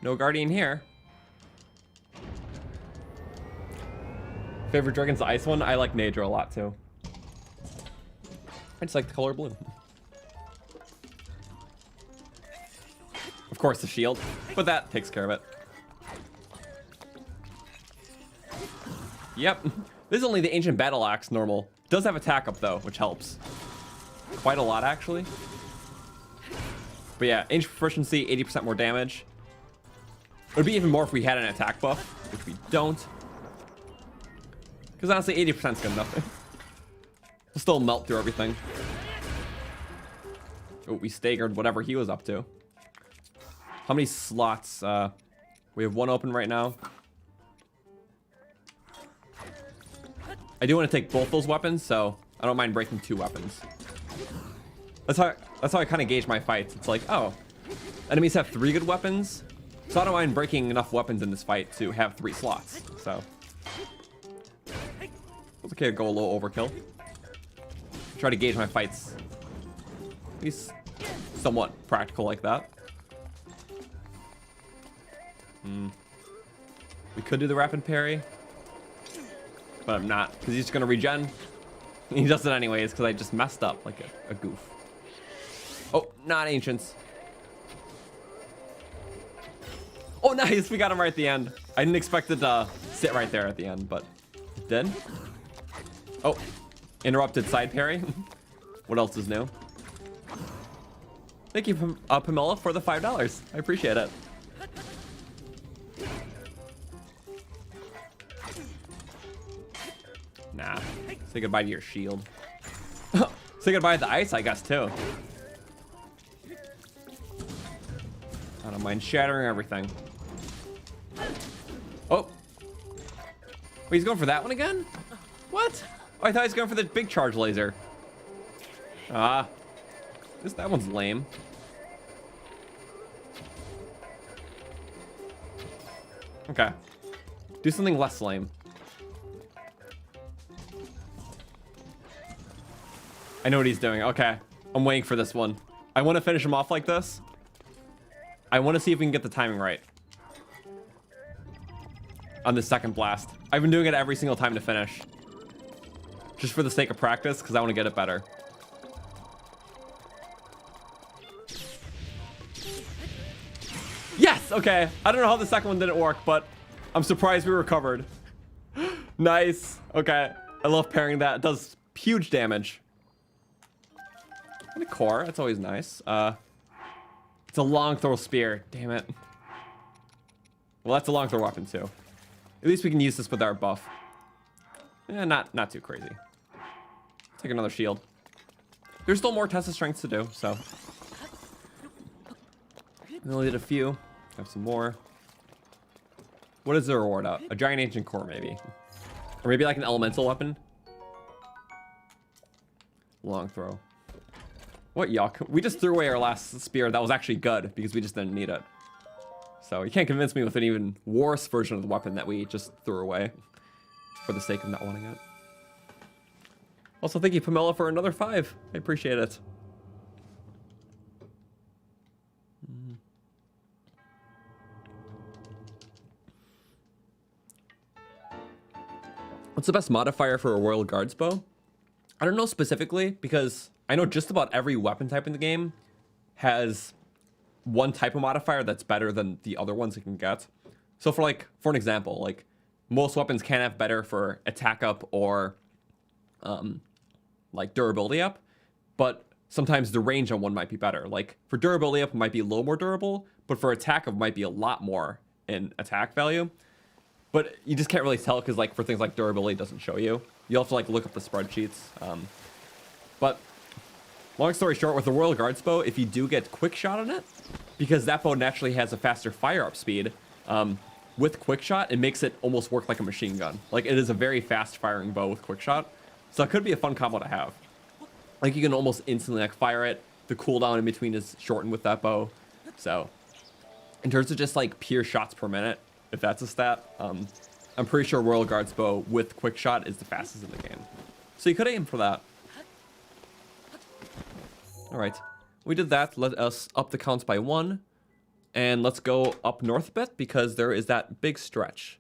No guardian here. Favorite dragon's the ice one? I like Nadra a lot too. I just like the color blue. Of course the shield, but that takes care of it. Yep. This is only the ancient battle axe normal. Does have attack up though, which helps. Quite a lot actually. But yeah, ancient proficiency, 80% more damage. It would be even more if we had an attack buff, which we don't. Because honestly, 80% is good enough. We'll still melt through everything. Oh, we staggered whatever he was up to. How many slots? We have one open right now. I do want to take both those weapons, so I don't mind breaking 2 weapons. That's how I kind of gauge my fights. It's like, oh, enemies have 3 good weapons, so I don't mind breaking enough weapons in this fight to have 3 slots. So it's okay to go a little overkill. Try to gauge my fights. At least somewhat practical like that. We could do the rapid parry, but I'm not, because he's just gonna regen. He does it anyways, because I just messed up like a goof. Oh, not ancients. Oh, nice, we got him right at the end. I didn't expect it to sit right there at the end, but it did. Oh, interrupted side parry. What else is new? Thank you, Pamela, for the $5. I appreciate it. Nah, say goodbye to your shield. Say goodbye to the ice, I guess, too. I don't mind shattering everything. Oh. Wait, he's going for that one again? What? Oh, I thought he was going for the big charge laser. Ah. That one's lame. Okay. Do something less lame. I know what he's doing. Okay. I'm waiting for this one. I want to finish him off like this. I want to see if we can get the timing right on the second blast. I've been doing it every single time to finish. Just for the sake of practice, because I want to get it better. Yes! Okay. I don't know how the second one didn't work, but I'm surprised we recovered. Nice. Okay. I love pairing that. It does huge damage. And a core. That's always nice. It's a long throw spear. Damn it. Well, that's a long throw weapon too. At least we can use this with our buff. Yeah, not too crazy. Take another shield. There's still more Tessa strengths to do, so. We only did a few. Have some more. What is the reward out? A giant ancient core, maybe. Or maybe like an elemental weapon. Long throw. What yuck. We just threw away our last spear that was actually good because we just didn't need it. So you can't convince me with an even worse version of the weapon that we just threw away for the sake of not wanting it. Also, thank you, Pamela, for another 5. I appreciate it. What's the best modifier for a Royal Guards bow? I don't know specifically, because I know just about every weapon type in the game has one type of modifier that's better than the other ones it can get. So for an example, like most weapons can have better for attack up or like durability up, but sometimes the range on one might be better. Like for durability up, it might be a little more durable, but for attack up, it might be a lot more in attack value. But you just can't really tell because like for things like durability, it doesn't show you. You'll have to like look up the spreadsheets. But long story short, with the Royal Guards bow, if you do get quick shot on it, because that bow naturally has a faster fire up speed, with quick shot, it makes it almost work like a machine gun. Like it is a very fast firing bow with quick shot. So it could be a fun combo to have. Like you can almost instantly like fire it. The cooldown in between is shortened with that bow. So in terms of just like pure shots per minute, if that's a stat, I'm pretty sure Royal Guard's bow with quick shot is the fastest in the game. So you could aim for that. All right, we did that. Let us up the counts by 1. And let's go up north a bit because there is that big stretch.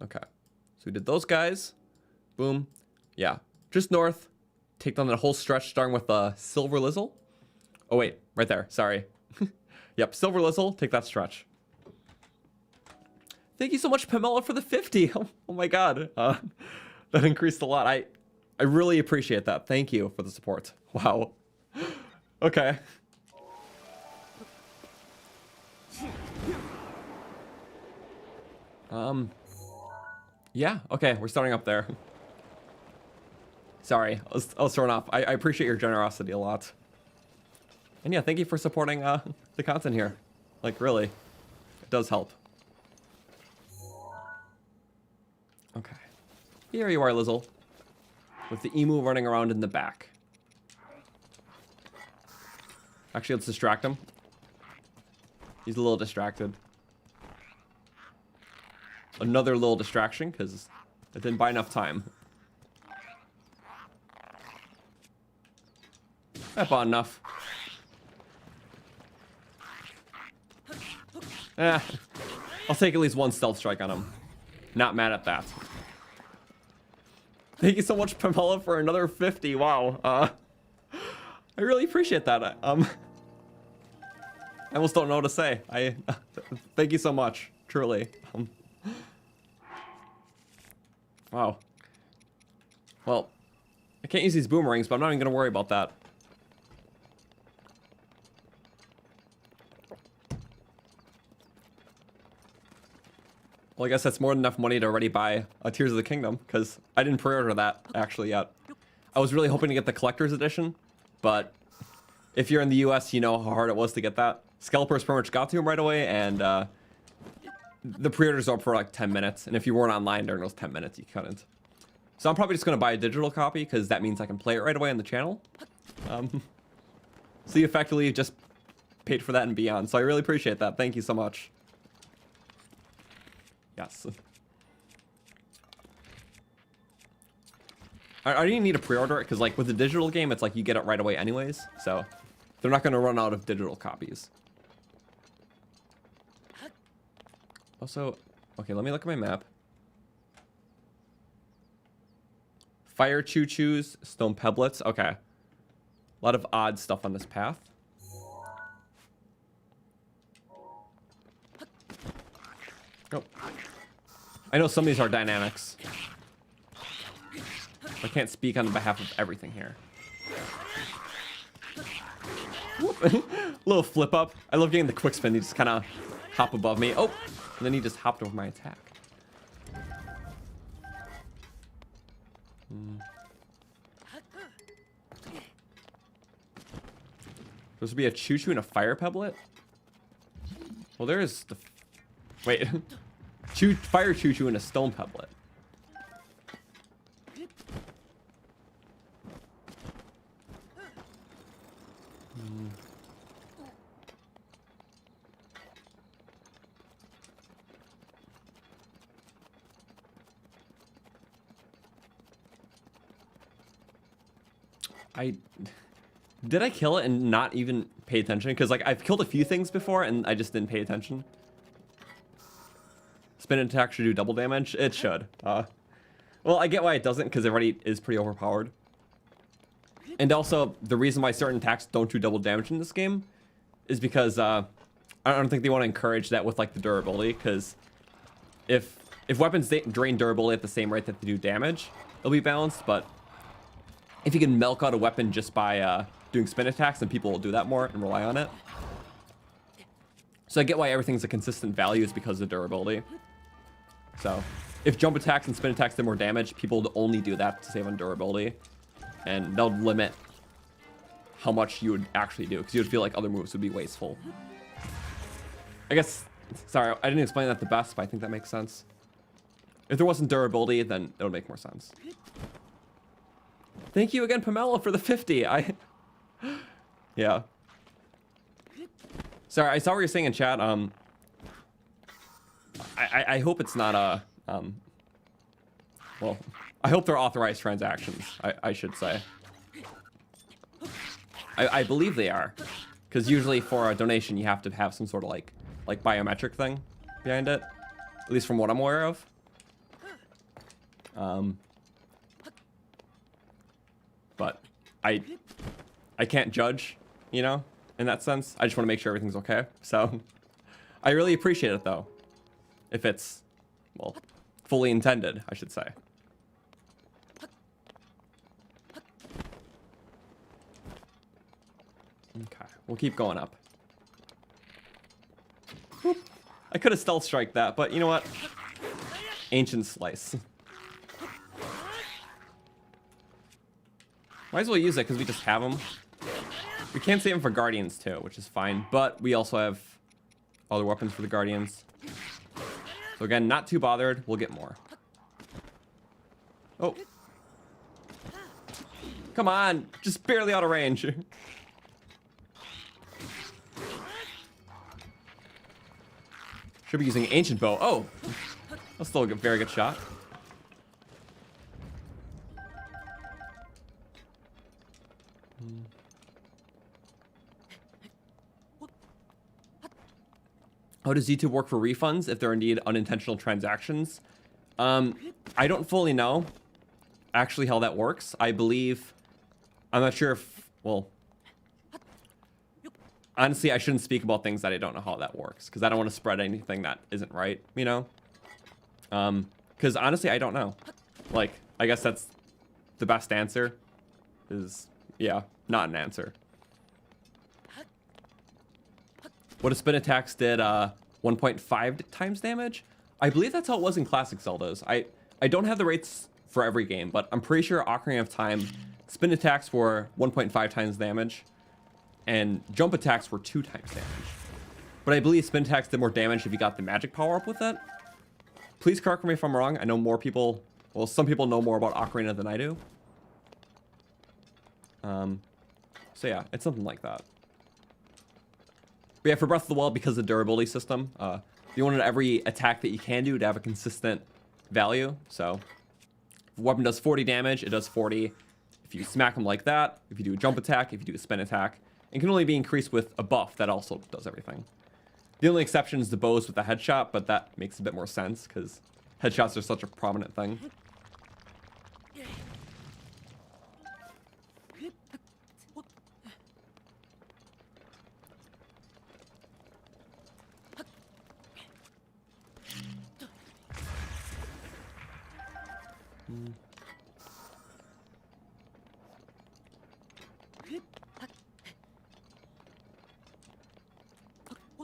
Okay, so we did those guys. Boom. Yeah, just north. Take down that whole stretch starting with Silver Lizzle. Oh wait, right there, sorry. Yep, Silver Lizzle, take that stretch. Thank you so much, Pamela, for the 50. Oh my god, that increased a lot. I really appreciate that. Thank you for the support. Wow. Okay. Yeah, okay, we're starting up there. Sorry, I was thrown off. I appreciate your generosity a lot. And yeah, thank you for supporting the content here. Like, really, it does help. Okay. Here you are, Lizzle. With the emu running around in the back. Actually, let's distract him. He's a little distracted. Another little distraction, because it didn't buy enough time. That bought enough. I'll take at least 1 stealth strike on him. Not mad at that. Thank you so much, Pamela, for another 50. Wow. I really appreciate that. I almost don't know what to say. Thank you so much. Truly. Wow. Well, I can't use these boomerangs, but I'm not even going to worry about that. Well, I guess that's more than enough money to already buy a Tears of the Kingdom, because I didn't pre-order that, actually, yet. I was really hoping to get the collector's edition, but if you're in the US, you know how hard it was to get that. Scalpers pretty much got to him right away, and the pre-orders are up for like 10 minutes, and if you weren't online during those 10 minutes, you couldn't. So I'm probably just going to buy a digital copy, because that means I can play it right away on the channel. So you effectively just paid for that and beyond, so I really appreciate that. Thank you so much. Yes. I don't even need to pre-order it, because like with the digital game, it's like you get it right away anyways, so they're not going to run out of digital copies. Also, okay, let me look at my map. Fire choo-choos, stone pebblets. Okay. A lot of odd stuff on this path. Oh. I know some of these are dynamics. I can't speak on behalf of everything here. Little flip up. I love getting the quick spin. He just kind of hop above me. Oh, and then he just hopped over my attack. Supposed to be a choo-choo and a fire pebblet? Well, there's the... Wait. Fire choo-choo and a stone pebblet. Did I kill it and not even pay attention? Because like I've killed a few things before and I just didn't pay attention. Spin attack should do double damage. It should. Well, I get why it doesn't, because it already is pretty overpowered. And also, the reason why certain attacks don't do double damage in this game is because I don't think they want to encourage that with like the durability. Because if weapons drain durability at the same rate that they do damage, it'll be balanced. But if you can milk out a weapon just by doing spin attacks, then people will do that more and rely on it. So I get why everything's a consistent value is because of durability. So if jump attacks and spin attacks did more damage, people would only do that to save on durability. And that would limit how much you would actually do, because you would feel like other moves would be wasteful. I guess, sorry, I didn't explain that the best, but I think that makes sense. If there wasn't durability, then it would make more sense. Thank you again, Pamela, for the 50. Yeah. Sorry, I saw what you're saying in chat. I hope it's not well, I hope they're authorized transactions, I should say. I believe they are. Because usually for a donation, you have to have some sort of like biometric thing behind it. At least from what I'm aware of. But I can't judge, you know, in that sense. I just want to make sure everything's okay. So I really appreciate it though. If it's, well, fully intended, I should say. Okay, we'll keep going up. Whoop. I could have stealth strike that, but you know what? Ancient Slice. Might as well use it because we just have them. We can't save them for Guardians too, which is fine. But we also have other weapons for the Guardians. So again, not too bothered. We'll get more. Oh. Come on. Just barely out of range. Should be using Ancient Bow. Oh. That's still a very good shot. How does YouTube work for refunds if there are indeed unintentional transactions? I don't fully know actually how that works. I believe, I'm not sure if, well, honestly, I shouldn't speak about things that I don't know how that works because I don't want to spread anything that isn't right, you know? Because honestly, I don't know. Like, I guess that's the best answer is, yeah, not an answer. What if spin attacks did 1.5 times damage? I believe that's how it was in classic Zeldas. I don't have the rates for every game, but I'm pretty sure Ocarina of Time spin attacks were 1.5 times damage and jump attacks were 2 times damage. But I believe spin attacks did more damage if you got the magic power up with it. Please correct me if I'm wrong. I know more people, well, some people know more about Ocarina than I do. So yeah, it's something like that. But yeah, for Breath of the Wild, because of the durability system, you wanted every attack that you can do to have a consistent value. So if a weapon does 40 damage, it does 40. If you smack them like that, if you do a jump attack, if you do a spin attack, it can only be increased with a buff that also does everything. The only exception is the bows with the headshot, but that makes a bit more sense because headshots are such a prominent thing.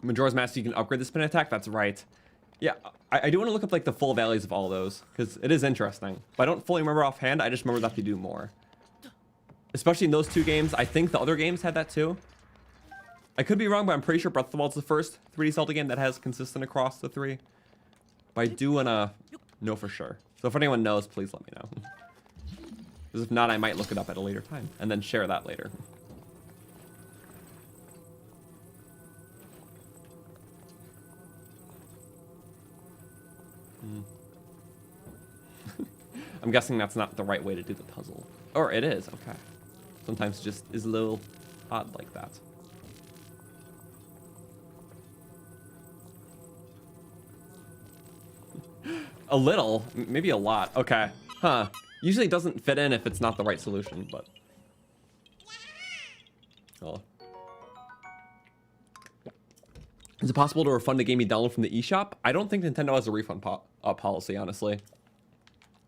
Majora's Mask, you can upgrade the spin attack. That's right. Yeah, I do want to look up like the full values of all those because it is interesting. But I don't fully remember offhand. I just remember that they do more. Especially in those 2 games. I think the other games had that too. I could be wrong, but I'm pretty sure Breath of the Wild's the first 3D Zelda game that has consistent across the 3. But I do want to know for sure. So if anyone knows, please let me know. Because if not, I might look it up at a later time and then share that later. I'm guessing that's not the right way to do the puzzle. Or it is, okay. Sometimes it just is a little odd like that. A little, maybe a lot, okay. Huh, usually it doesn't fit in if it's not the right solution, but. Oh. Is it possible to refund a game you download from the eShop? I don't think Nintendo has a refund policy, honestly.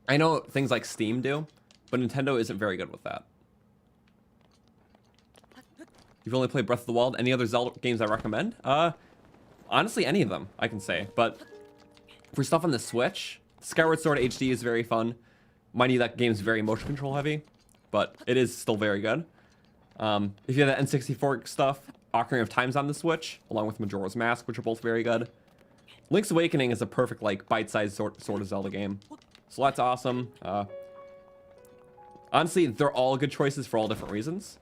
I know things like Steam do, but Nintendo isn't very good with that. You've only played Breath of the Wild. Any other Zelda games I recommend? Honestly, any of them, I can say. But for stuff on the Switch, Skyward Sword HD is very fun. Mind you, that game's very motion control heavy, but it is still very good. If you have the N64 stuff, Ocarina of Time's on the Switch, along with Majora's Mask, which are both very good. Link's Awakening is a perfect, like, bite-sized sort of Zelda game. So that's awesome. Honestly, they're all good choices for all different reasons.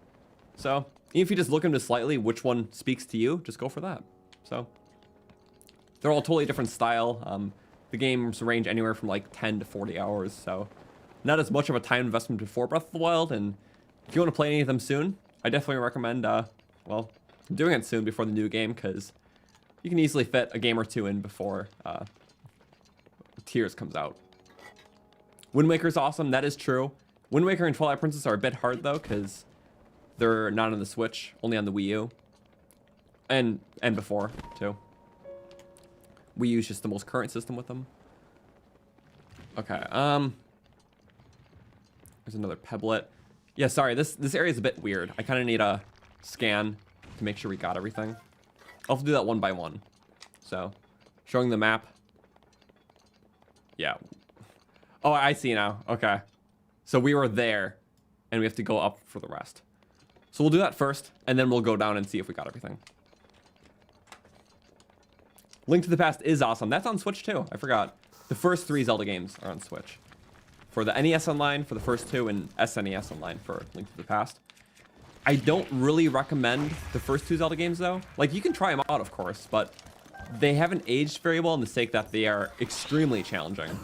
So, even if you just look into slightly which one speaks to you, just go for that. So, they're all totally different style. the games range anywhere from like 10 to 40 hours, so not as much of a time investment before Breath of the Wild. And if you want to play any of them soon, I definitely recommend, well, doing it soon before the new game, because you can easily fit a game or two in before Tears comes out. Wind Waker is awesome, that is true. Wind Waker and Twilight Princess are a bit hard though, because they're not on the Switch, only on the Wii U. And before, too. Wii U's just the most current system with them. Okay, there's another pebblet. Yeah, sorry, this area is a bit weird. I kind of need a scan to make sure we got everything. I'll have to do that one by one. So, showing the map. Yeah. Oh, I see now. Okay. So we were there, and we have to go up for the rest. So we'll do that first, and then we'll go down and see if we got everything. Link to the Past is awesome. That's on Switch too. I forgot. The first 3 Zelda games are on Switch. For the NES Online for the first 2, and SNES Online for Link to the Past. I don't really recommend the first 2 Zelda games though. Like, you can try them out, of course, but they haven't aged very well in the sake that they are extremely challenging.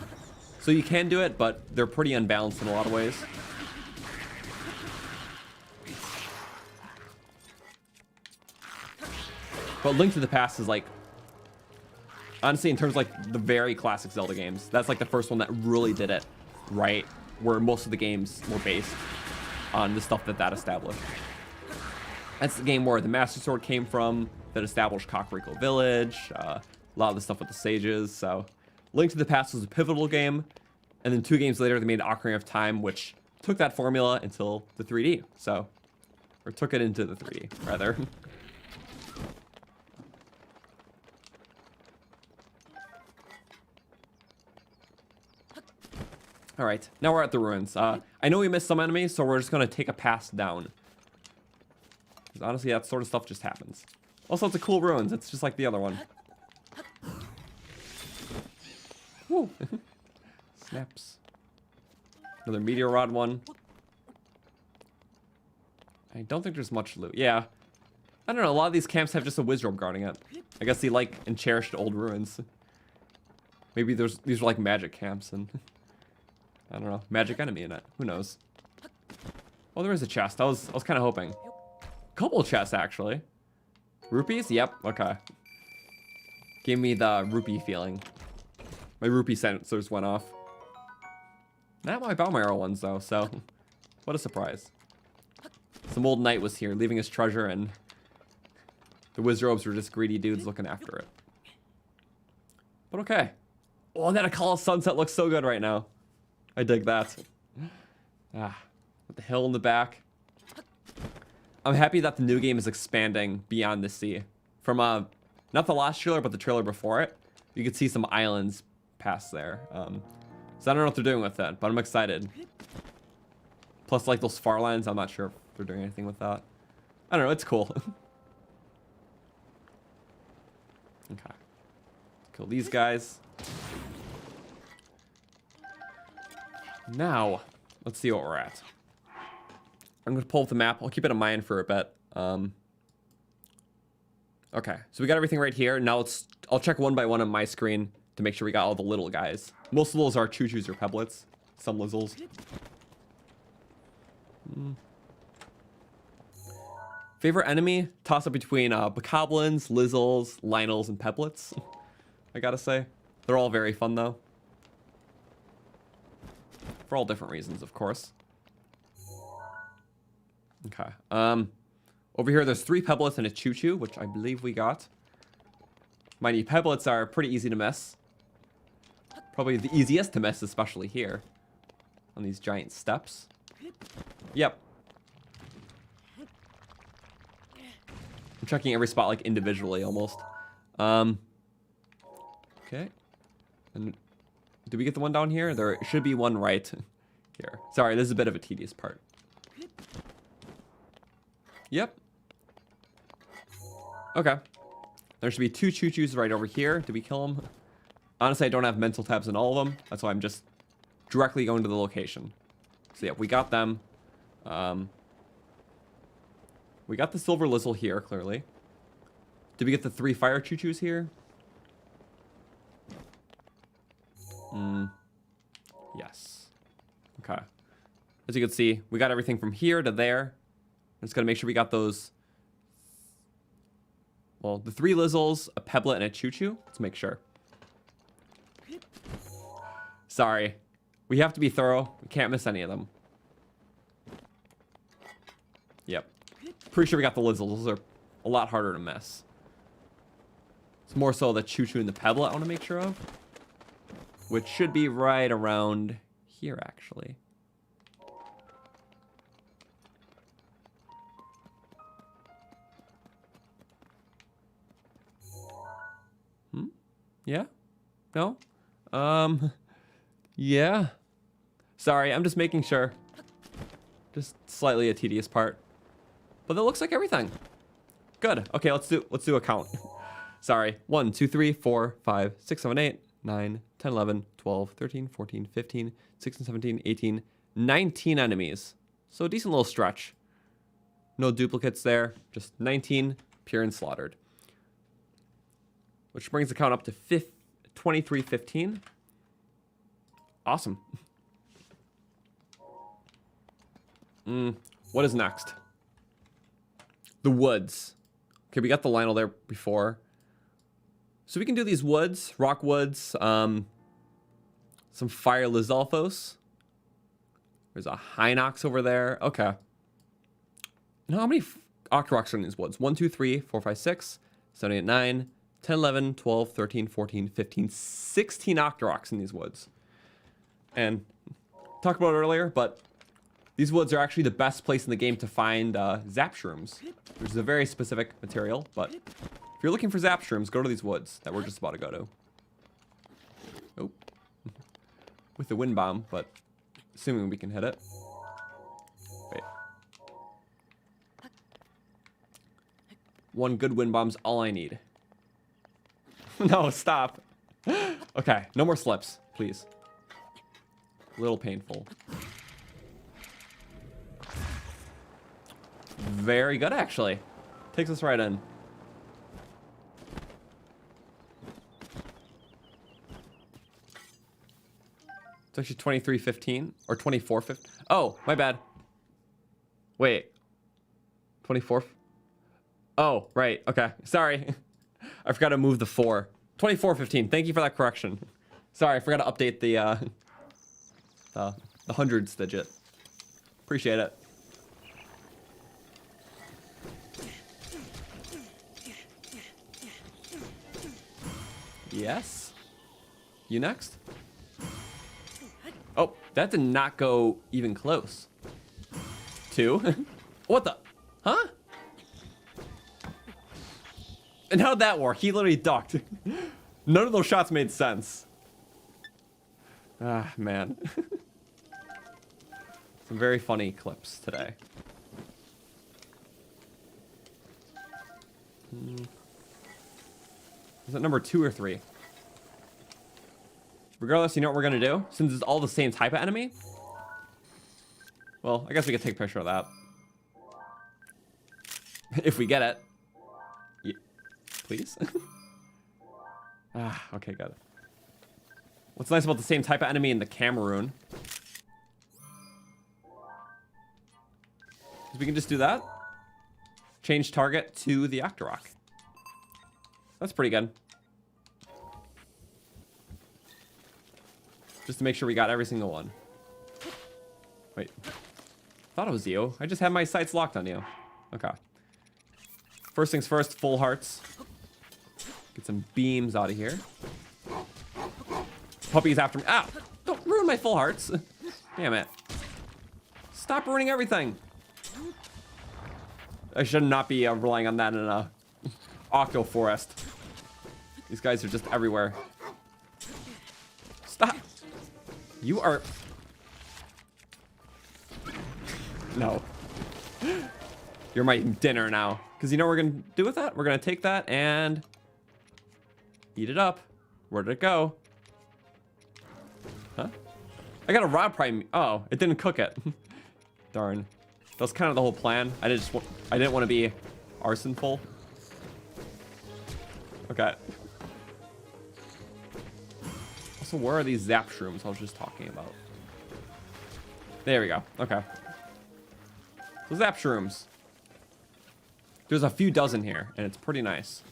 So you can do it, but they're pretty unbalanced in a lot of ways. But Link to the Past is like, honestly, in terms of like the very classic Zelda games, that's like the first one that really did it right, where most of the games were based on the stuff that established. That's the game where the Master Sword came from, that established Kakariko Village, a lot of the stuff with the sages. So Link to the Past was a pivotal game, and then 2 games later they made Ocarina of Time, which took that formula until the 3D. So, or took it into the 3D, rather. All right, now we're at the ruins. I know we missed some enemies, so we're just gonna take a pass down. Because honestly, that sort of stuff just happens. Also, it's a cool ruins. It's just like the other one. Woo! Snaps. Another meteor rod one. I don't think there's much loot. Yeah. I don't know, a lot of these camps have just a wizard guarding it. I guess they like and cherished old ruins. Maybe these are like magic camps and I don't know, magic enemy in it. Who knows? Oh, there is a chest. I was kind of hoping. Couple chests actually. Rupees? Yep. Okay. Gave me the rupee feeling. My rupee sensors went off. Not my bow arrow ones though. So, what a surprise. Some old knight was here, leaving his treasure, and the wizards were just greedy dudes looking after it. But okay. Oh, that Akkala sunset looks so good right now. I dig that. With the hill in the back. I'm happy that the new game is expanding beyond the sea. From not the last trailer, but the trailer before it, you could see some islands past there. So I don't know what they're doing with that, but I'm excited. Plus, like those far lines, I'm not sure if they're doing anything with that. I don't know, it's cool. Okay. Kill these guys. Now, let's see what we're at. I'm going to pull up the map. I'll keep it in mind for a bit. Okay, so we got everything right here. Now I'll check one by one on my screen to make sure we got all the little guys. Most of those are choo-choos or pebblets. Some lizzles. Favorite enemy? Toss up between bokoblins, lizzles, Lynels, and pebblets. I gotta say. They're all very fun though. For all different reasons, of course. Okay. Over here, there's 3 pebblets and a choo-choo, which I believe we got. Mind you, pebblets are pretty easy to miss. Probably the easiest to miss, especially here. On these giant steps. Yep. I'm checking every spot, like, individually, almost. Okay. And did we get the one down here? There should be one right here. Sorry, this is a bit of a tedious part. Yep. Okay. There should be 2 choo-choos right over here. Did we kill them? Honestly, I don't have mental tabs in all of them. That's why I'm just directly going to the location. So yeah, we got them. We got the silver lizzle here, clearly. Did we get the 3 fire choo-choos here? Yes. Okay. As you can see, we got everything from here to there. I'm just gonna make sure we got those. Well, the 3 Lizzles, a Pebblet, and a Choo-Choo. Let's make sure. Sorry. We have to be thorough. We can't miss any of them. Yep. Pretty sure we got the Lizzles. Those are a lot harder to miss. It's more so the Choo-Choo and the Pebblet I want to make sure of. Which should be right around here, actually. Yeah? No? Yeah. Sorry, I'm just making sure. Just slightly a tedious part. But that looks like everything. Good. Okay, let's do a count. Sorry. 1, 2, 3, 4, 5, 6, 7, 8, 9, 10, 11, 12, 13, 14, 15, 16, 17, 18, 19 enemies. So a decent little stretch. No duplicates there. Just 19 pure and slaughtered. Which brings the count up to 2315. Awesome. What is next? The woods. Okay, we got the Lionel there before. So we can do these woods, rock woods, some fire Lizalfos. There's a Hinox over there. Okay. And how many Octoroks are in these woods? 1, 2, 3, 4, 5, 6, 7, 8, 9, 10, 11, 12, 13, 14, 15, 16 Octoroks in these woods. And talked about it earlier, but these woods are actually the best place in the game to find zap shrooms, which is a very specific material, but if you're looking for zap shrooms, go to these woods that we're just about to go to. Oh. With the wind bomb, but assuming we can hit it. Wait. 1 good wind bomb's all I need. No, stop. Okay, no more slips, please. A little painful. Very good, actually. Takes us right in. It's actually 2315 or 2415. Oh, my bad. Wait. 24. Oh, right. Okay. Sorry. I forgot to move the 4. 2415. Thank you for that correction. Sorry, I forgot to update the hundreds digit. Appreciate it. Yes. You next? Oh, that did not go even close. 2. What the? Huh? And how'd that work? He literally ducked. None of those shots made sense. Ah, man. Some very funny clips today. Is it number 2 or 3? Regardless, you know what we're gonna do? Since it's all the same type of enemy. Well, I guess we could take a picture of that. If we get it. Yeah. Please? Ah, okay, got it. What's nice about the same type of enemy in the Cameroon? Is we can just do that. Change target to the Octorok. That's pretty good. Just to make sure we got every single one. Wait. Thought it was you. I just had my sights locked on you. Okay. First things first, full hearts. Get some beams out of here. Puppy's after me. Ah! Don't ruin my full hearts. Damn it. Stop ruining everything. I should not be relying on that in a Octo Forest. These guys are just everywhere. Stop. You are... No. You're my dinner now. Because you know what we're going to do with that? We're going to take that and... eat it up. Where did it go? Huh? I got a raw prime. Oh, it didn't cook it. Darn. That was kind of the whole plan. I didn't want to be arsonful. Okay. So where are these zap shrooms I was just talking about? There we go. Okay. So zap shrooms. There's a few dozen here, and it's pretty nice.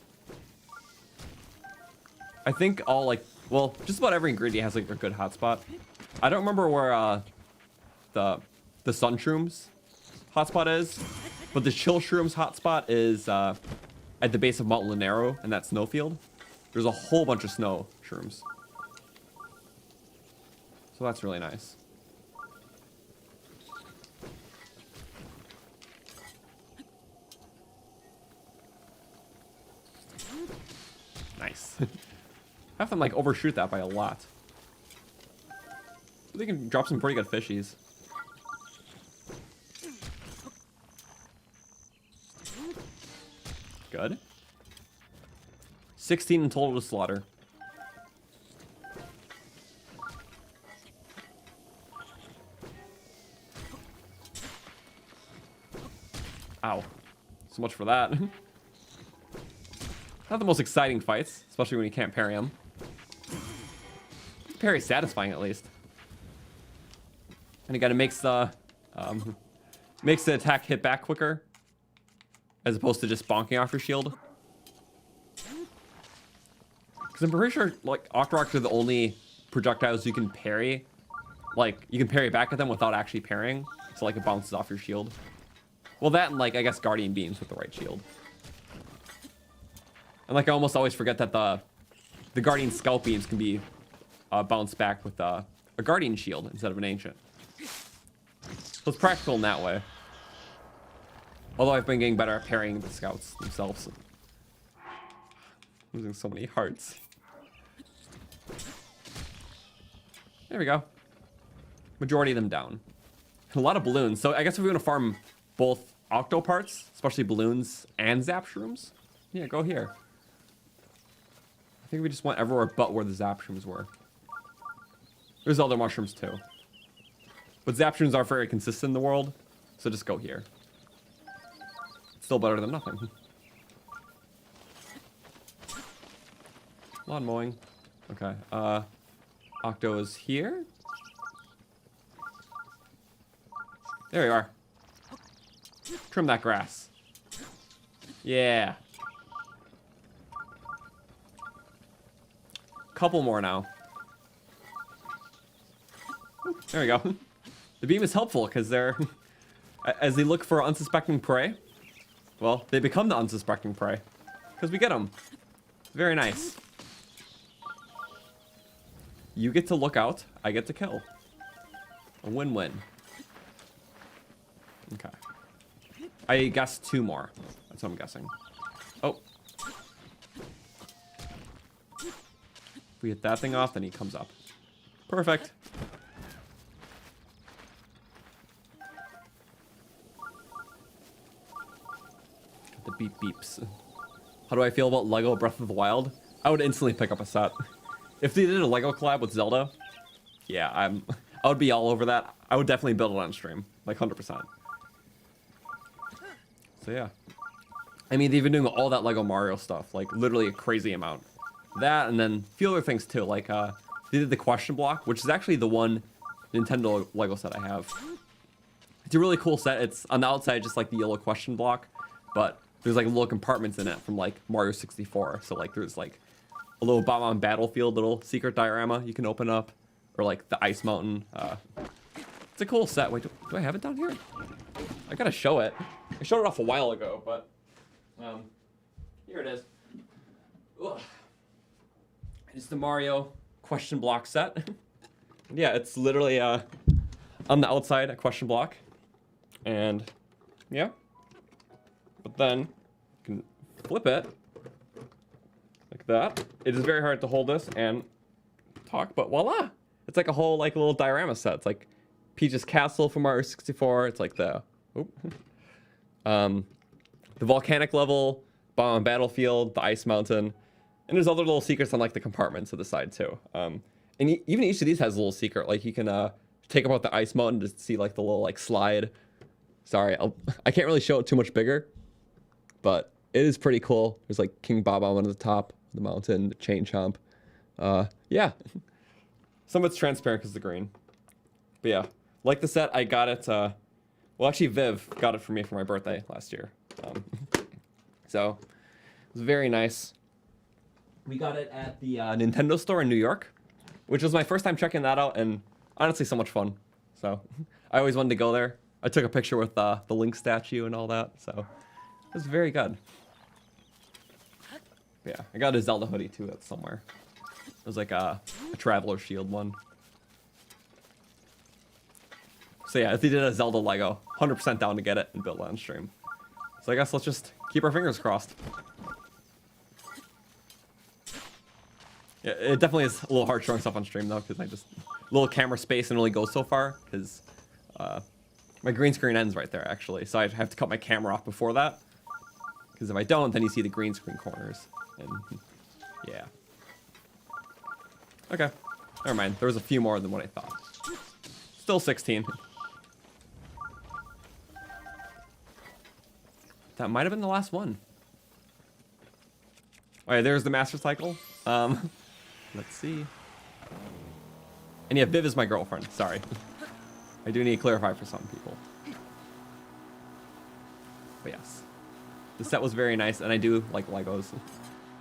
I think all like, well, just about every ingredient has like a good hotspot. I don't remember where the sun shrooms hotspot is, but the chill shrooms hotspot is at the base of Mount Lanero in that snowfield. There's a whole bunch of snow shrooms. So that's really nice. Nice. Have them like overshoot that by a lot. They can drop some pretty good fishies. Good. 16 in total to slaughter. Ow. So much for that. Not the most exciting fights, especially when you can't parry them. Parry's satisfying at least. And again, it makes the attack hit back quicker, as opposed to just bonking off your shield. Because I'm pretty sure like Octorocks are the only projectiles you can parry. Like you can parry back at them without actually parrying, so like it bounces off your shield. Well, that and like I guess Guardian Beams with the right shield. And like I almost always forget that the Guardian Scout Beams can be bounced back with a Guardian Shield instead of an Ancient. So it's practical in that way. Although I've been getting better at parrying the Scouts themselves. Losing so many hearts. There we go. Majority of them down. A lot of balloons. So I guess if we want to farm both Octo parts, especially balloons and zap shrooms, yeah, go here. I think we just went everywhere but where the zap shrooms were. There's other mushrooms too. But zap shrooms are very consistent in the world, so just go here. It's still better than nothing. Lawn mowing. Okay, Octo is here. There we are. Trim that grass. Yeah. Couple more now. There we go. The beam is helpful because they're, as they look for unsuspecting prey, well, they become the unsuspecting prey because we get them. Very nice. You get to look out, I get to kill. A win-win. Okay. I guess 2 more. That's what I'm guessing. Oh. If we hit that thing off, then he comes up. Perfect. The beep beeps. How do I feel about Lego Breath of the Wild? I would instantly pick up a set. If they did a Lego collab with Zelda, yeah, I would be all over that. I would definitely build it on stream, like 100%. So yeah. I mean, they've been doing all that Lego Mario stuff, like literally a crazy amount. That and then a few other things too, like they did the question block, which is actually the one Nintendo Lego set I have. It's a really cool set. It's on the outside just like the yellow question block, but there's like little compartments in it from like Mario 64. So like there's like a little Batman Battlefield little secret diorama you can open up, or like the Ice Mountain. It's a cool set. Wait, do I have it down here? I gotta show it. I showed it off a while ago, but here it is. Ugh. It's the Mario question block set. Yeah, it's literally on the outside a question block, and yeah. But then you can flip it like that. It is very hard to hold this and talk, but voila! It's like a whole like little diorama set. It's like Peach's Castle from Mario 64. It's like the volcanic level, bomb battlefield, the ice mountain, and there's other little secrets on like the compartments to the side too. And even each of these has a little secret. Like you can take about the ice mountain to see like the little like slide. Sorry, I can't really show it too much bigger, but it is pretty cool. There's like King Baba on the top of the mountain, the chain chomp. Yeah, Some of it's transparent because the green. But yeah, like the set, I got it. Well, actually, Viv got it for me for my birthday last year. So it was very nice. We got it at the Nintendo store in New York, which was my first time checking that out, and honestly, so much fun. So I always wanted to go there. I took a picture with the Link statue and all that, so it was very good. Yeah, I got a Zelda hoodie too. That's somewhere. It was like a Traveler Shield one. So yeah, if they did a Zelda Lego, 100% down to get it and build it on stream. So I guess let's just keep our fingers crossed. Yeah, it definitely is a little hard showing stuff on stream though, because I just little camera space and only goes so far because my green screen ends right there actually. So I have to cut my camera off before that, because if I don't, then you see the green screen corners. And yeah. Okay, never mind. There was a few more than what I thought. Still 16. That might have been the last one. All right, there's the Master Cycle. Let's see. And yeah, Viv is my girlfriend. Sorry. I do need to clarify for some people. But yes. The set was very nice, and I do like Legos.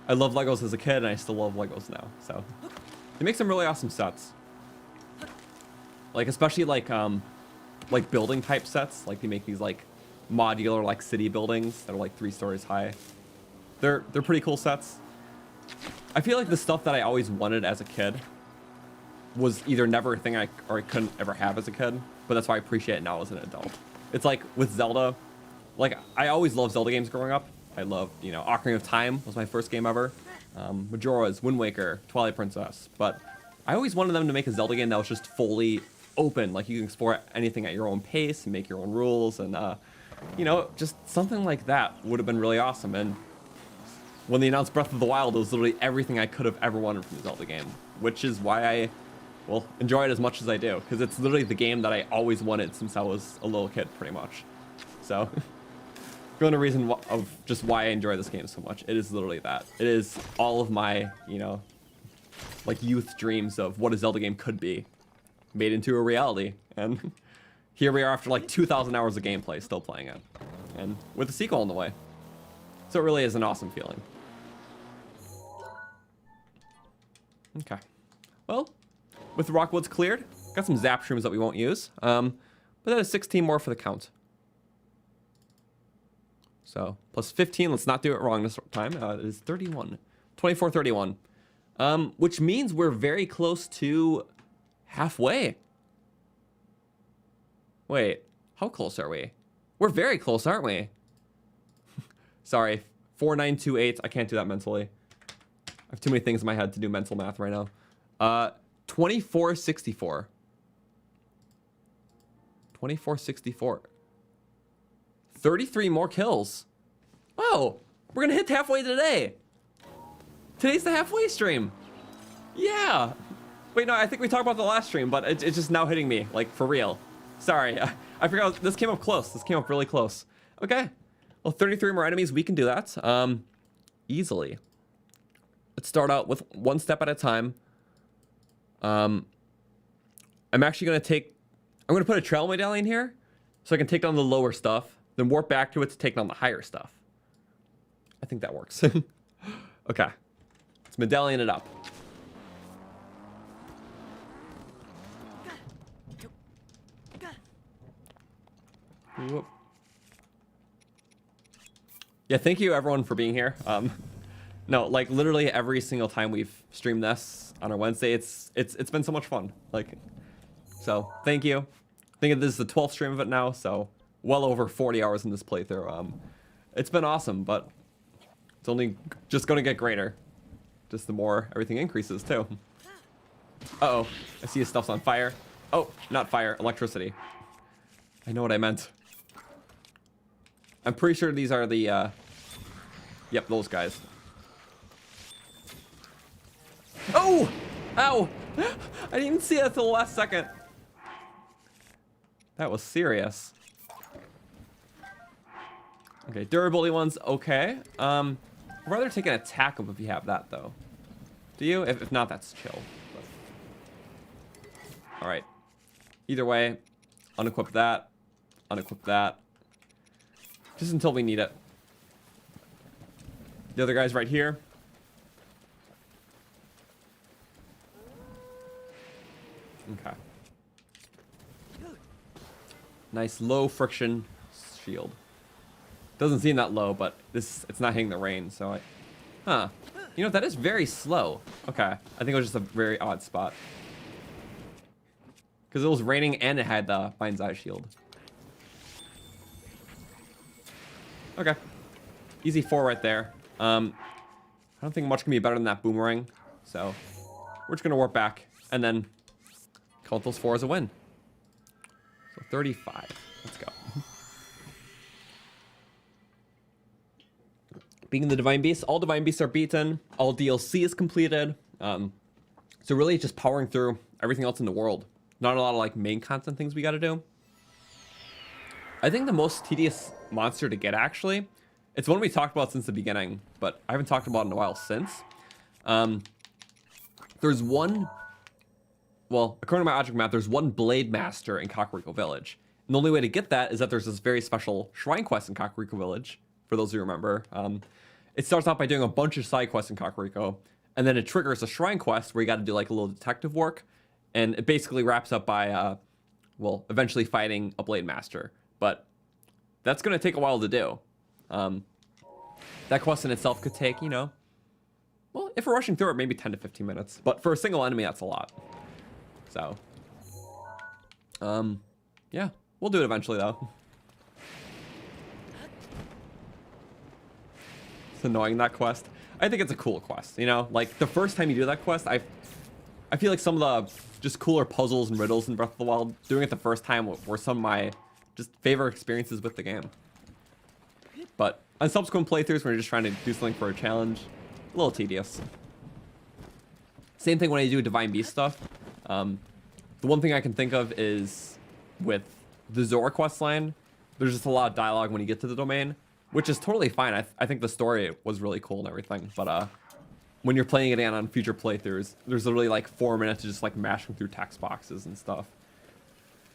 I love Legos as a kid, and I still love Legos now. So they make some really awesome sets. Like especially like building type sets. Like they make these like modular like city buildings that are like 3 stories high. They're pretty cool sets. I feel like the stuff that I always wanted as a kid was either never a thing I couldn't ever have as a kid, but that's why I appreciate it now as an adult. It's like with Zelda, like I always loved Zelda games growing up. I loved, you know, Ocarina of Time was my first game ever. Majora's, Wind Waker, Twilight Princess, but I always wanted them to make a Zelda game that was just fully open, like you can explore anything at your own pace and make your own rules, and you know, just something like that would have been really awesome. And when they announced Breath of the Wild, it was literally everything I could have ever wanted from a Zelda game, which is why I, well, enjoy it as much as I do, because it's literally the game that I always wanted since I was a little kid, pretty much. So, the only reason of just why I enjoy this game so much, it is literally that. It is all of my, you know, like youth dreams of what a Zelda game could be, made into a reality. And here we are after like 2,000 hours of gameplay, still playing it, and with a sequel on the way. So it really is an awesome feeling. Okay, well, with the Rockwoods cleared, got some zap shrooms that we won't use, but that is 16 more for the count. So plus 15, let's not do it wrong this time. It is 31, 24, 31, which means we're very close to halfway. Wait, how close are we? We're very close, aren't we? Sorry, 4928. I can't do that mentally. I have too many things in my head to do mental math right now. 2464. 2464. 33 more kills. Oh, we're gonna hit halfway today. Today's the halfway stream. Yeah. Wait, no, I think we talked about the last stream, but it's just now hitting me, like, for real. Sorry, I forgot, this came up close. This came up really close. Okay. Well, 33 more enemies, we can do that. Easily. Let's start out with one step at a time. I'm actually gonna I'm gonna put a trail medallion here, so I can take down the lower stuff, then warp back to it to take down the higher stuff. I think that works. Okay. Let's medallion it up. Whoop. Yeah, thank you everyone for being here. No, like literally every single time we've streamed this on our Wednesday, it's been so much fun. Like, so thank you. I think this is the 12th stream of it now, so well over 40 hours in this playthrough. It's been awesome, but it's only just going to get greater. Just the more everything increases too. Uh-oh, I see his stuff's on fire. Oh, not fire, electricity. I know what I meant. I'm pretty sure these are the, yep, those guys. Oh! Ow! I didn't even see that till the last second. That was serious. Okay, durability one's okay. I'd rather take an attack up if you have that, though. Do you? If not, that's chill. All right. Either way, unequip that. Unequip that. Just until we need it. The other guy's right here. Okay. Nice low friction shield. Doesn't seem that low, but it's not hitting the rain, so I... Huh. You know, that is very slow. Okay. I think it was just a very odd spot. Because it was raining and it had the Mind's Eye shield. Okay. Easy 4 right there. I don't think much can be better than that boomerang. So, we're just going to warp back and then count those 4 as a win. So, 35. Let's go. Beating the Divine Beasts. All Divine Beasts are beaten. All DLC is completed. So, really just powering through everything else in the world. Not a lot of, like, main content things we got to do. I think the most tedious monster to get, actually, it's one we talked about since the beginning, but I haven't talked about it in a while since. There's one, well, according to my object map, there's one Blade Master in Kakariko Village. And the only way to get that is that there's this very special shrine quest in Kakariko Village, for those who remember. It starts off by doing a bunch of side quests in Kakariko, and then it triggers a shrine quest where you got to do like a little detective work, and it basically wraps up by, well, eventually fighting a Blade Master. But that's going to take a while to do. That quest in itself could take, you know, well, if we're rushing through it, maybe 10 to 15 minutes. But for a single enemy, that's a lot. So, yeah, we'll do it eventually, though. It's annoying, that quest. I think it's a cool quest, you know? Like, the first time you do that quest, I feel like some of the just cooler puzzles and riddles in Breath of the Wild, doing it the first time were some of my just favorite experiences with the game. But on subsequent playthroughs, when you're just trying to do something for a challenge, a little tedious. Same thing when I do Divine Beast stuff. The one thing I can think of is with the Zora quest line, there's just a lot of dialogue when you get to the domain, which is totally fine. I think the story was really cool and everything, but when you're playing it again on future playthroughs, there's literally like 4 minutes of just like mashing through text boxes and stuff.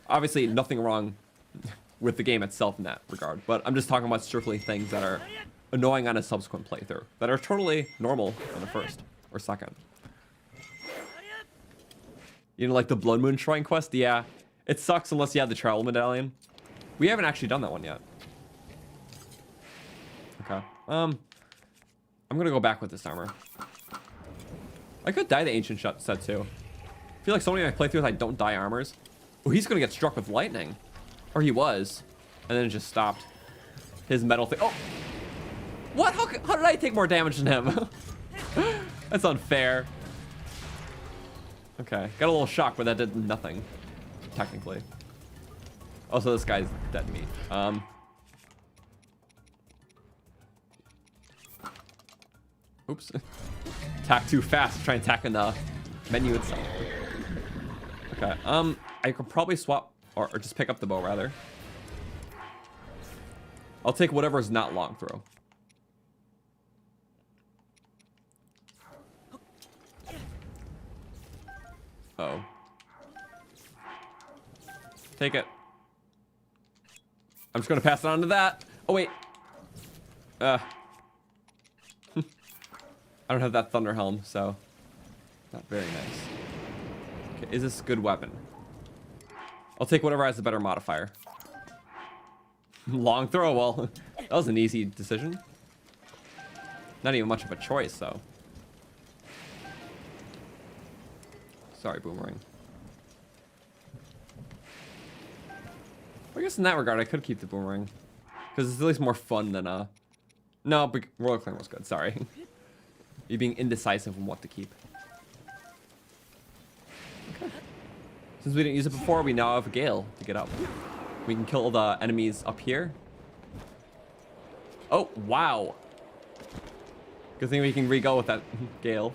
Obviously, nothing wrong with the game itself in that regard, but I'm just talking about strictly things that are annoying on a subsequent playthrough that are totally normal on the first or second. You know, like the Blood Moon Shrine quest? Yeah, it sucks unless you have the Travel Medallion. We haven't actually done that one yet. Okay. I'm gonna go back with this armor. I could dye the Ancient set too. I feel like so many of my playthroughs I don't dye armors. Oh, he's gonna get struck with lightning. Or he was. And then it just stopped. His metal thing. Oh! What? How did I take more damage than him? That's unfair. Okay. Got a little shock, but that did nothing. Technically. Also, this guy's dead to me. Oops. Attack too fast. Try and attack in the menu itself. Okay. I could probably swap or just pick up the bow rather. I'll take whatever is not long throw. Oh. Take it. I'm just gonna pass it on to that. Oh wait. I don't have that Thunder Helm, so not very nice. Okay, is this a good weapon? I'll take whatever has a better modifier. Long throw, well, that was an easy decision. Not even much of a choice, though. Sorry, Boomerang. I guess in that regard, I could keep the Boomerang. Because it's at least more fun than, No, but Royal Claim was good, sorry. You being indecisive on what to keep. Okay. Since we didn't use it before, we now have a Gale to get up. We can kill the enemies up here. Oh, wow. Good thing we can re-go with that Gale.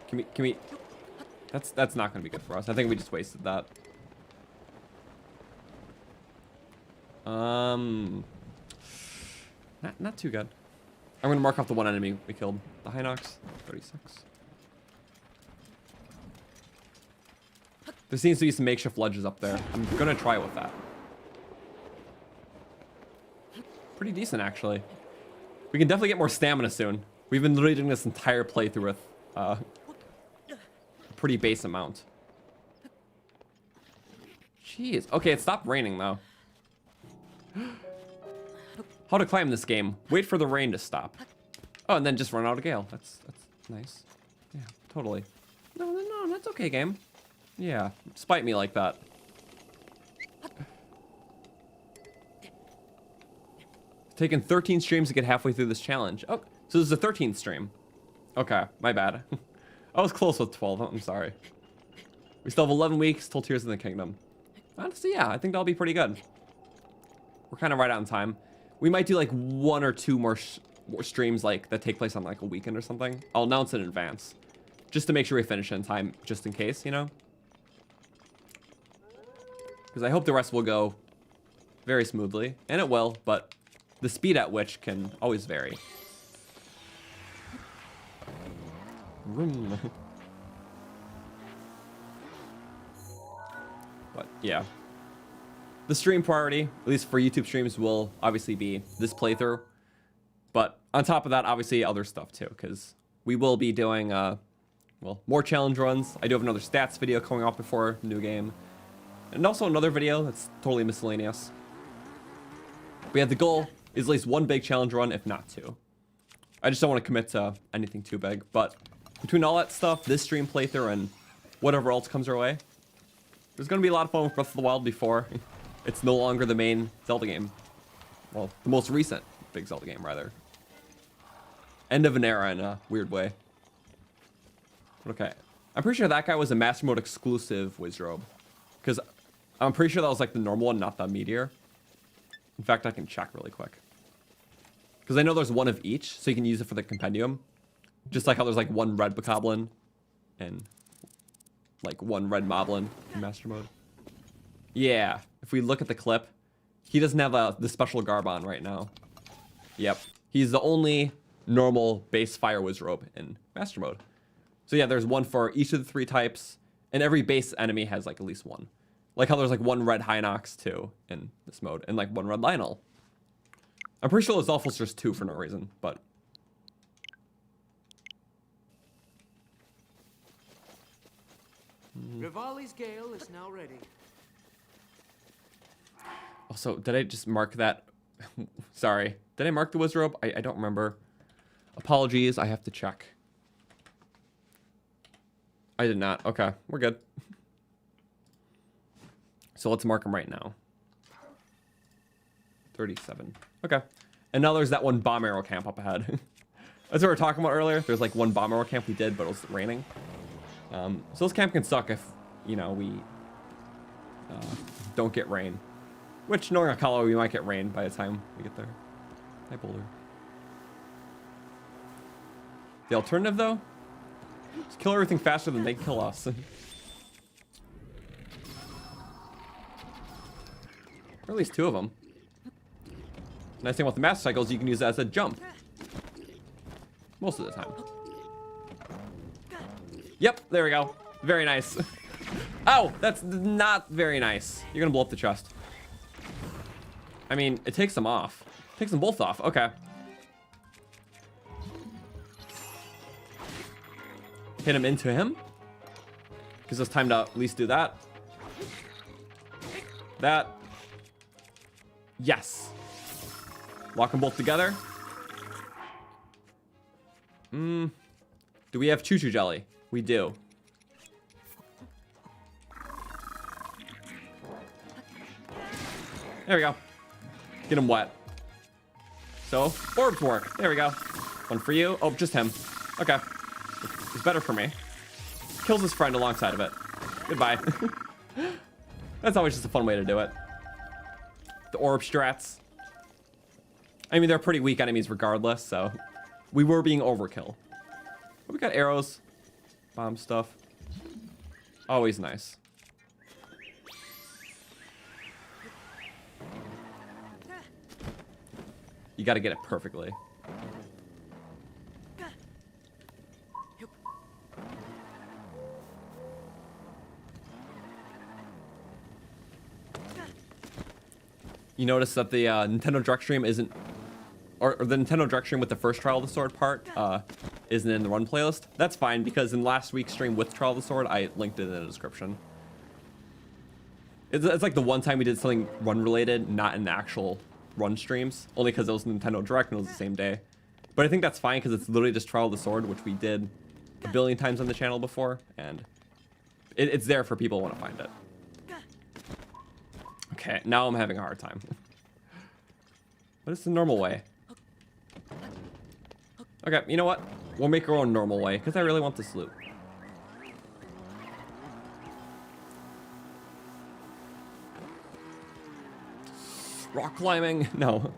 Can we... That's not going to be good for us. I think we just wasted that. Not too good. I'm going to mark off the one enemy we killed. The Hinox, 36. There seems to be some makeshift ledges up there. I'm gonna try with that. Pretty decent, actually. We can definitely get more stamina soon. We've been literally doing this entire playthrough with a pretty base amount. Jeez. Okay, it stopped raining, though. How to climb this game. Wait for the rain to stop. Oh, and then just run out of gale. That's nice. Yeah, totally. No, that's okay, game. Yeah, spite me like that. Taken 13 streams to get halfway through this challenge. Oh, so this is the 13th stream. Okay, my bad. I was close with 12. I'm sorry. We still have 11 weeks till Tears of the Kingdom. Honestly, yeah, I think that'll be pretty good. We're kind of right on time. We might do like 1 or 2 more streams like that take place on like a weekend or something. I'll announce it in advance, just to make sure we finish in time, just in case, you know. Because I hope the rest will go very smoothly, and it will, but the speed at which can always vary. But yeah, the stream priority, at least for YouTube streams, will obviously be this playthrough. But on top of that, obviously other stuff too, because we will be doing well, more challenge runs. I do have another stats video coming out before the new game, and also another video that's totally miscellaneous. But yeah, the goal is at least 1 big challenge run, if not 2. I just don't want to commit to anything too big, but between all that stuff, this stream playthrough, and whatever else comes our way, there's going to be a lot of fun with Breath of the Wild before it's no longer the main Zelda game. Well, the most recent big Zelda game, rather. End of an era in a weird way. Okay. I'm pretty sure that guy was a Master Mode exclusive Wizrobe, because I'm pretty sure that was like the normal one, not the Meteor. In fact, I can check really quick. Because I know there's 1 of each, so you can use it for the compendium. Just like how there's like 1 red Bokoblin and like 1 red Moblin in Master Mode. Yeah, if we look at the clip, he doesn't have the special garb on right now. Yep, he's the only normal base Fire Wizrobe in Master Mode. So yeah, there's 1 for each of the 3 types, and every base enemy has like at least 1. Like how there's like 1 red Hinox too in this mode, and like 1 red Lionel. I'm pretty sure there's also just 2 for no reason, but. Rivali's Gale is now ready. Also, did I just mark that? Sorry, did I mark the Wizrobe? I don't remember. Apologies, I have to check. I did not. Okay, we're good. So let's mark them right now. 37. Okay. And now there's that 1 bomb arrow camp up ahead. That's what we were talking about earlier. There's like 1 bomb arrow camp we did, but it was raining. So this camp can suck if, you know, we don't get rain. Which, knowing Akkala, we might get rain by the time we get there. Hi, Boulder. The alternative, though? Just kill everything faster than they kill us. Or at least 2 of them. Nice thing about the Master Cycles, you can use that as a jump. Most of the time. Yep, there we go. Very nice. Oh, that's not very nice. You're gonna blow up the chest. I mean, it takes them off. It takes them both off. Okay. Hit him into him. Gives us time to at least do that. That. Yes. Lock them both together. Do we have choo-choo jelly? We do. There we go. Get him wet. So, orbs work. There we go. 1 for you. Oh, just him. Okay. It's better for me. Kills his friend alongside of it. Goodbye. That's always just a fun way to do it. The orb strats. I mean, they're pretty weak enemies regardless, so we were being overkill. But we got arrows, bomb stuff. Always nice. You got to get it perfectly. you notice that the Nintendo Direct stream isn't, or the Nintendo Direct stream with the first Trial of the Sword part isn't in the run playlist. That's fine, because in last week's stream with Trial of the Sword, I linked it in the description. It's like the one time we did something run related, not in the actual run streams, only because it was Nintendo Direct and it was the same day. But I think that's fine, because it's literally just Trial of the Sword, which we did a billion times on the channel before, and it's there for people who want to find it. Okay, now I'm having a hard time. But it's the normal way. Okay, you know what? We'll make our own normal way, because I really want this loot. Rock climbing? No.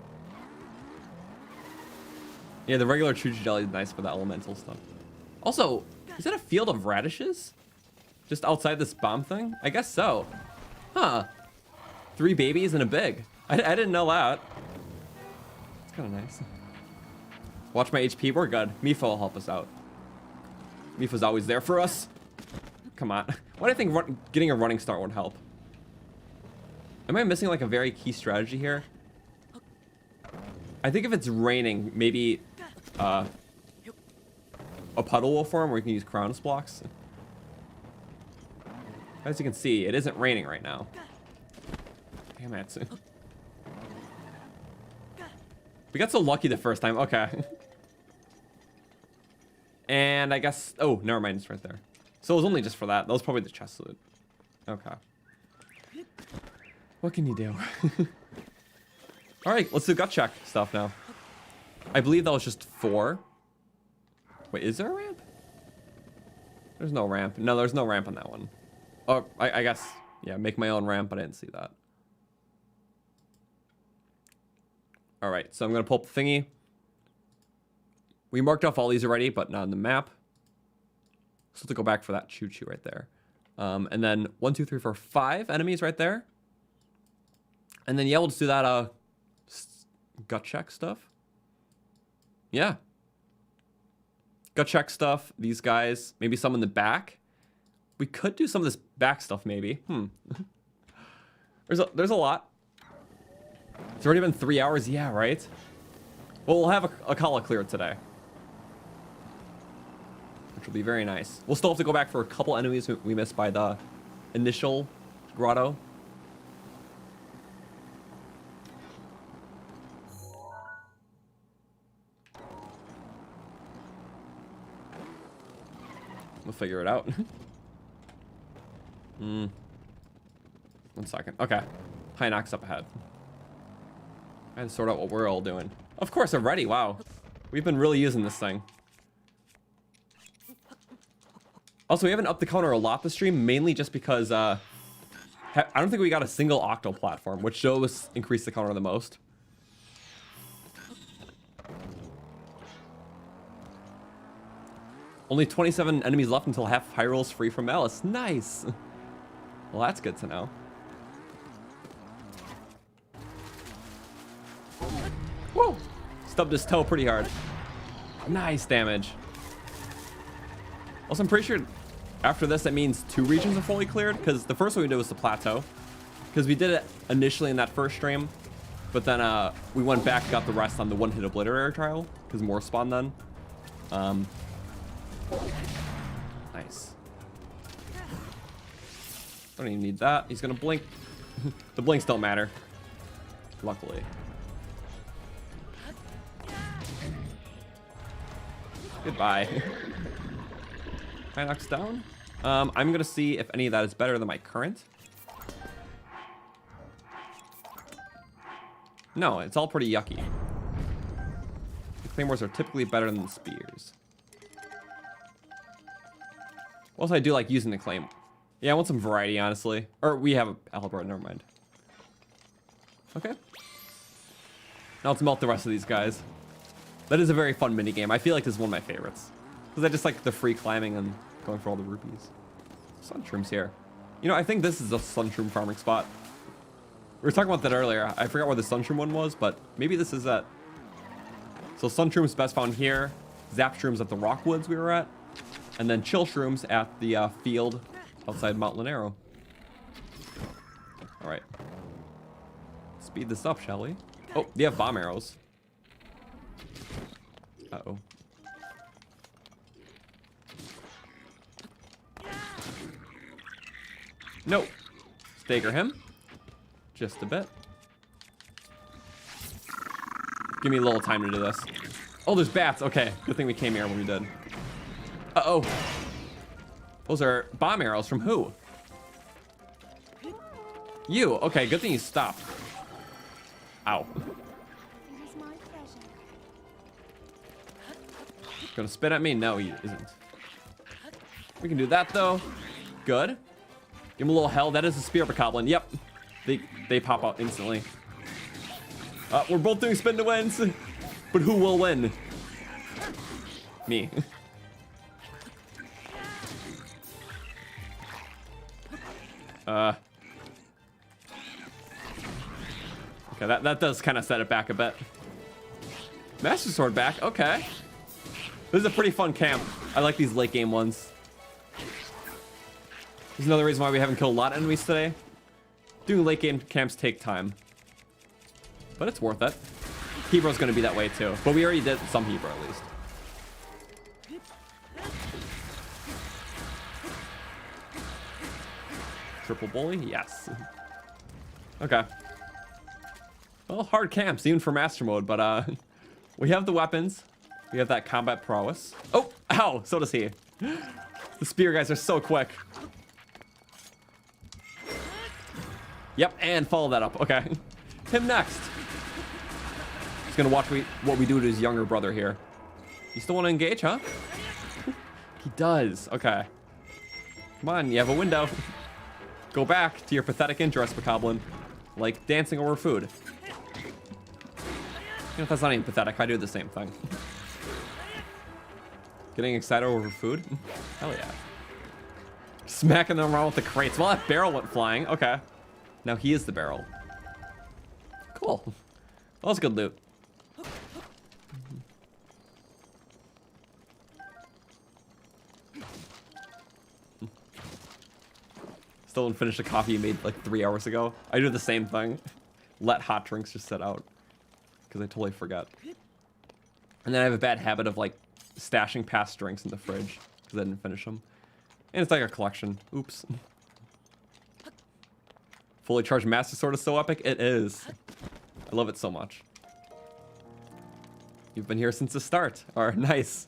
Yeah, the regular Chuchu Jelly is nice for the elemental stuff. Also, is that a field of radishes? Just outside this bomb thing? I guess so. Huh. 3 babies and a big. I didn't know that. It's kind of nice. Watch my HP, we're good. Mifa will help us out. Mifa's always there for us. Come on. Why do I think getting a running start would help? Am I missing like a very key strategy here? I think if it's raining, maybe a puddle will form where you can use Crown's blocks. As you can see, it isn't raining right now. Damn it. We got so lucky the first time. Okay. And I guess... Oh, never mind. It's right there. So it was only just for that. That was probably the chest loot. Okay. What can you do? All right, let's do gut check stuff now. I believe that was just 4. Wait, is there a ramp? There's no ramp. No, there's no ramp on that one. Oh, I guess, yeah, make my own ramp, but I didn't see that. All right, so I'm gonna pull up the thingy. We marked off all these already, but not on the map. So to go back for that choo-choo right there. And then 1, 2, 3, 4, 5 enemies right there. And then yeah, we'll just do that gut check stuff. Yeah. Gut check stuff, these guys, maybe some in the back. We could do some of this back stuff maybe. There's a lot. It's already been 3 hours, yeah, right? Well, we'll have Akkala cleared today, which will be very nice. We'll still have to go back for a couple enemies we missed by the initial grotto. We'll figure it out. 1 second. Okay. Hinox up ahead. I had to sort out what we're all doing. Of course, already. Wow. We've been really using this thing. Also, we haven't upped the counter a lot this stream, mainly just because I don't think we got a single octo platform, which shows increase the counter the most. Only 27 enemies left until half Hyrule's free from malice. Nice. Well, that's good to know. Whoa! Stubbed his toe pretty hard. Nice damage. Also, I'm pretty sure after this, that means 2 regions are fully cleared, because the first one we did was the plateau. Because we did it initially in that first stream, but then we went back and got the rest on the one-hit obliterator trial, because more spawned then. Nice. Don't even need that. He's gonna blink. The blinks don't matter, luckily. Goodbye. Hinox down. I'm gonna see if any of that is better than my current. No, it's all pretty yucky. The claymores are typically better than the spears. Also, I do like using the claim. Yeah, I want some variety, honestly. Or we have a halberd, never mind. Okay. Now let's melt the rest of these guys. That is a very fun minigame. I feel like this is one of my favorites. Because I just like the free climbing and going for all the rupees. Sunshrooms here. You know, I think this is a sunshroom farming spot. We were talking about that earlier. I forgot where the sunshroom one was, but maybe this is that. So sunshrooms best found here. Zap shrooms at the Rockwoods we were at. And then chill shrooms at the field outside Mount Lanero. All right. speed this up, shall we? Oh, they have bomb arrows. Uh-oh. Nope. Stagger him. Just a bit. Give me a little time to do this. Oh, there's bats. Okay, good thing we came here when we did. Uh-oh. Those are bomb arrows from who? You. Okay, good thing you stopped. Ow. Gonna spit at me? No, he isn't. We can do that, though. Good. Give him a little hell. That is a spear bokoblin. Yep. They pop out instantly. We're both doing spin to wins. But who will win? Me. Okay, that does kind of set it back a bit. Master Sword back. Okay. This is a pretty fun camp. I like these late game ones. There's another reason why we haven't killed a lot of enemies today. Doing late game camps take time. But it's worth it. Hebreo's gonna be that way too. But we already did some Hebrew at least. Triple bully? Yes. Okay. Well, hard camps, even for master mode, but we have the weapons. We have that combat prowess. Oh, ow, so does he. The spear guys are so quick. Yep, and follow that up. Okay. Him next. He's gonna watch what we do to his younger brother here. You still want to engage, huh? He does. Okay. Come on, you have a window. Go back to your pathetic interest, bokoblin. Like dancing over food. You know, that's not even pathetic. I do the same thing. Getting excited over food? Hell yeah. Smacking them around with the crates. Well, that barrel went flying. Okay. Now he is the barrel. Cool. That was good loot. Still didn't finish the coffee you made like 3 hours ago. I do the same thing. Let hot drinks just sit out. Because I totally forget. And then I have a bad habit of like stashing past drinks in the fridge. Because I didn't finish them. And it's like a collection. Oops. Fully charged Master Sword is so epic. It is. I love it so much. You've been here since the start. Or nice.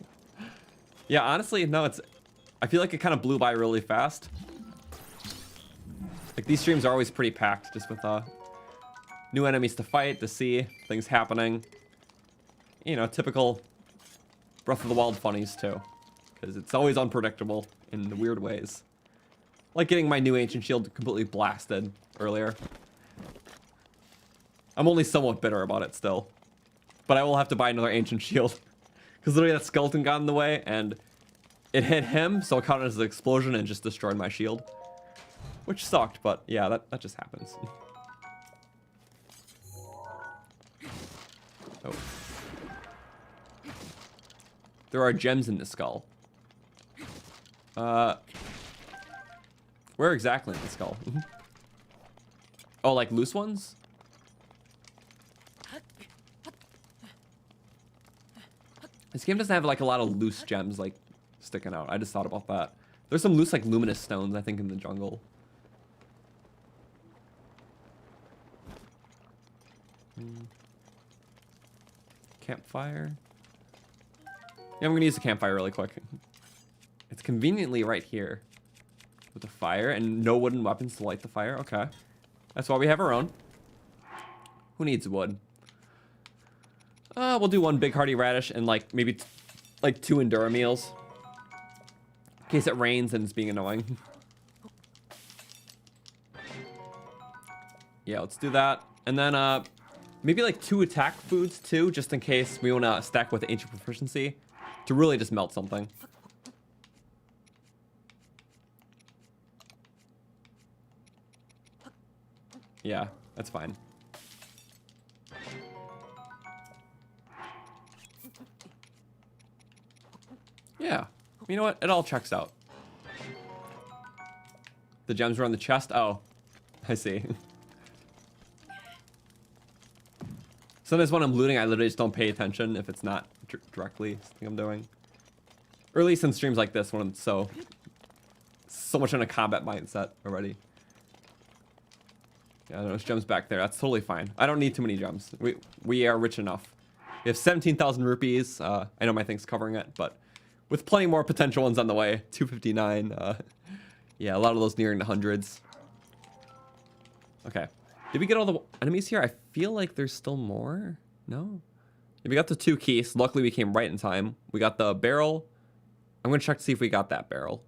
Yeah, honestly, no, I feel like it kind of blew by really fast. Like these streams are always pretty packed, just with new enemies to fight, to see, things happening. You know, typical Breath of the Wild funnies too. Because it's always unpredictable in the weird ways. Like getting my new ancient shield completely blasted earlier. I'm only somewhat bitter about it still. But I will have to buy another ancient shield. Because literally that skeleton got in the way and it hit him, so it counted as an explosion and just destroyed my shield. Which sucked, but yeah, that just happens. Oh. There are gems in the skull. Where exactly in the skull? Oh, like loose ones? This game doesn't have like a lot of loose gems like sticking out. I just thought about that. There's some loose like luminous stones, I think, in the jungle. Campfire. Yeah, I'm gonna use the campfire really quick. It's conveniently right here with the fire and no wooden weapons to light the fire. Okay, that's why we have our own. Who needs wood? We'll do one big hearty radish and like maybe like 2 Endura meals in case it rains and it's being annoying. Yeah, let's do that. And then maybe like 2 attack foods too, just in case we want to stack with ancient proficiency to really just melt something. Yeah, that's fine. Yeah, you know what? It all checks out. The gems were on the chest. Oh, I see. Sometimes when I'm looting, I literally just don't pay attention if it's not directly something I'm doing. Or at least in streams like this when I'm so much in a combat mindset already. Yeah, there's gems back there. That's totally fine. I don't need too many gems. We are rich enough. We have 17,000 rupees. I know my thing's covering it, but with plenty more potential ones on the way. 259. Yeah, a lot of those nearing the hundreds. Okay. Did we get all the enemies here? I feel like there's still more. No? Yeah, we got the 2 keys. Luckily, we came right in time. We got the barrel. I'm going to check to see if we got that barrel.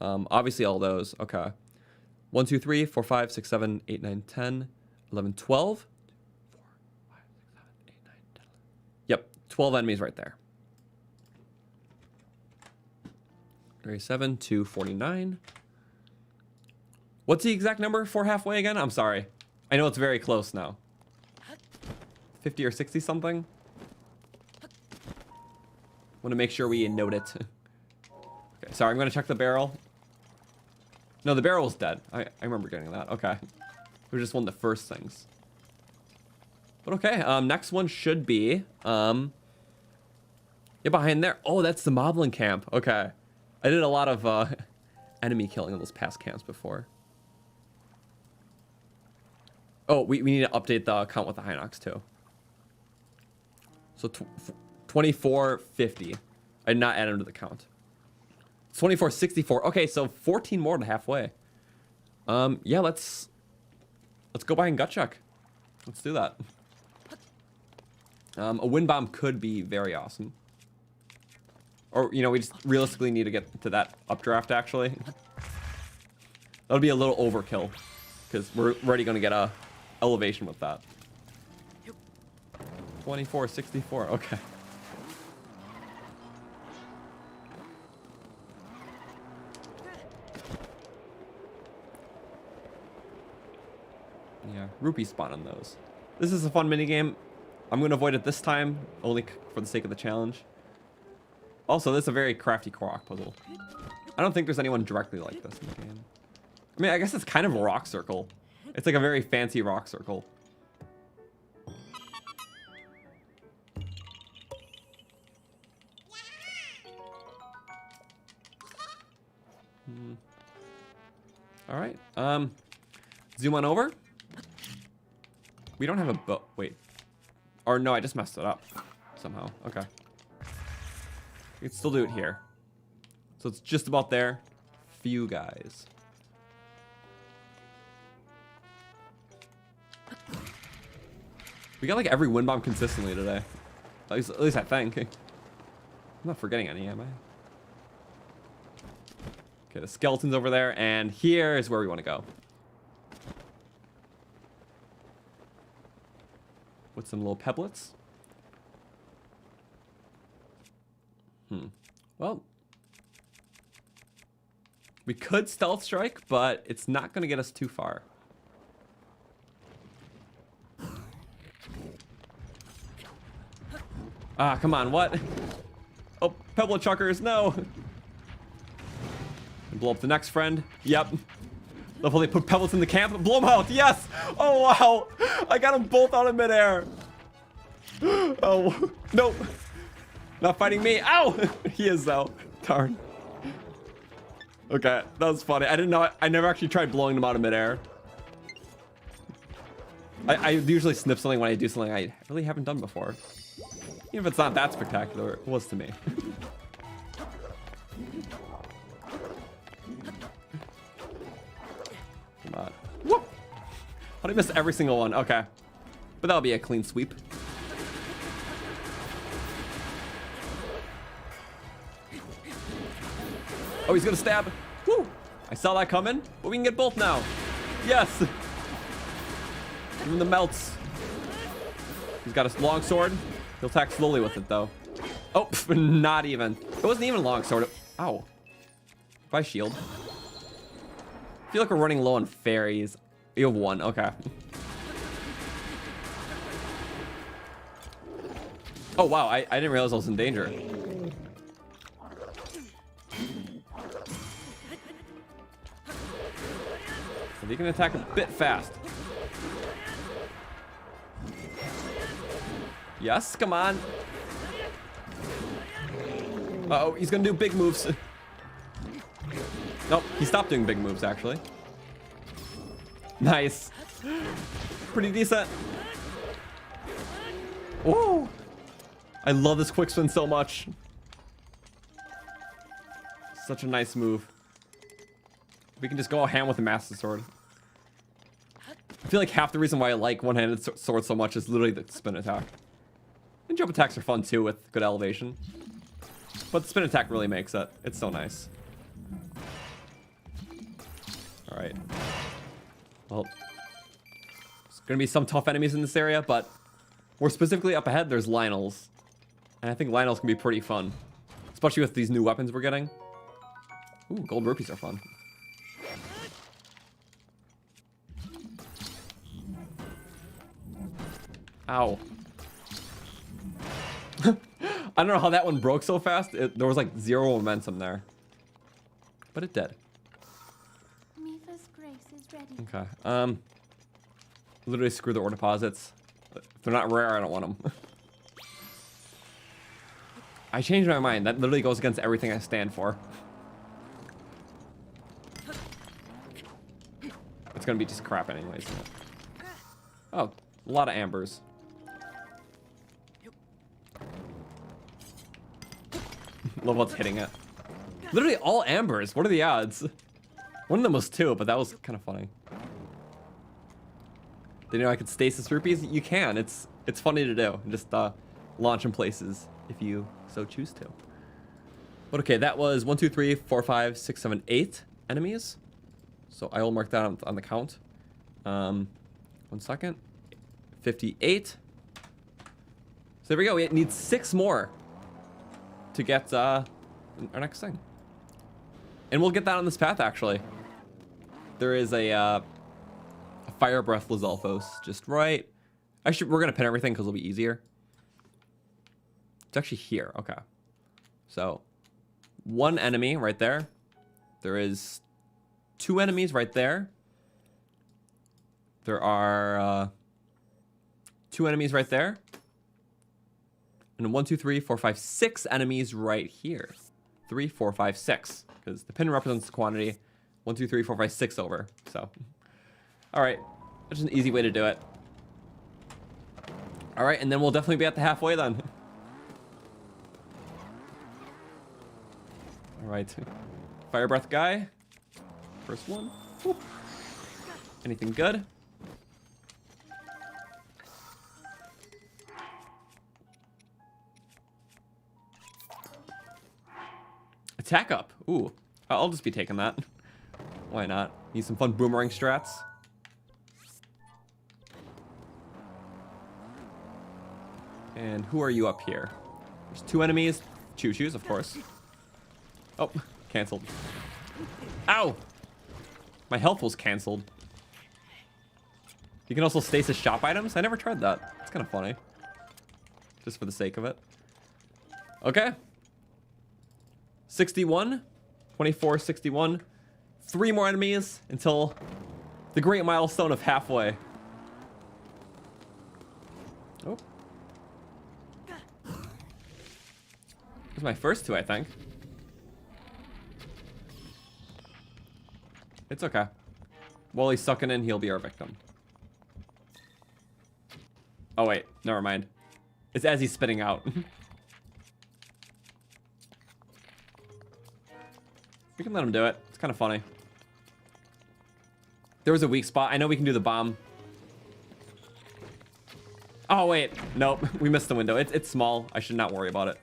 Obviously, all those. Okay. 1, 2, 3, 4, 5, 6, 7, 8, 9, 10, 11, 12. 4, 5, 6, 7, 8, 9, 10. Yep. 12 enemies right there. 37 to 49. What's the exact number for halfway again? I'm sorry. I know it's very close now. 50 or 60 something. Want to make sure we note it. Okay, sorry, I'm going to check the barrel. No, the barrel's dead. I remember getting that. Okay. It was just one of the first things. But okay, next one should be... yeah, behind there. Oh, that's the Moblin camp. Okay. I did a lot of enemy killing in those past camps before. Oh, we need to update the count with the Hinox too. So 2450. I did not add them to the count. 2464. Okay, so 14 more to halfway. Yeah, let's go by and gut check. Let's do that. A wind bomb could be very awesome. Or, you know, we just realistically need to get to that updraft, actually. That'll be a little overkill. Because we're already going to get a elevation with that. 2464, okay. Yeah, rupee spawn on those. This is a fun minigame. I'm going to avoid it this time, only for the sake of the challenge. Also, this is a very crafty Korok puzzle. I don't think there's anyone directly like this in the game. I mean, I guess it's kind of a rock circle. It's like a very fancy rock circle. All right. Zoom on over. We don't have a boat. Wait. Or no, I just messed it up somehow. Okay. We can still do it here. So it's just about there. Few guys. We got like every wind bomb consistently today. At least I think. I'm not forgetting any, am I? Okay, the skeleton's over there, and here is where we want to go. With some little pebblets. Well, we could stealth strike, but it's not going to get us too far. Ah, come on, what? Oh, pebble chuckers, no! Blow up the next friend. Yep. Hopefully put pebbles in the camp. Blow them out, yes! Oh, wow! I got them both out of midair. Oh, nope. Not fighting me. Ow! He is though. Darn. Okay, that was funny. I didn't know. I never actually tried blowing them out of midair. I usually snip something when I do something I really haven't done before. Even if it's not that spectacular, it was to me. Come on. Whoop! How did I miss every single one? Okay. But that'll be a clean sweep. Oh, he's gonna stab. Woo! I saw that coming, but we can get both now. Yes! Give him the melts. He's got a long sword. He'll attack slowly with it, though. Oh, not even. It wasn't even a long sword. Ow. Bye, shield. I feel like we're running low on fairies. You have one. Okay. Oh, wow. I didn't realize I was in danger. So he can attack a bit fast. Yes, come on. Uh-oh, he's gonna do big moves. Nope, he stopped doing big moves, actually. Nice. Pretty decent. Woo! I love this quick spin so much. Such a nice move. We can just go ham with the Master Sword. I feel like half the reason why I like one-handed sword so much is literally the spin attack. And jump attacks are fun too with good elevation. But the spin attack really makes it. It's so nice. Alright. Well, there's gonna be some tough enemies in this area, but more specifically up ahead, there's Lionels. And I think Lionels can be pretty fun. Especially with these new weapons we're getting. Ooh, gold rupees are fun. Ow. I don't know how that one broke so fast. There was like 0 momentum there. But it did. Mifa's grace is ready. Okay. Literally screw the ore deposits. If they're not rare, I don't want them. I changed my mind. That literally goes against everything I stand for. It's gonna be just crap anyways, isn't it? Oh, a lot of ambers. Love what's hitting it. Literally all ambers. What are the odds? One of them was 2, but that was kind of funny. Did you know I could stasis rupees? You can. It's funny to do. Just launch in places if you so choose to. But okay, that was 1, 2, 3, 4, 5, 6, 7, 8 enemies. So I will mark that on the count. 1 second. 58. So there we go. We need 6 more to get our next thing. And we'll get that on this path, actually. There is a fire breath Lizalfos just right. Actually, we're going to pin everything because it'll be easier. It's actually here. Okay. So 1 enemy right there. There is 2 enemies right there. There are 2 enemies right there. And 1, 2, 3, 4, 5, 6 enemies right here. 3, 4, 5, 6. Because the pin represents the quantity. 1, 2, 3, 4, 5, 6 over. So, all right. That's just an easy way to do it. All right, and then we'll definitely be at the halfway then. All right. Fire breath guy. First one. Whoop. Anything good? Attack up. Ooh. I'll just be taking that. Why not? Need some fun boomerang strats. And who are you up here? There's 2 enemies. Choo-choos, of course. Oh, canceled. Ow! My health was canceled. You can also stasis shop items? I never tried that. It's kind of funny. Just for the sake of it. Okay. 61. 24, 61. 3 more enemies until the great milestone of halfway. Oh. There's my first 2, I think. It's okay. While he's sucking in, he'll be our victim. Oh, wait. Never mind. It's as he's spitting out. We can let him do it. It's kind of funny. There was a weak spot. I know we can do the bomb. Oh, wait. Nope. We missed the window. It's small. I should not worry about it.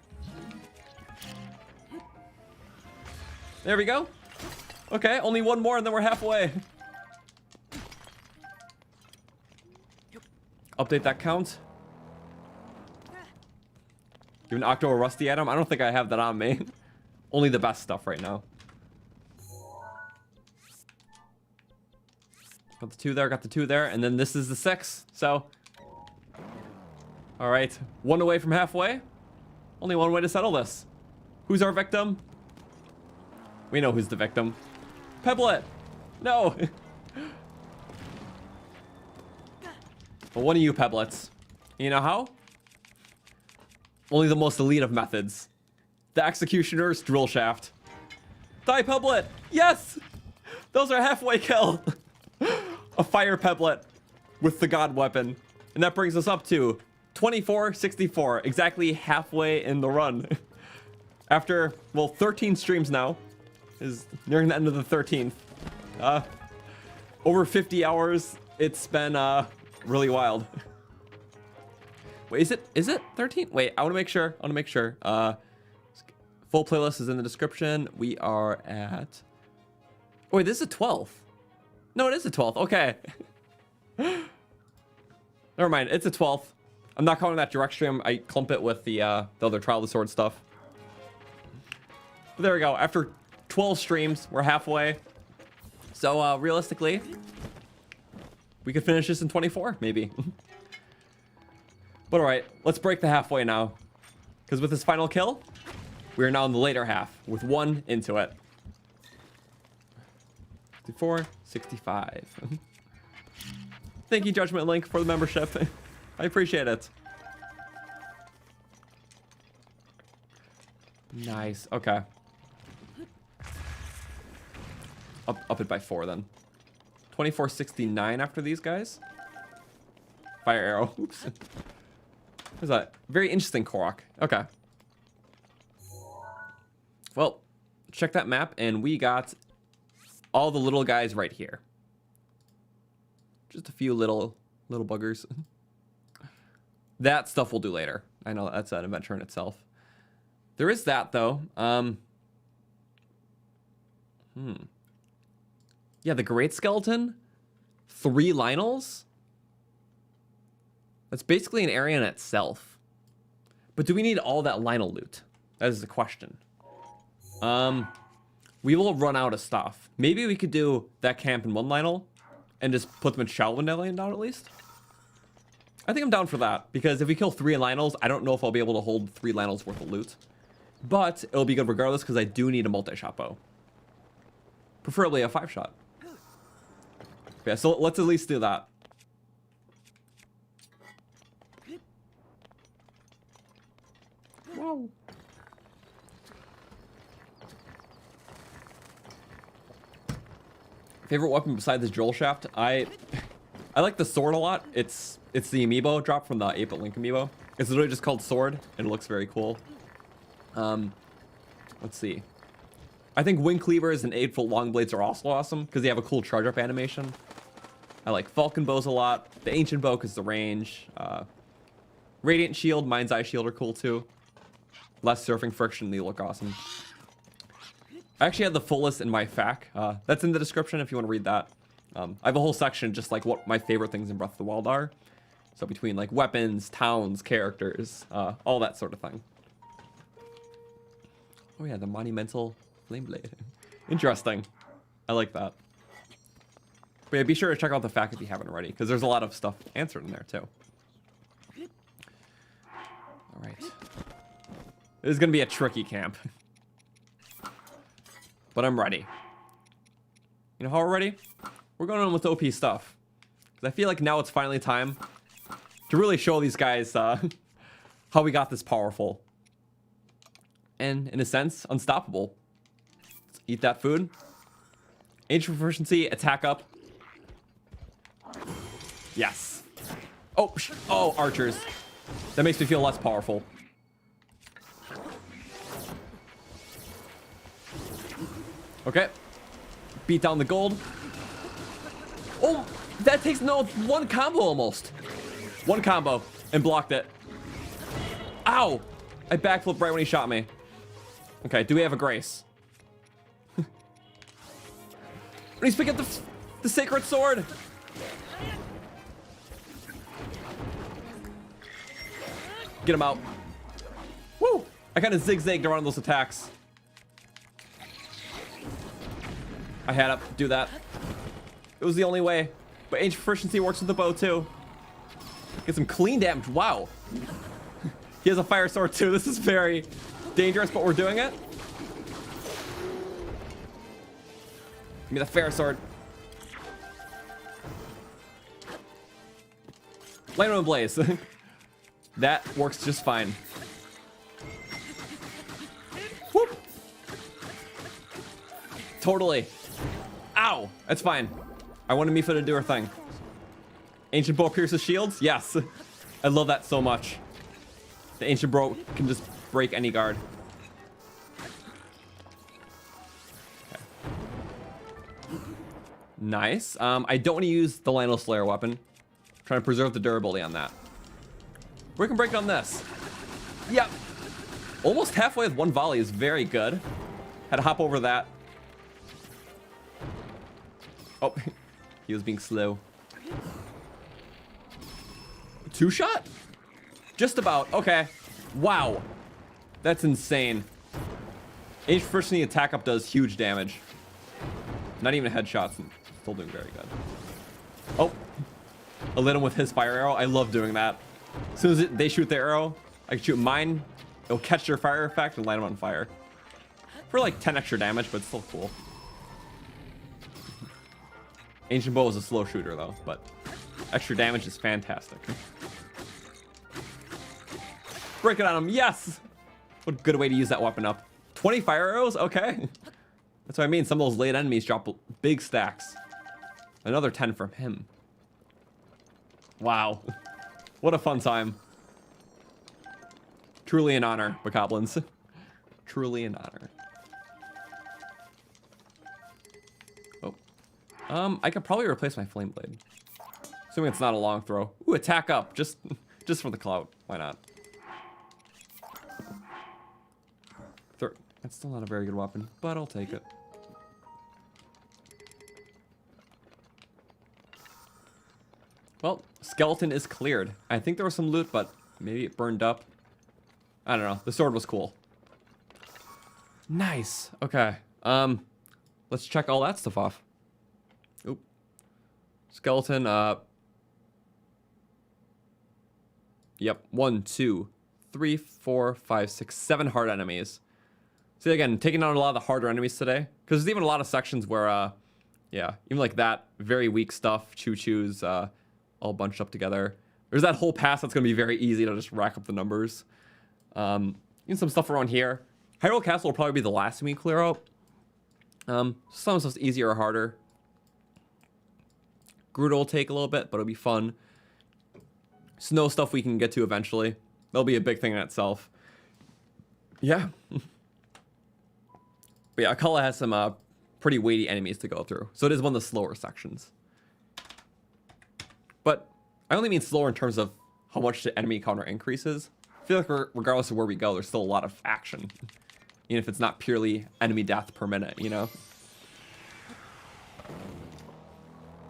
There we go. Okay, only 1 more and then we're halfway. Update that count. Give an Octo a rusty item. I don't think I have that on me. Only the best stuff right now. Got the 2 there, got the 2 there, and then this is the 6. So, all right, 1 away from halfway. Only 1 way to settle this. Who's our victim? We know who's the victim. Pebblet! No! Well, one of you Pebblets. You know how? only the most elite of methods. The Executioner's drill shaft. Die Peblet! Yes! Those are halfway kill. A fire Peblet with the god weapon. And that brings us up to 2464, exactly halfway in the run. After, well, 13 streams now. Is nearing the end of the 13th. Over 50 hours. It's been really wild. Wait, is it 13? Wait, I want to make sure. Full playlist is in the description. We are at... Oh, wait, this is a 12th. No, it is a 12th. Okay. Never mind. It's a 12th. I'm not calling that direct stream. I clump it with the other Trial of the Sword stuff. But there we go. After 12 streams, we're halfway. So realistically, we could finish this in 24, maybe. But all right, let's break the halfway now. Because with this final kill, we are now in the later half with 1 into it. 64, 65. Thank you, Judgment Link, for the membership. I appreciate it. Nice. Okay. Up it by 4 then. 2469 after these guys. Fire arrow. Oops. What's that? Very interesting Korok. Okay. Well, check that map, and we got all the little guys right here. Just a few little buggers. That stuff we'll do later. I know that's an adventure in itself. There is that though. Yeah, the Great Skeleton. 3 Lionels. That's basically an area in itself. But do we need all that Lionel loot? That is the question. We will run out of stuff. Maybe we could do that camp in 1 Lionel and just put them in Shaolin down at least. I think I'm down for that, because if we kill 3 Lionels, I don't know if I'll be able to hold 3 Lionels worth of loot. But it'll be good regardless, because I do need a multi-shot bow. Preferably a 5-shot. Yeah, so let's at least do that. Whoa. Favorite weapon besides the drill shaft? I like the sword a lot. It's the amiibo drop from the 8-bit Link amiibo. It's literally just called sword, and it looks very cool. Let's see. I think wing cleavers and 8-foot long blades are also awesome because they have a cool charge up animation. I like falcon bows a lot. The ancient bow because the range. Radiant shield, mind's eye shield are cool too. Less surfing friction, they look awesome. I actually had the full list in my FAQ. That's in the description if you want to read that. I have a whole section just like what my favorite things in Breath of the Wild are. So between like weapons, towns, characters, all that sort of thing. Oh yeah, the monumental flame blade. Interesting. I like that. But yeah, be sure to check out the FAQ if you haven't already, because there's a lot of stuff answered in there too. All right. This is gonna be a tricky camp. But I'm ready. You know how we're ready? We're going on with OP stuff. Because I feel like now it's finally time to really show these guys how we got this powerful. And, in a sense, unstoppable. Let's eat that food. Ancient proficiency, attack up. Yes. Oh, archers. That makes me feel less powerful. Okay. Beat down the gold. Oh, that takes one combo almost. One combo and blocked it. Ow! I backflipped right when he shot me. Okay, do we have a grace? He's picking up the sacred sword. Get him out. Woo! I kind of zigzagged around those attacks. I had to do that. It was the only way. But ancient proficiency works with the bow too. Get some clean damage. Wow. He has a fire sword too. This is very dangerous, but we're doing it. Give me the fire sword. Lightning and blaze. That works just fine. totally. Ow, that's fine. I wanted Mifa to do her thing. Ancient bow pierces shields? Yes. I love that so much. The ancient bow can just break any guard. Okay. Nice. I don't want to use the Lionel Slayer weapon. I'm trying to preserve the durability on that. We can break it on this. Yep. Almost halfway with one volley is very good. Had to hop over that. Oh, he was being slow. Two shot? Just about. Okay. Wow. That's insane. Ancient first in the attack up does huge damage. Not even headshots. And still doing very good. Oh. I lit him with his fire arrow. I love doing that. As soon as they shoot their arrow, I can shoot mine. It'll catch their fire effect and light them on fire. For like 10 extra damage, but it's still cool. Ancient bow is a slow shooter though, but extra damage is fantastic. Break it on him, yes! What a good way to use that weapon up. 20 fire arrows, okay. That's what I mean, some of those late enemies drop big stacks. Another 10 from him. Wow. What a fun time. Truly an honor, Bokoblins. Truly an honor. Oh. I could probably replace my flame blade. Assuming it's not a long throw. Ooh, attack up. Just for the clout. Why not? That's still not a very good weapon, but I'll take it. Well, skeleton is cleared. I think there was some loot, but maybe it burned up. I don't know. The sword was cool. Nice. Okay. Let's check all that stuff off. Oop. Skeleton, yep. 1, 2, 3, 4, 5, 6, 7 hard enemies. See, again, taking out a lot of the harder enemies today. Because there's even a lot of sections where, yeah, even like that, very weak stuff, choo-choos, all bunched up together. There's that whole pass that's going to be very easy to just rack up the numbers. Even some stuff around here. Hyrule Castle will probably be the last thing we clear out. Some of stuff's easier or harder. Gerudo will take a little bit, but it'll be fun. Snow stuff we can get to eventually. That'll be a big thing in itself. Yeah. But yeah, Akkala has some pretty weighty enemies to go through. So it is one of the slower sections. But I only mean slower in terms of how much the enemy counter increases. I feel like regardless of where we go, there's still a lot of action. Even if it's not purely enemy death per minute, you know?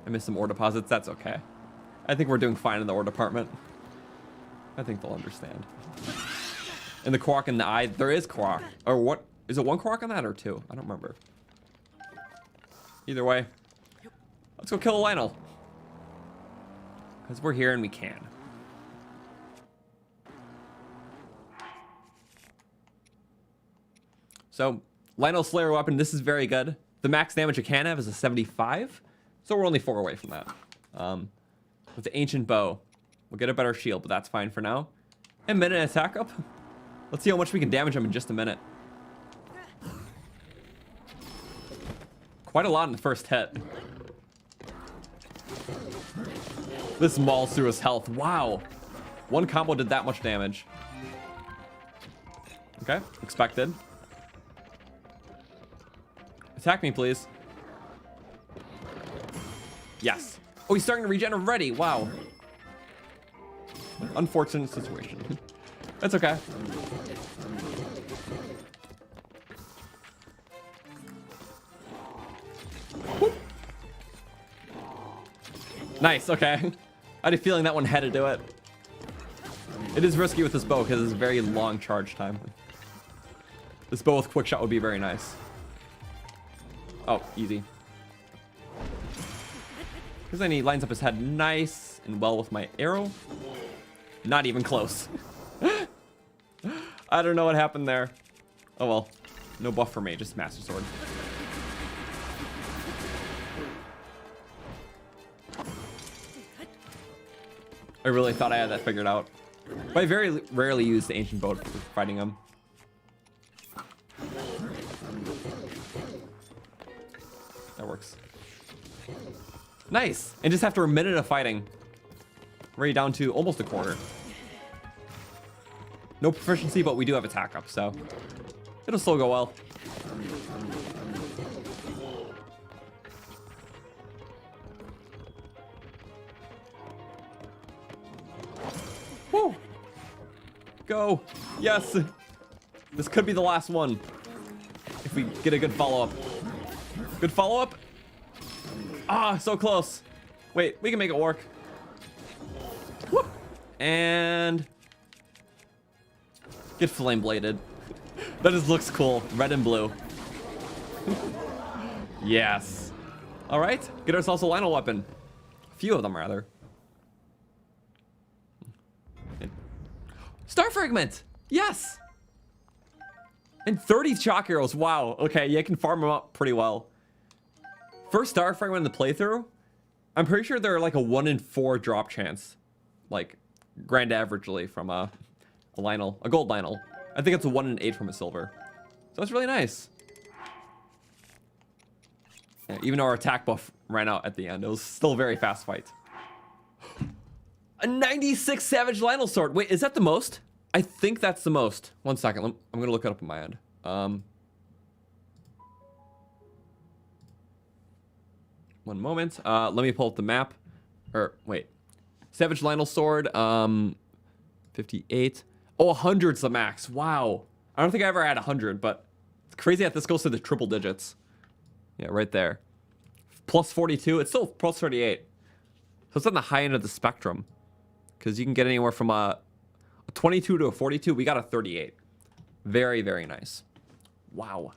I missed some ore deposits. That's okay. I think we're doing fine in the ore department. I think they'll understand. And the Korok in the eye, there is Korok. Or what? Is it 1 Korok on that or 2? I don't remember. Either way, let's go kill Lionel. Because we're here and we can. So, Lionel Slayer weapon, this is very good. The max damage it can have is a 75. So we're only 4 away from that. With the Ancient Bow, we'll get a better shield, but that's fine for now. And minute attack up. Let's see how much we can damage him in just a minute. Quite a lot in the first hit. This mauls through his health. Wow. 1 combo did that much damage. Okay, expected. Attack me, please. Yes. Oh, he's starting to regen already. Wow. Unfortunate situation. That's okay. Whoop. Nice, okay. I had a feeling that one had to do it. It is risky with this bow because it's a very long charge time. This bow with quick shot would be very nice. Oh, easy. Because then he lines up his head nice and well with my arrow. Not even close. I don't know what happened there. Oh well. No buff for me, just Master Sword. I really thought I had that figured out. But I very rarely use the Ancient Bow for fighting him. Nice. And just after a minute of fighting, already down to almost a quarter. No proficiency, but we do have attack up, so it'll still go well. Woo! Go. Yes. This could be the last one. If we get a good follow-up. Good follow-up. Ah, so close. Wait, we can make it work. Whoop. And get flame bladed. That just looks cool. Red and blue. Yes. All right. Get ourselves a Lionel weapon. A few of them, rather. Star fragment. Yes. And 30 chalk arrows. Wow. Okay, you can farm them up pretty well. First star fragment in the playthrough. I'm pretty sure they're like a 1 in 4 drop chance, like grand averagely from a Lionel, a gold Lionel. I think it's a 1 in 8 from a silver. So that's really nice. Yeah, even though our attack buff ran out at the end, it was still a very fast fight. A 96 Savage Lionel sword. Wait, is that the most? I think that's the most. One second. I'm gonna look it up on my end. One moment. Let me pull up the map. Or wait. Savage Lionel sword. 58. Oh, 100's the max. Wow. I don't think I ever had 100, but it's crazy that this goes to the triple digits. Yeah, right there. Plus 42. It's still plus 38. So it's on the high end of the spectrum. Because you can get anywhere from a 22 to a 42. We got a 38. Very, very nice. Wow.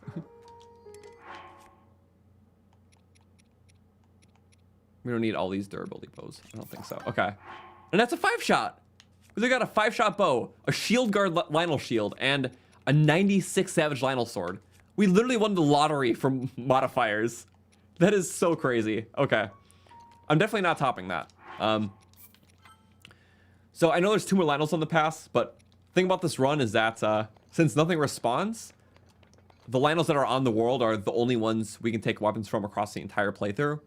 We don't need all these durability bows. I don't think so. Okay. And that's a 5-shot. We got a 5-shot bow, a shield guard Lionel shield, and a 96 Savage Lionel sword. We literally won the lottery from modifiers. That is so crazy. Okay. I'm definitely not topping that. So I know there's 2 more Lionels on the pass, but the thing about this run is that since nothing responds, the Lionels that are on the world are the only ones we can take weapons from across the entire playthrough.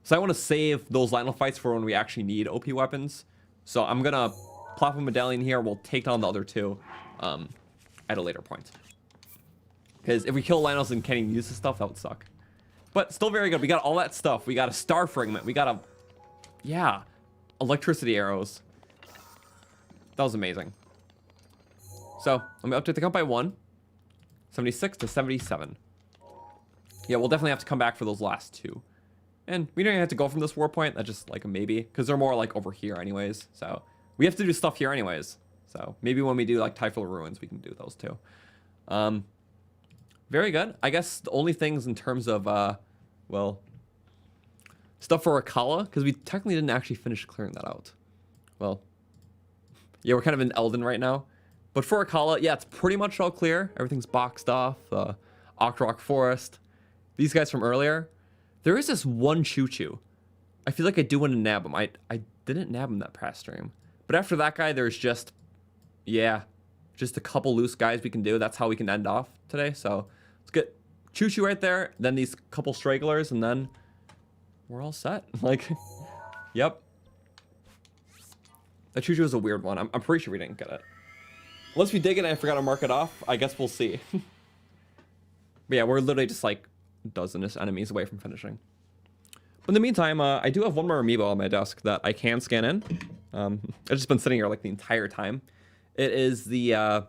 So I want to save those Lionel fights for when we actually need OP weapons. So I'm going to plop a medallion here. We'll take down the other 2 at a later point. Because if we kill Lionels and can't even use this stuff, that would suck. But still very good. We got all that stuff. We got a star fragment. We got electricity arrows. That was amazing. So let me update the count by 1. 76 to 77. Yeah, we'll definitely have to come back for those last 2. And we don't even have to go from this war point. That's just like a maybe. Because they're more like over here anyways. So we have to do stuff here anyways. So maybe when we do like Typhal Ruins, we can do those too. Very good. I guess the only things in terms of, well, stuff for Akkala. Because we technically didn't actually finish clearing that out. Well, yeah, we're kind of in Elden right now. But for Akkala, yeah, it's pretty much all clear. Everything's boxed off. Ockrock Forest. These guys from earlier. There is this one choo-choo. I feel like I do want to nab him. I didn't nab him that past stream. But after that guy, there's just, yeah, just a couple loose guys we can do. That's how we can end off today. So let's get choo-choo right there. Then these couple stragglers, and then we're all set. Like, yep. That choo-choo is a weird one. I'm pretty sure we didn't get it. Unless we dig it and I forgot to mark it off, I guess we'll see. But yeah, we're literally just like dozen-ish enemies away from finishing. But in the meantime, I do have one more amiibo on my desk that I can scan in. I've just been sitting here like the entire time. It is the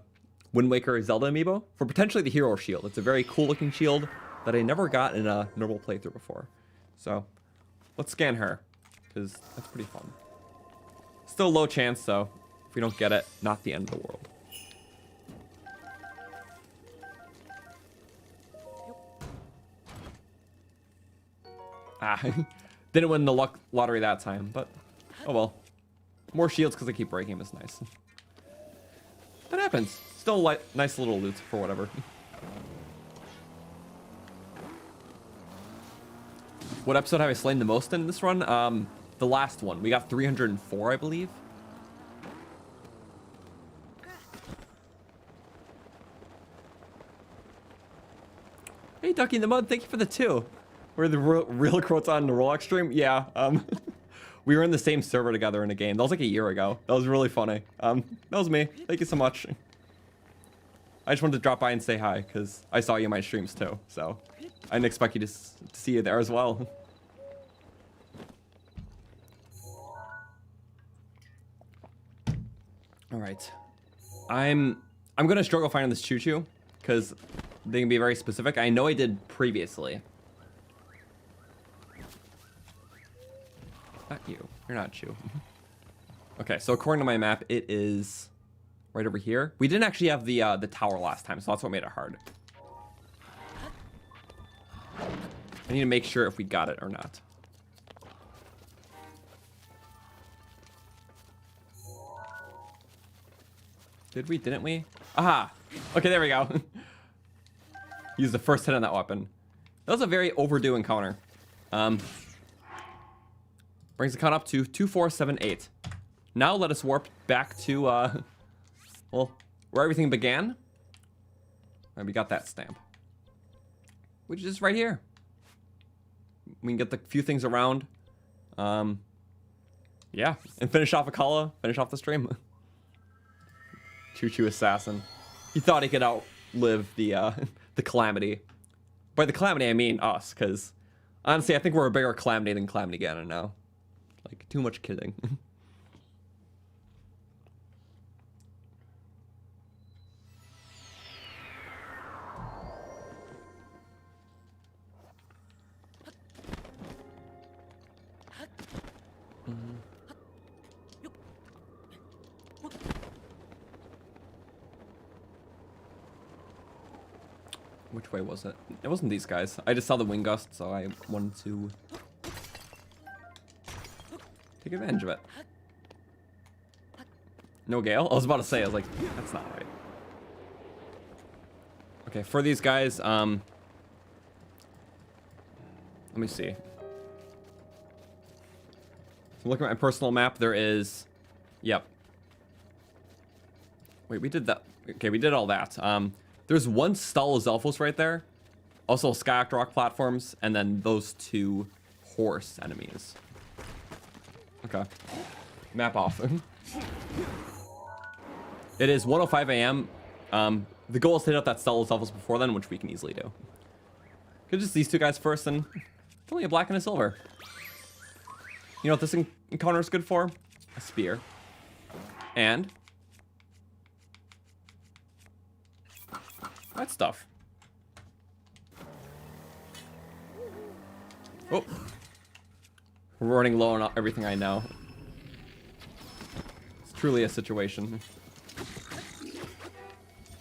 Wind Waker Zelda amiibo for potentially the hero shield. It's a very cool looking shield that I never got in a normal playthrough before. So let's scan her, because that's pretty fun. Still low chance, so if we don't get it, not the end of the world. Didn't win the luck lottery that time, but oh well. More shields because I keep breaking them is nice. That happens. Still like nice little loot for whatever. What episode have I slain the most in this run? The last one. We got 304, I believe. Hey, Ducky in the Mud, thank you for the 2. We're the real Croton the Rolex stream? Yeah. We were in the same server together in a game. That was like a year ago. That was really funny. That was me. Thank you so much. I just wanted to drop by and say hi, because I saw you in my streams too. So I didn't expect you to see you there as well. All right. I'm gonna struggle finding this choo-choo, because they can be very specific. I know I did previously. Not you. You're not Chew. Okay, so according to my map, it is right over here. We didn't actually have the tower last time, so that's what made it hard. I need to make sure if we got it or not. Did we? Didn't we? Aha! Okay, there we go. Use the first hit on that weapon. That was a very overdue encounter. Brings the count up to 2478. Now let us warp back to, well, where everything began. And we got that stamp. Which is right here. We can get the few things around. Yeah, and finish off Akkala, finish off the stream. Choo-choo assassin. He thought he could outlive the calamity. By the calamity, I mean us, because honestly, I think we're a bigger calamity than Calamity Ganon now. Like, too much kidding. Which way was it? It wasn't these guys. I just saw the wind gust, so I wanted to take advantage of it. No Gale? I was about to say, I was like, that's not right. Okay, for these guys, let me see. So looking at my personal map, there is, yep. Wait, we did that. Okay, we did all that. There's one stall of Zelphos right there. Also Skyactor rock platforms, and then those two horse enemies. Okay. Map off. It is 1:05 a.m. The goal is to hit up that stall of Zelphos before then, which we can easily do. Could just these two guys first, and it's only a black and a silver. You know what this encounter is good for? A spear. And that stuff. Oh. We're running low on everything I know. It's truly a situation.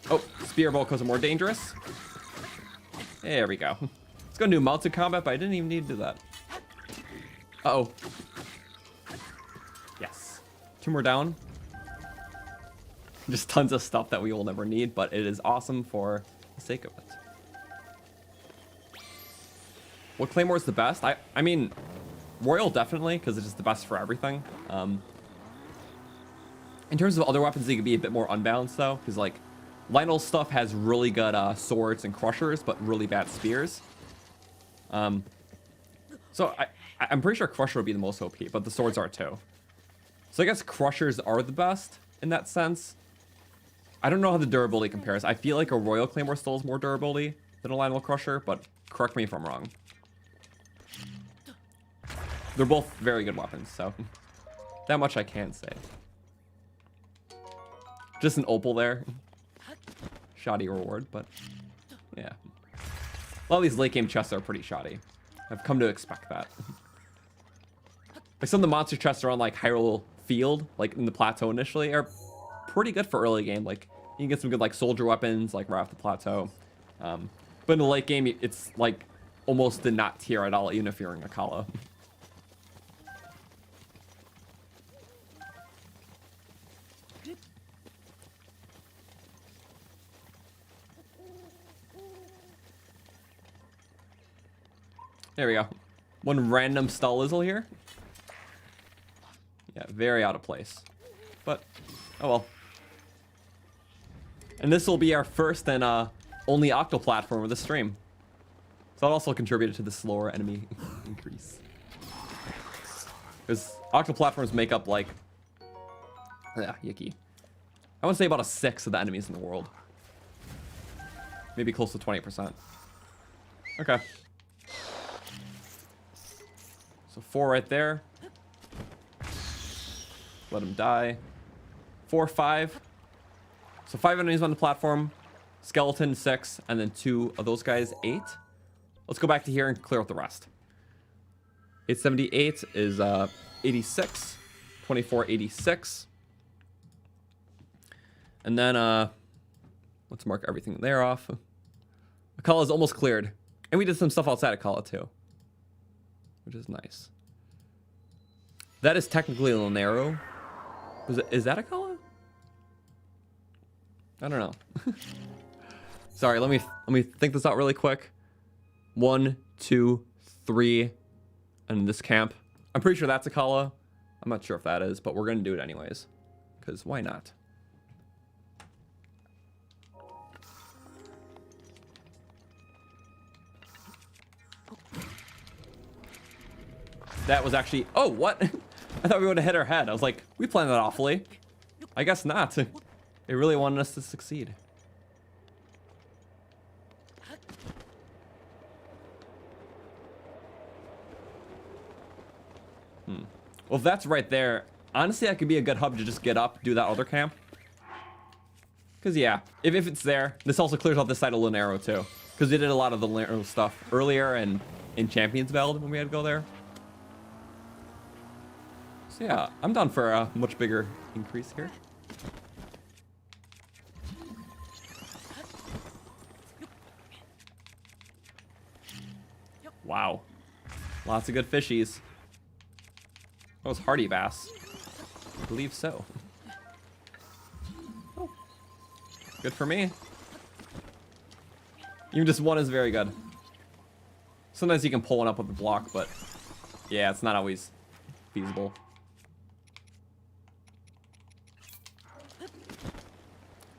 Oh, spear bolt because I'm more dangerous. There we go. Let's go do mounted combat, but I didn't even need to do that. Uh-oh. Yes. Two more down. Just tons of stuff that we will never need, but it is awesome for the sake of it. What Claymore is the best? I mean, Royal definitely, because it's just the best for everything. In terms of other weapons, they could be a bit more unbalanced though, because like Lionel's stuff has really good swords and crushers, but really bad spears. So I'm pretty sure Crusher would be the most OP, but the swords are too. So I guess Crushers are the best in that sense. I don't know how the durability compares. I feel like a Royal Claymore still has more durability than a Lionel Crusher, but correct me if I'm wrong. They're both very good weapons, so that much I can say. Just an opal there. Shoddy reward, but yeah. A lot of these late game chests are pretty shoddy. I've come to expect that. Like some of the monster chests are on like Hyrule Field, like in the plateau initially, are pretty good for early game. Like you can get some good like soldier weapons like right off the plateau. But in the late game, it's like almost the not tier at all, even if you're in Akkala. There we go. One random Stalizzle here. Yeah, very out of place. But, oh well. And this will be our first and only Octo platform of the stream. So that also contributed to the slower enemy increase. Because octo platforms make up like, yeah, yicky. I want to say about a sixth of the enemies in the world. Maybe close to 20%. Okay. So 4 right there. Let him die. 4, 5. So 5 enemies on the platform. Skeleton 6, and then 2 of those guys 8. Let's go back to here and clear out the rest. 878 is 86. 24, 86. And then let's mark everything there off. Akkala is almost cleared. And we did some stuff outside Akkala too, which is nice. That is technically a little narrow. Is that Akkala? I don't know. Sorry, let me think this out really quick. 1, 2, 3, and this camp. I'm pretty sure that's Akkala. I'm not sure if that is, but we're gonna do it anyways, because why not? That was actually, oh, what? I thought we would have hit our head. I was like, we planned that awfully. I guess not. They really wanted us to succeed. Well, if that's right there, honestly, that could be a good hub to just get up, do that other camp. Because, yeah, if it's there, this also clears out this side a little narrow, too. Because we did a lot of the narrow stuff earlier and in Champions Veld when we had to go there. So, yeah, I'm down for a much bigger increase here. Wow. Lots of good fishies. That was hardy bass. I believe so. Oh. Good for me. Even just one is very good. Sometimes you can pull one up with a block, but yeah, it's not always feasible.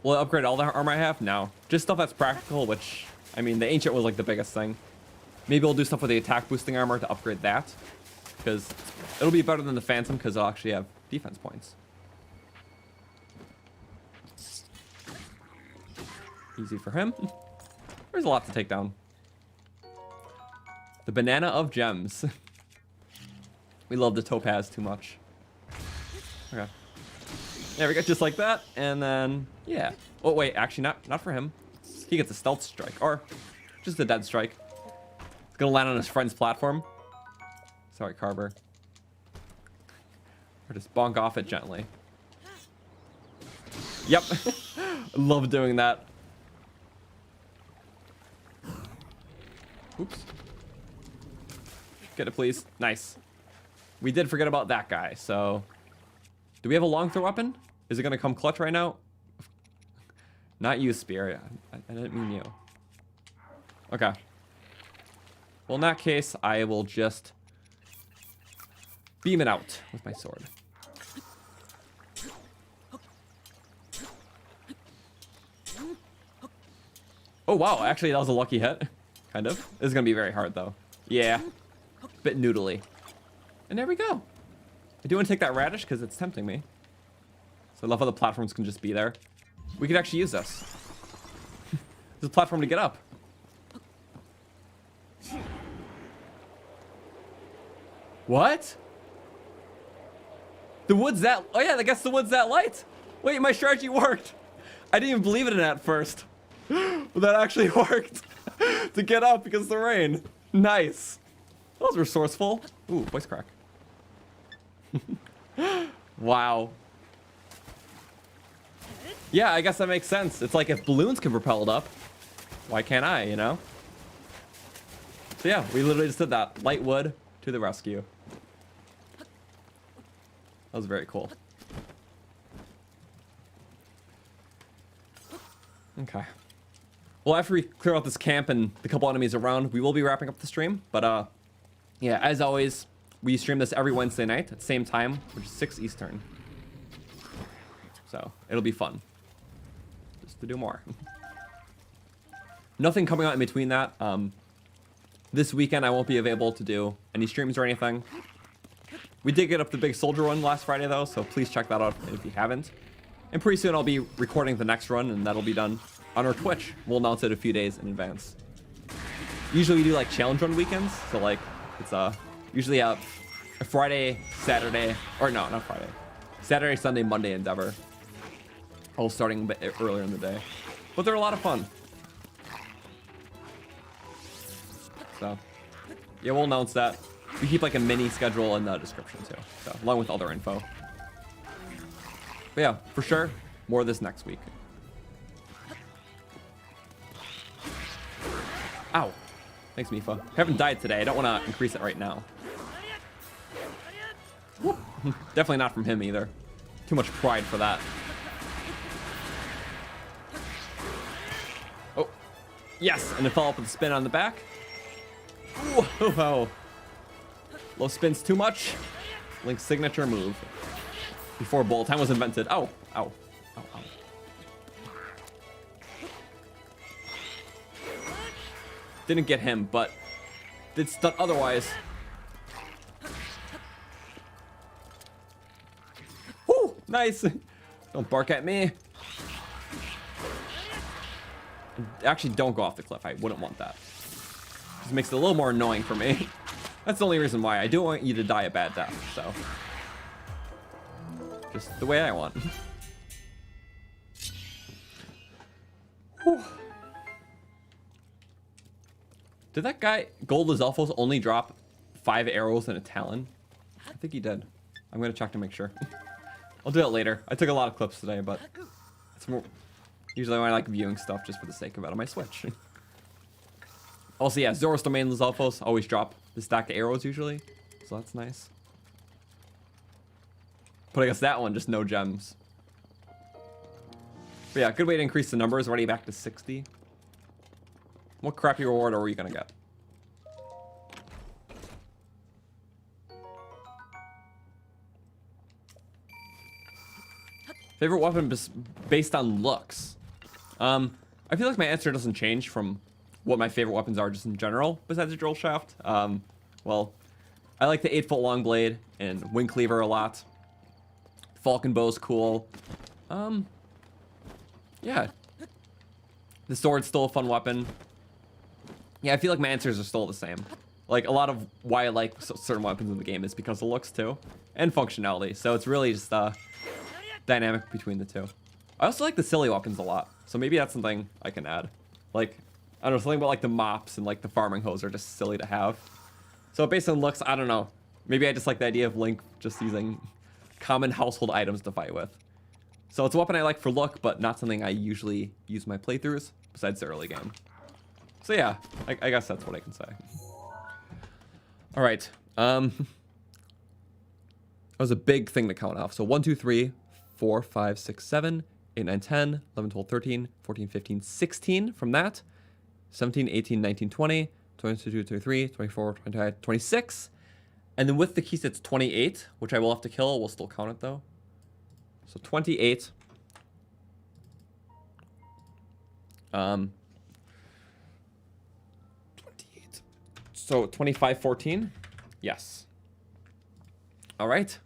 Will it upgrade all the armor I have? No. Just stuff that's practical, which, I mean, the ancient was like the biggest thing. Maybe we'll do stuff with the attack boosting armor to upgrade that. Because it'll be better than the Phantom because it'll actually have defense points. Easy for him. There's a lot to take down. The Banana of Gems. We love the topaz too much. Okay. There we go, just like that. And then, yeah. Oh, wait, actually not for him. He gets a stealth strike, or just a dead strike. It's gonna land on his friend's platform. Sorry, Carver. Or just bonk off it gently. Yep. Love doing that. Oops. Get it, please. Nice. We did forget about that guy, so... Do we have a long throw weapon? Is it going to come clutch right now? Not you, Spear. I didn't mean you. Okay. Well, in that case, I will just... beam it out with my sword. Oh, wow. Actually, that was a lucky hit. Kind of. This is going to be very hard, though. Yeah. Bit noodly. And there we go. I do want to take that radish because it's tempting me. So I love how the platforms can just be there. We could actually use this. There's a platform to get up. What? The wood's that... Oh yeah, I guess the wood's that light. Wait, my strategy worked. I didn't even believe it in at first. But that actually worked. To get up because of the rain. Nice. That was resourceful. Ooh, voice crack. Wow. Yeah, I guess that makes sense. It's like if balloons can propel it up, why can't I, you know? So yeah, we literally just did that. Light wood to the rescue. That was very cool. Okay. Well, after we clear out this camp and the couple enemies around, we will be wrapping up the stream. But yeah, as always, we stream this every Wednesday night at the same time, which is 6 Eastern. So it'll be fun. Just to do more. Nothing coming out in between that. This weekend I won't be available to do any streams or anything. We did get up the big soldier run last Friday though, so please check that out if you haven't. And pretty soon I'll be recording the next run, and that'll be done on our Twitch. We'll announce it a few days in advance. Usually we do like challenge run weekends, so like it's usually a Friday, Saturday, or no, not Friday. Saturday, Sunday, Monday endeavor. All starting a bit earlier in the day. But they're a lot of fun. So, yeah, we'll announce that. We keep like a mini schedule in the description too, so along with other info. But yeah, for sure, more of this next week. Ow. Thanks, Mifa. Haven't died today. I don't want to increase it right now. Whoop. Definitely not from him either. Too much pride for that. Oh. Yes, and it fell up with a spin on the back. Whoa. Low spins too much. Link's signature move. Before bullet time was invented. Ow. Ow. Ow. Ow. Didn't get him, but did stunt otherwise. Woo! Nice. Don't bark at me. Actually, don't go off the cliff. I wouldn't want that. Just makes it a little more annoying for me. That's the only reason why. I do want you to die a bad death, so. Just the way I want. Whew. Did that guy, Gold Lizalfos, only drop 5 arrows and a talon? I think he did. I'm going to check to make sure. I'll do it later. I took a lot of clips today, but it's more... Usually I like viewing stuff just for the sake of it on my Switch. Also, yeah, Zoros Domain Lizalfos always drop the stack of arrows usually, so that's nice. But I guess that one, just no gems. But yeah, good way to increase the numbers, already back to 60. What crappy reward are we gonna get? Favorite weapon based on looks? I feel like my answer doesn't change from what my favorite weapons are just in general, besides the drill shaft. Well, I like the 8-foot long blade and wing cleaver a lot. Falcon bow's cool. Yeah. The sword's still a fun weapon. Yeah, I feel like my answers are still the same. Like, a lot of why I like certain weapons in the game is because of looks, too. And functionality. So it's really just dynamic between the two. I also like the silly weapons a lot. So maybe that's something I can add. Like, I don't know, something about like the mops and like the farming hose are just silly to have. So based on looks, I don't know. Maybe I just like the idea of Link just using common household items to fight with. So it's a weapon I like for look, but not something I usually use in my playthroughs, besides the early game. So yeah, I guess that's what I can say. All right. That was a big thing to count off. So 1, 2, 3, 4, 5, 6, 7, 8, 9, 10, 11, 12, 13, 14, 15, 16 from that. 17, 18, 19, 20, 22, 23, 24, 25, 26. And then with the keys, it's 28, which I will have to kill. We'll still count it, though. So 28. 28. So 25, 14. Yes. All right.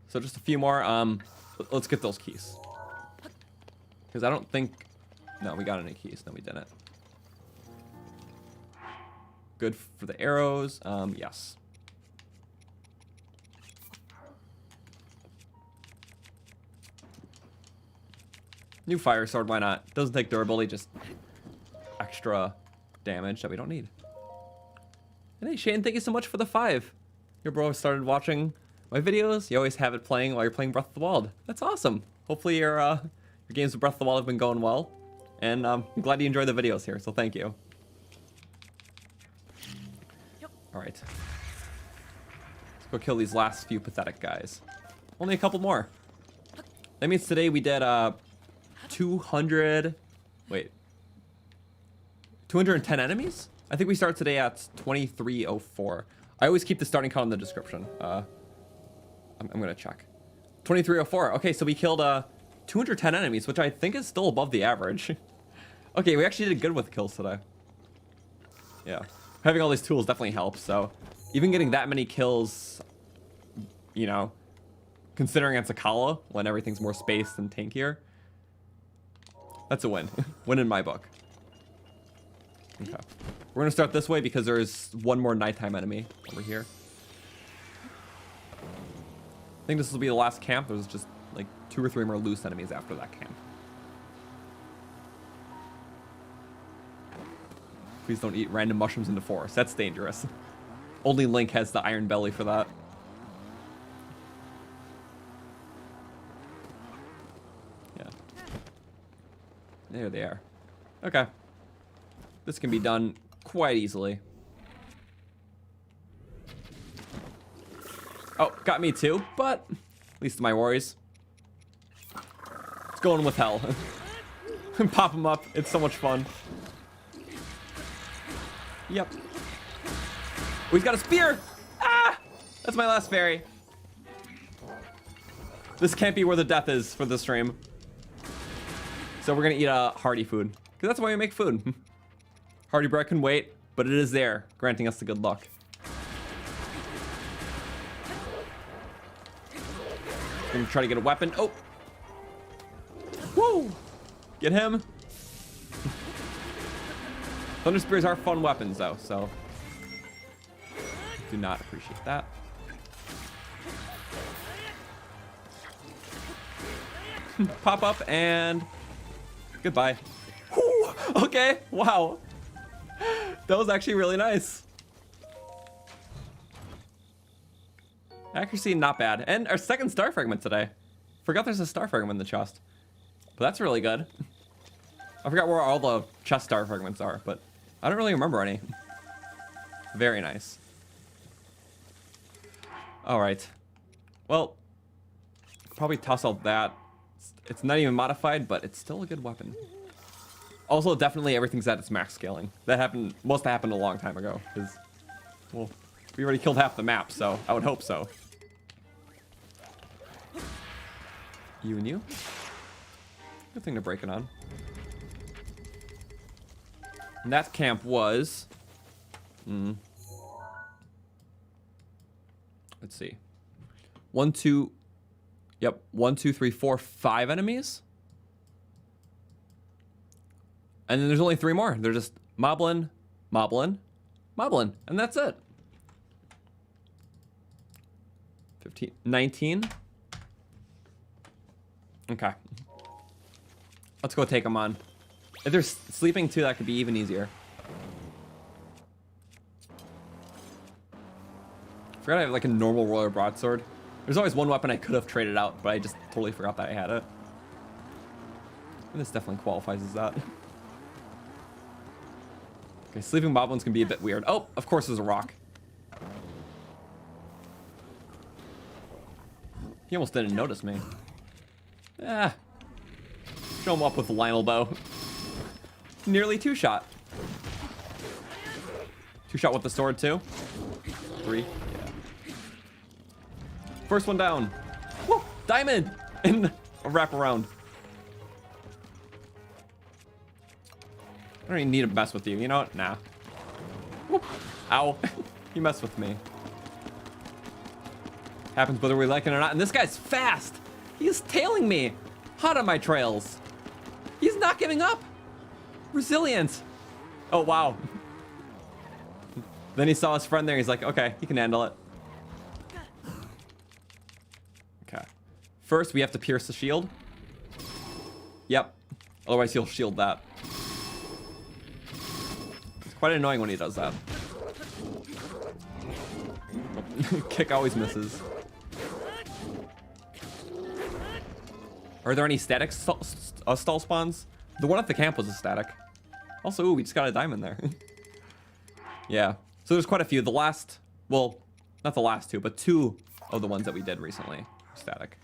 So just a few more. Let's get those keys. Because I don't think... No, we got any keys. No, we didn't. Good for the arrows. Yes. New fire sword, why not? Doesn't take durability, just extra damage that we don't need. And hey, Shane, thank you so much for the 5. Your bro started watching my videos. You always have it playing while you're playing Breath of the Wild. That's awesome. Hopefully your games with Breath of the Wild have been going well. And I'm glad you enjoy the videos here, so thank you. All right. Let's go kill these last few pathetic guys. Only a couple more. That means today we did 210 enemies? I think we start today at 2304. I always keep the starting count in the description. I'm gonna check. 2304. Okay, so we killed 210 enemies, which I think is still above the average. Okay, we actually did good with kills today. Yeah. having all these tools definitely helps. So even getting that many kills, you know, considering it's Akkala when everything's more spaced and tankier, that's a win. Win in my book. Okay. We're gonna start this way because there's one more nighttime enemy over here. I think this will be the last camp. There's just like 2 or 3 more loose enemies after that camp. Please don't eat random mushrooms in the forest. That's dangerous. Only Link has the iron belly for that. Yeah. There they are. Okay. This can be done quite easily. Oh, got me too, but at least my worries. It's going with hell. Pop them up. It's so much fun. Yep. Oh, he's got a spear! Ah! That's my last fairy. This can't be where the death is for this stream. So we're gonna eat a hearty food. Because that's why we make food. Hearty bread can wait, but it is there, granting us the good luck. I'm gonna try to get a weapon. Oh! Woo! Get him. Thunder Spears are fun weapons, though, so do not appreciate that. Pop up and goodbye. Whew, okay, wow. That was actually really nice. Accuracy, not bad. And our second star fragment today. Forgot there's a star fragment in the chest. But that's really good. I forgot where all the chest star fragments are, but I don't really remember any. Very nice. Alright. Well, probably toss out that. It's not even modified, but it's still a good weapon. Also, definitely everything's at its max scaling. That must have happened a long time ago, because, well, we already killed half the map, so I would hope so. You and you. Good thing to break it on. And that camp was... Let's see. 1, 2... Yep, 1, 2, 3, 4, 5 enemies. And then there's only 3 more. They're just moblin, moblin, moblin. And that's it. 15, 19. Okay. Let's go take them on. If they're sleeping too, that could be even easier. Forgot I have like a normal roller broadsword. There's always one weapon I could have traded out, but I just totally forgot that I had it. And this definitely qualifies as that. Okay, sleeping moblins can be a bit weird. Oh, of course there's a rock. He almost didn't notice me. Ah. Show him up with the Lionel bow. Nearly 2-shot. 2-shot with the sword too. 3. Yeah. First one down. Woo! Diamond! And a wraparound. I don't even need to mess with you. You know what? Nah. Whoop. Ow. You messed with me. Happens whether we like it or not. And this guy's fast. He's tailing me. Hot on my trails. He's not giving up. Resilient. Oh, wow. Then he saw his friend there. He's like, okay, he can handle it. Okay. First, we have to pierce the shield. Yep. Otherwise, he'll shield that. It's quite annoying when he does that. Kick always misses. Are there any static stall spawns? The one at the camp was a static. Also, ooh, we just got a diamond there. Yeah. So there's quite a few. The last, well, not the last 2, but 2 of the ones that we did recently are static.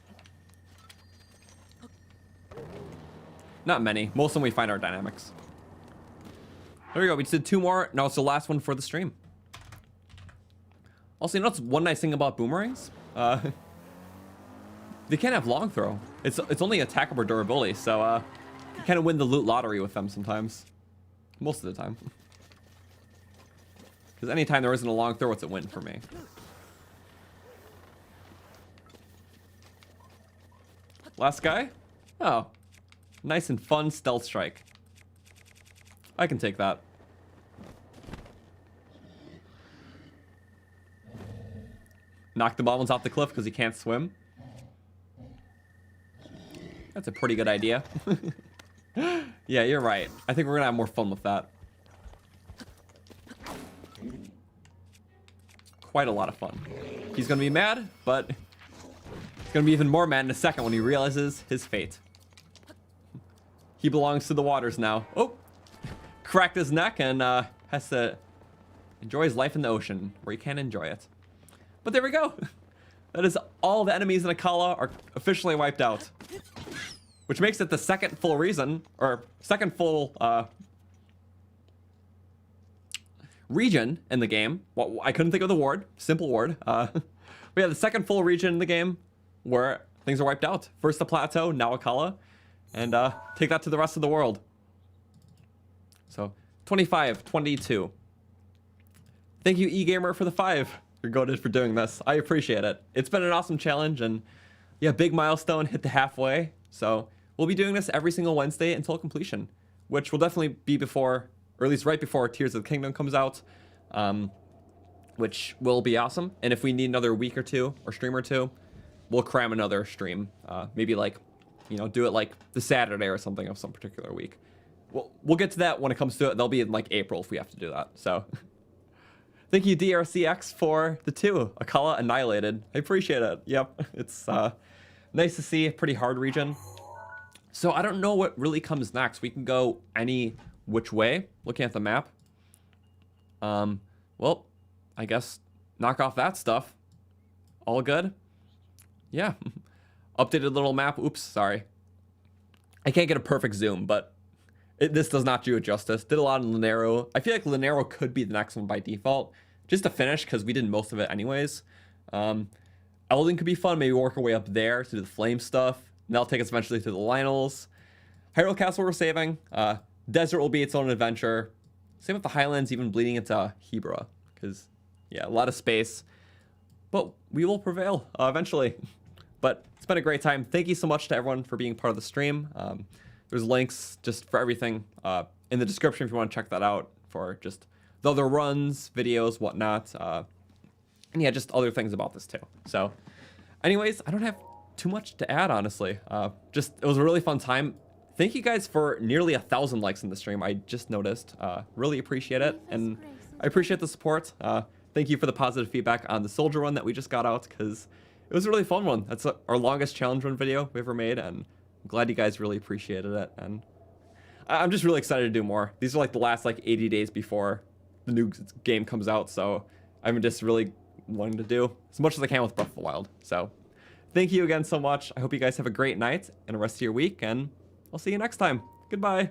Not many. Most of them we find are dynamics. There we go. We just did 2 more. Now it's the last one for the stream. Also, you know what's one nice thing about boomerangs? They can't have long throw. It's only attackable durability, so you kind of win the loot lottery with them sometimes. Most of the time. Because anytime there isn't a long throw, it's a win for me. Last guy? Oh. Nice and fun stealth strike. I can take that. Knock the bobbins off the cliff because he can't swim. That's a pretty good idea. Yeah, you're right. I think we're gonna have more fun with that. Quite a lot of fun. He's gonna be mad, but he's gonna be even more mad in a second when he realizes his fate. He belongs to the waters now. Oh! Cracked his neck and has to enjoy his life in the ocean, where he can't enjoy it. But there we go. That is all the enemies in Akkala are officially wiped out. Which makes it the second full region in the game. Well, I couldn't think of the word. Simple word. We have the second full region in the game where things are wiped out. First the plateau, now Akkala. And take that to the rest of the world. So, 25, 22. Thank you, eGamer, for the 5. You're goated for doing this. I appreciate it. It's been an awesome challenge, and yeah, big milestone, hit the halfway. So, we'll be doing this every single Wednesday until completion, which will definitely be before, or at least right before Tears of the Kingdom comes out, which will be awesome. And if we need another week or two, or stream or two, we'll cram another stream. Maybe like, you know, do it like the Saturday or something of some particular week. We'll get to that when it comes to it. They'll be in like April if we have to do that. So, thank you DRCX for the 2. Akkala Annihilated. I appreciate it. Yep, it's nice to see. Pretty hard region. So I don't know what really comes next. We can go any which way, looking at the map. Well, I guess knock off that stuff. All good? Yeah. Updated little map. Oops, sorry. I can't get a perfect zoom, but this does not do it justice. Did a lot in Linero. I feel like Linero could be the next one by default. Just to finish, because we did most of it anyways. Elden could be fun. Maybe work our way up there to do the flame stuff. And that'll take us eventually to the Lionels. Hyrule Castle we're saving. Desert will be its own adventure. Same with the Highlands, even bleeding into Hebra. Because, yeah, a lot of space. But we will prevail eventually. But it's been a great time. Thank you so much to everyone for being part of the stream. There's links just for everything in the description if you want to check that out for just the other runs, videos, whatnot. And yeah, just other things about this too. So anyways, I don't have too much to add, honestly. It was a really fun time. Thank you guys for nearly 1,000 likes in the stream. I just noticed. Really appreciate it. And I appreciate the support. Thank you for the positive feedback on the soldier run that we just got out, because it was a really fun one. That's our longest challenge run video we ever made, and I'm glad you guys really appreciated it. And I'm just really excited to do more. These are like the last like 80 days before the new game comes out, so I'm just really wanting to do as much as I can with Breath of the Wild. So thank you again so much. I hope you guys have a great night and the rest of your week, and I'll see you next time. Goodbye.